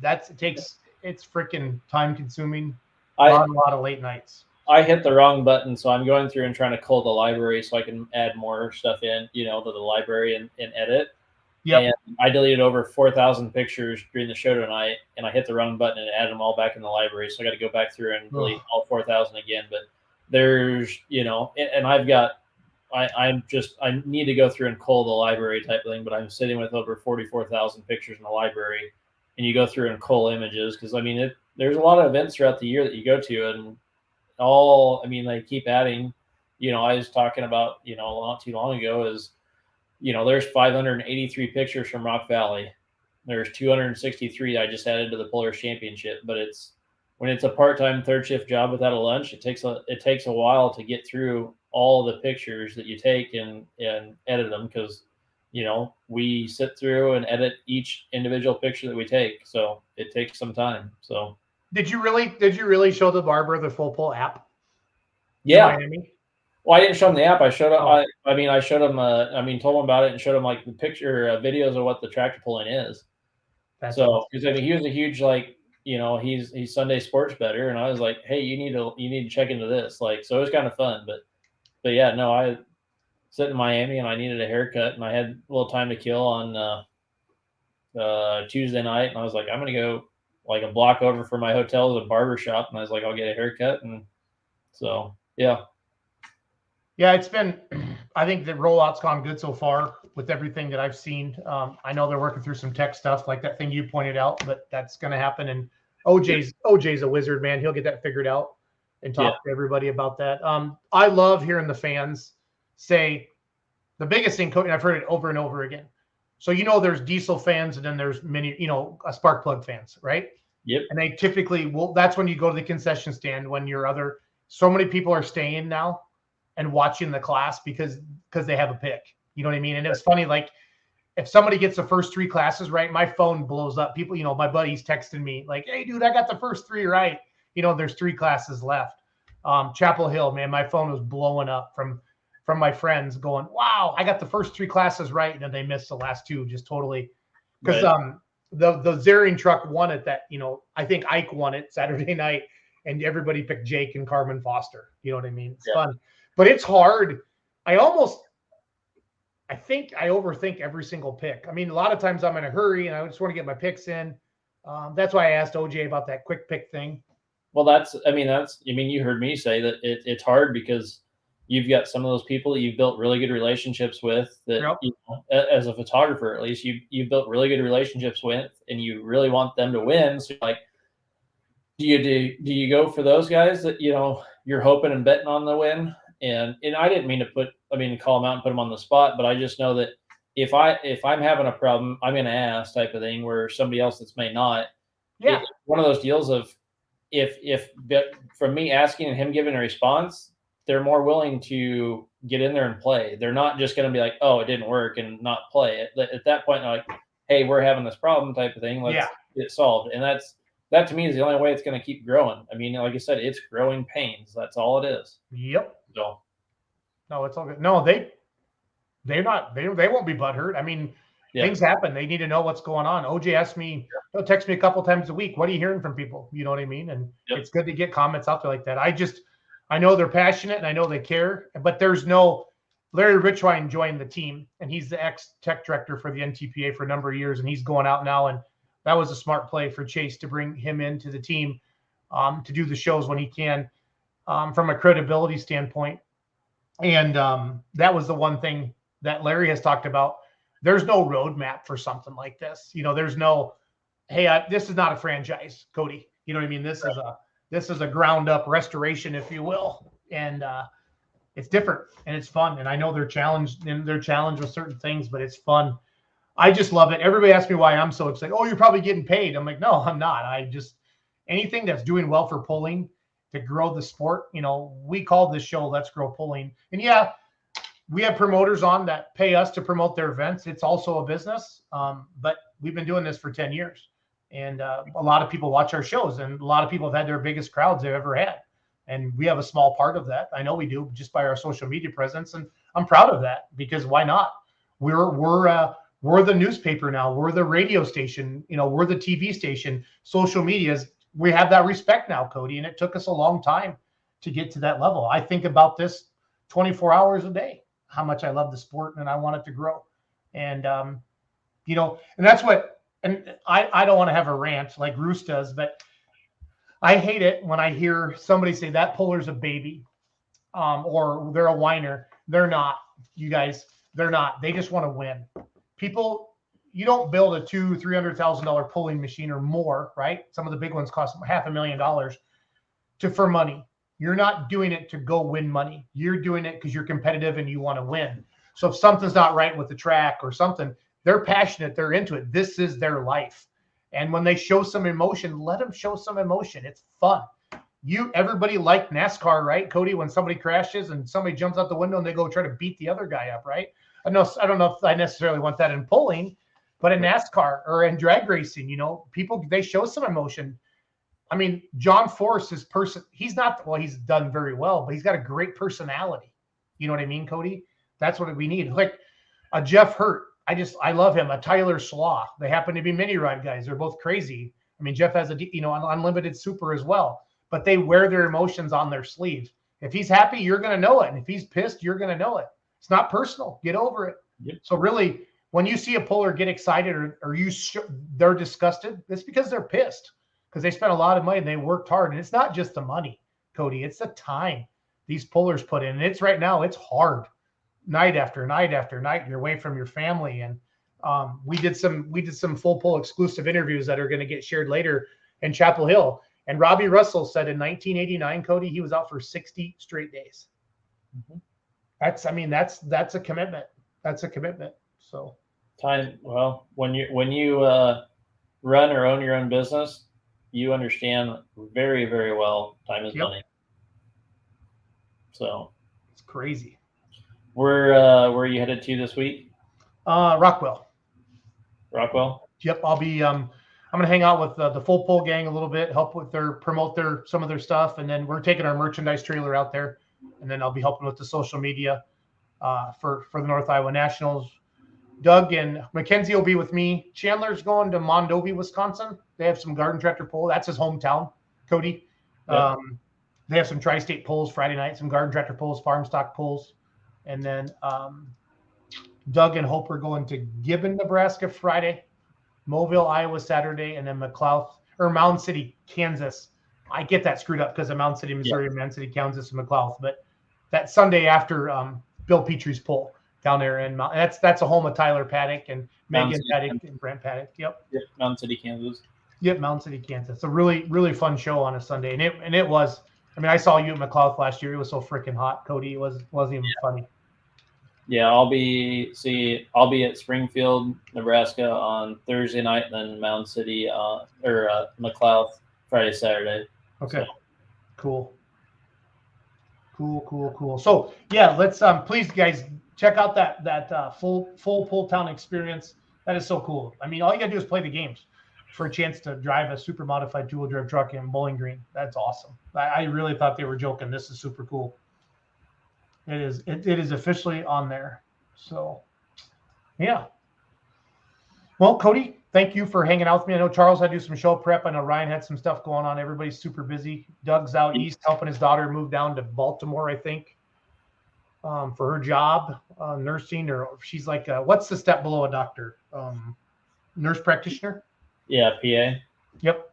Speaker 2: It's freaking time consuming. A lot of late nights.
Speaker 5: I hit the wrong button, so I'm going through and trying to cull the library so I can add more stuff in, to the library and edit.
Speaker 2: Yeah.
Speaker 5: And I deleted over 4,000 pictures during the show tonight, and I hit the wrong button and added them all back in the library. So I got to go back through and delete all 4,000 again. But there's, and I've got, I need to go through and cull the library type of thing, but I'm sitting with over 44,000 pictures in the library, and you go through and cull images. Cause there's a lot of events throughout the year that you go to, and they keep adding. I was talking about, not too long ago is, there's 583 pictures from Rock Valley. There's 263 that I just added to the Polaris Championship. But when it's a part-time third shift job without a lunch, it takes a while to get through all the pictures that you take and edit them, because we sit through and edit each individual picture that we take. So it takes some time. So
Speaker 2: did you really show the barber the full pull app?
Speaker 5: Yeah.
Speaker 2: Miami?
Speaker 5: Well, I didn't show him the app. I showed him. I showed him. Told him about it and showed him like the picture videos of what the tractor pulling is. Because he was a huge he's Sunday sports bettor, and I was like, hey, you need to check into this. So it was kind of fun, but yeah, no, I sit in Miami and I needed a haircut, and I had a little time to kill on Tuesday night, and I was like, I'm gonna go like a block over from my hotel to a barber shop, and I was like, I'll get a haircut, and so yeah.
Speaker 2: Yeah, it's been, I think the rollout's gone good so far with everything that I've seen. I know they're working through some tech stuff like that thing you pointed out, but that's going to happen. And OJ's a wizard, man. He'll get that figured out and talk to everybody about that. I love hearing the fans say the biggest thing, and I've heard it over and over again. So, there's diesel fans and then there's many, spark plug fans, right?
Speaker 5: Yep.
Speaker 2: And they typically that's when you go to the concession stand when so many people are staying now and watching the class because they have a pick. You know what I mean? And it's funny, like if somebody gets the first 3 classes right, my phone blows up. People, my buddies texting me like, hey dude, I got the first 3 right. There's 3 classes left. Chapel Hill, man, my phone was blowing up from my friends going, wow, I got the first 3 classes right. And then they missed the last 2 just totally. Because the Zarian truck won it that, I think Ike won it Saturday night, and everybody picked Jake and Carmen Foster. You know what I mean? It's fun. But it's hard. I think I overthink every single pick. I mean, a lot of times I'm in a hurry and I just want to get my picks in. That's why I asked OJ about that quick pick thing.
Speaker 5: Well, you heard me say that it's hard because you've got some of those people that you've built really good relationships with that, as a photographer, at least you've built really good relationships with, and you really want them to win. So do you go for those guys that, you're hoping and betting on the win? And I didn't mean to call them out and put them on the spot, but I just know that if I'm having a problem, I'm going to ask type of thing, where somebody else that's may not.
Speaker 2: Yeah.
Speaker 5: It's one of those deals of if from me asking and him giving a response, they're more willing to get in there and play. They're not just going to be like, oh, it didn't work and not play it. At that point, they're like, hey, we're having this problem type of thing. Let's get it solved. And that to me is the only way it's going to keep growing. I mean, like I said, it's growing pains. That's all it is.
Speaker 2: Yep.
Speaker 5: So,
Speaker 2: no, it's all good. No, they won't be butthurt. I mean, things happen. They need to know what's going on. OJ asked me, he'll text me a couple times a week. What are you hearing from people? You know what I mean? And it's good to get comments out there like that. I know they're passionate and I know they care, but there's no Larry Richwine joined the team, and he's the ex-tech director for the NTPA for a number of years, and he's going out now. And that was a smart play for Chase to bring him into the team to do the shows when he can from a credibility standpoint. And that was the one thing that Larry has talked about. There's no roadmap for something like this. There's no, hey, this is not a franchise, Cody. You know what I mean? This is a ground up restoration, if you will. And it's different and it's fun. And I know they're challenged with certain things, but it's fun. I just love it. Everybody asks me why I'm so excited. Oh, you're probably getting paid. I'm like, no, I'm not. Anything that's doing well for pulling to grow the sport. We call this show Let's Grow Pulling. And we have promoters on that pay us to promote their events. It's also a business. But we've been doing this for 10 years. And a lot of people watch our shows, and a lot of people have had their biggest crowds they've ever had. And we have a small part of that. I know we do, just by our social media presence. And I'm proud of that, because why not? We're the newspaper now. We're the radio station. We're the TV station. Social media we have that respect now, Cody. And it took us a long time to get to that level. I think about this 24 hours a day, how much I love the sport and I want it to grow. And, and that's what, and I don't want to have a rant like Roos does, but I hate it when I hear somebody say that puller's a baby, or they're a whiner. They're not, you guys. They're not. They just want to win. People, you don't build a $200,000-$300,000 pulling machine or more, right? Some of the big ones cost $500,000 for money. You're not doing it to go win money. You're doing it because you're competitive and you want to win. So if something's not right with the track or something, they're passionate. They're into it. This is their life. And when they show some emotion, let them show some emotion. It's fun. Everybody liked NASCAR, right, Cody? When somebody crashes and somebody jumps out the window and they go try to beat the other guy up, right? I don't know if I necessarily want that in pulling, but in NASCAR or in drag racing, people, they show some emotion. I mean, John Force is he's done very well, but he's got a great personality. You know what I mean, Cody? That's what we need. Like a Jeff Hurt. I love him. A Tyler Slaw. They happen to be mini ride guys. They're both crazy. I mean, Jeff has an unlimited super as well, but they wear their emotions on their sleeve. If he's happy, you're going to know it. And if he's pissed, you're going to know it. It's not personal. Get over it. Yep. So really, when you see a puller get excited or they're disgusted, it's because they're pissed, because they spent a lot of money and they worked hard. And it's not just the money, Cody. It's the time these pullers put in. And it's right now, it's hard. Night after night after night, you're away from your family. And we did some full pull exclusive interviews that are going to get shared later in Chapel Hill. And Robbie Russell said in 1989, Cody, he was out for 60 straight days. Mm-hmm. That's a commitment. That's a commitment. So
Speaker 5: time. Well, when you run or own your own business, you understand very, very well time is money. So
Speaker 2: it's crazy.
Speaker 5: Where are you headed to this week?
Speaker 2: Rockwell.
Speaker 5: Rockwell.
Speaker 2: Yep. I'll be I'm gonna hang out with the full pull gang a little bit, help with promote some of their stuff, and then we're taking our merchandise trailer out there, and then I'll be helping with the social media for the North Iowa Nationals. Doug and Mackenzie will be with me. Chandler's going to Mondovi, Wisconsin. They have some garden tractor pull. That's his hometown, Cody. Yep. They have some tri-state pulls Friday night, some garden tractor pulls, farm stock pulls. And then Doug and Hope are going to Gibbon, Nebraska Friday, Mobile, Iowa Saturday, and then Mound City, Kansas. I get that screwed up because of Mound City, Missouri, Mound City, Kansas, and McLouth. But that Sunday after Bill Petrie's pull down there, and that's a home of Tyler Paddock and Megan Paddock and Brent Paddock. Yep.
Speaker 5: Mound City, Kansas.
Speaker 2: Yep, Mound City, Kansas. It's a really, really fun show on a Sunday, and it was. I mean, I saw you at McLouth last year. It was so freaking hot, Cody. It wasn't even funny.
Speaker 5: Yeah, I'll be at Springfield, Nebraska on Thursday night, then Mound City or McLouth Friday, Saturday.
Speaker 2: Okay, so. Cool. So yeah, let's please guys check out that full pull town experience. That is so cool. I mean, all you gotta do is play the games for a chance to drive a super modified two-wheel drive truck in Bowling Green. That's awesome. I really thought they were joking. This is super cool. It is officially on there. So, yeah. Well, Cody, thank you for hanging out with me. I know Charles had to do some show prep. I know Ryan had some stuff going on. Everybody's super busy. Doug's out east helping his daughter move down to Baltimore, I think, for her job, nursing, or she's like, what's the step below a doctor? Nurse practitioner?
Speaker 5: Yeah, PA.
Speaker 2: Yep.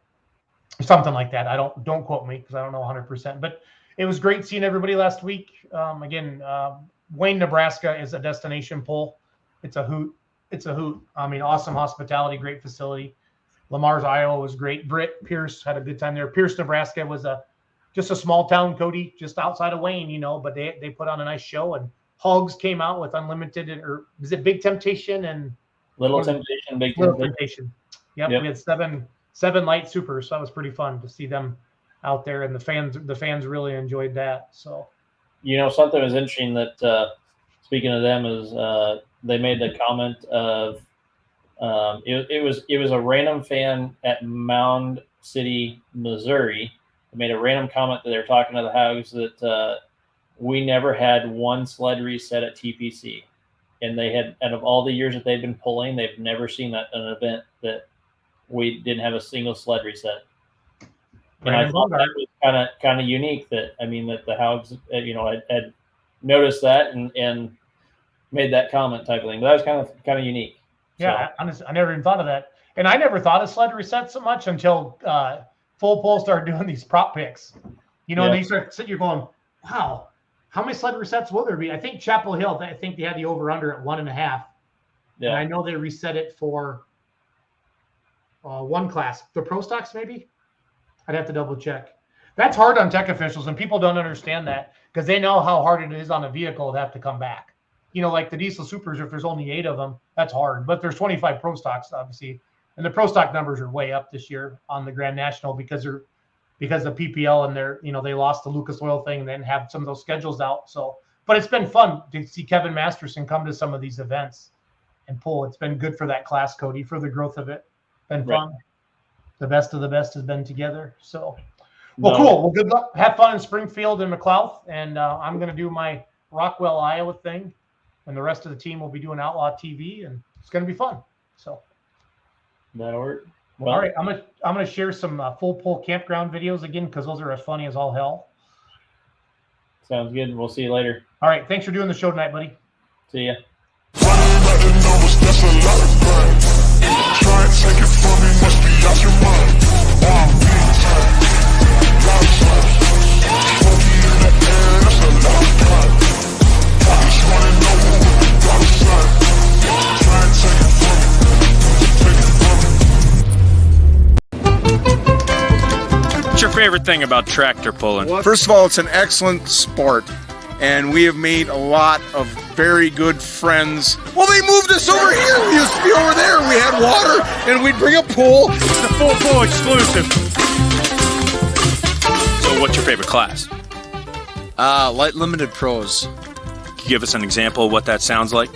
Speaker 2: Something like that. Don't quote me because I don't know 100%. But it was great seeing everybody last week. Again, Wayne, Nebraska is a destination pull. It's a hoot. I mean, awesome hospitality, great facility. Lamar's, Iowa was great. Britt Pierce had a good time there. Pierce, Nebraska was just a small town, Cody, just outside of Wayne, but they put on a nice show. And Hogs came out with Unlimited, or is it Big Temptation and
Speaker 5: Little Temptation, Big
Speaker 2: Temptation. Yep, we had seven light supers, so that was pretty fun to see them out there, and the fans really enjoyed that. So,
Speaker 5: something was interesting that speaking of them is they made the comment of It was a random fan at Mound City, Missouri. They made a random comment that they were talking to the Hogs that we never had one sled reset at TPC, and they had, out of all the years that they've been pulling, they've never seen that an event that we didn't have a single sled reset. And I thought that was kind of unique. That the Hogs, had noticed that and made that comment type of thing. But that was kind of unique.
Speaker 2: Yeah, so. Honestly, I never even thought of that, and I never thought of sled reset so much until Full Pull started doing these prop picks. And they start sitting, you're going, wow, how many sled resets will there be? I think Chapel Hill, I think they had the over under at 1.5. Yeah, and I know they reset it for one class, the Pro Stocks maybe. I'd have to double check. That's hard on tech officials, and people don't understand that because they know how hard it is on a vehicle to have to come back. Like the diesel supers, if there's only 8 of them, that's hard. But there's 25 Pro Stocks, obviously. And the Pro Stock numbers are way up this year on the Grand National because of PPL and they lost the Lucas Oil thing and then have some of those schedules out. So, but it's been fun to see Kevin Masterson come to some of these events and pull. It's been good for that class, Cody, for the growth of it. Been fun. The best of the best has been together. So, cool. Well, good luck. Have fun in Springfield and McLouth. And I'm going to do my Rockwell, Iowa thing. And the rest of the team will be doing Outlaw TV. And it's going to be fun. So.
Speaker 5: That'll work. Well,
Speaker 2: all right. I'm gonna share some Full Pull campground videos again because those are as funny as all hell.
Speaker 5: Sounds good. We'll see you later.
Speaker 2: All right. Thanks for doing the show tonight, buddy.
Speaker 5: See ya.
Speaker 12: What's your favorite thing about tractor pulling?
Speaker 13: First of all, it's an excellent sport, and we have made a lot of very good friends. Well, they moved us over here. We used to be over there. We had water, and we'd bring a pool.
Speaker 12: It's the Full Pull exclusive. So what's your favorite class?
Speaker 15: Light Limited Pros.
Speaker 12: Can you give us an example of what that sounds like?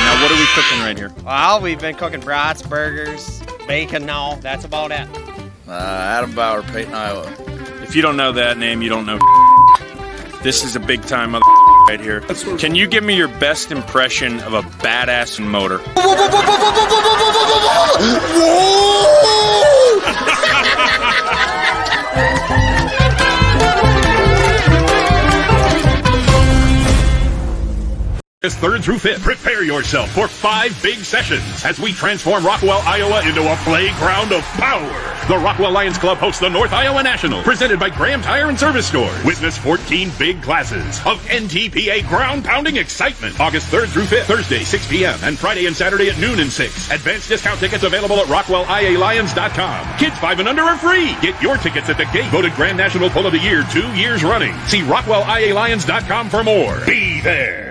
Speaker 15: Now,
Speaker 12: what are we cooking right here?
Speaker 14: Well, we've been cooking brats, burgers, bacon now. That's about it.
Speaker 15: Adam Bauer, Peyton, Iowa.
Speaker 12: If you don't know that name, you don't know. This is a big time right here. Can you give me your best impression of a badass motor?
Speaker 1: August 3rd through 5th, prepare yourself for 5 big sessions as we transform Rockwell, Iowa into a playground of power. The Rockwell Lions Club hosts the North Iowa National, presented by Graham Tire and Service Store. Witness 14 big classes of NTPA ground-pounding excitement. August 3rd through 5th, Thursday, 6 p.m. and Friday and Saturday at noon and 6. Advanced discount tickets available at RockwellIALions.com. Kids 5 and under are free. Get your tickets at the gate. Voted Grand National Pull of the Year 2 years running. See RockwellIALions.com for more. Be there.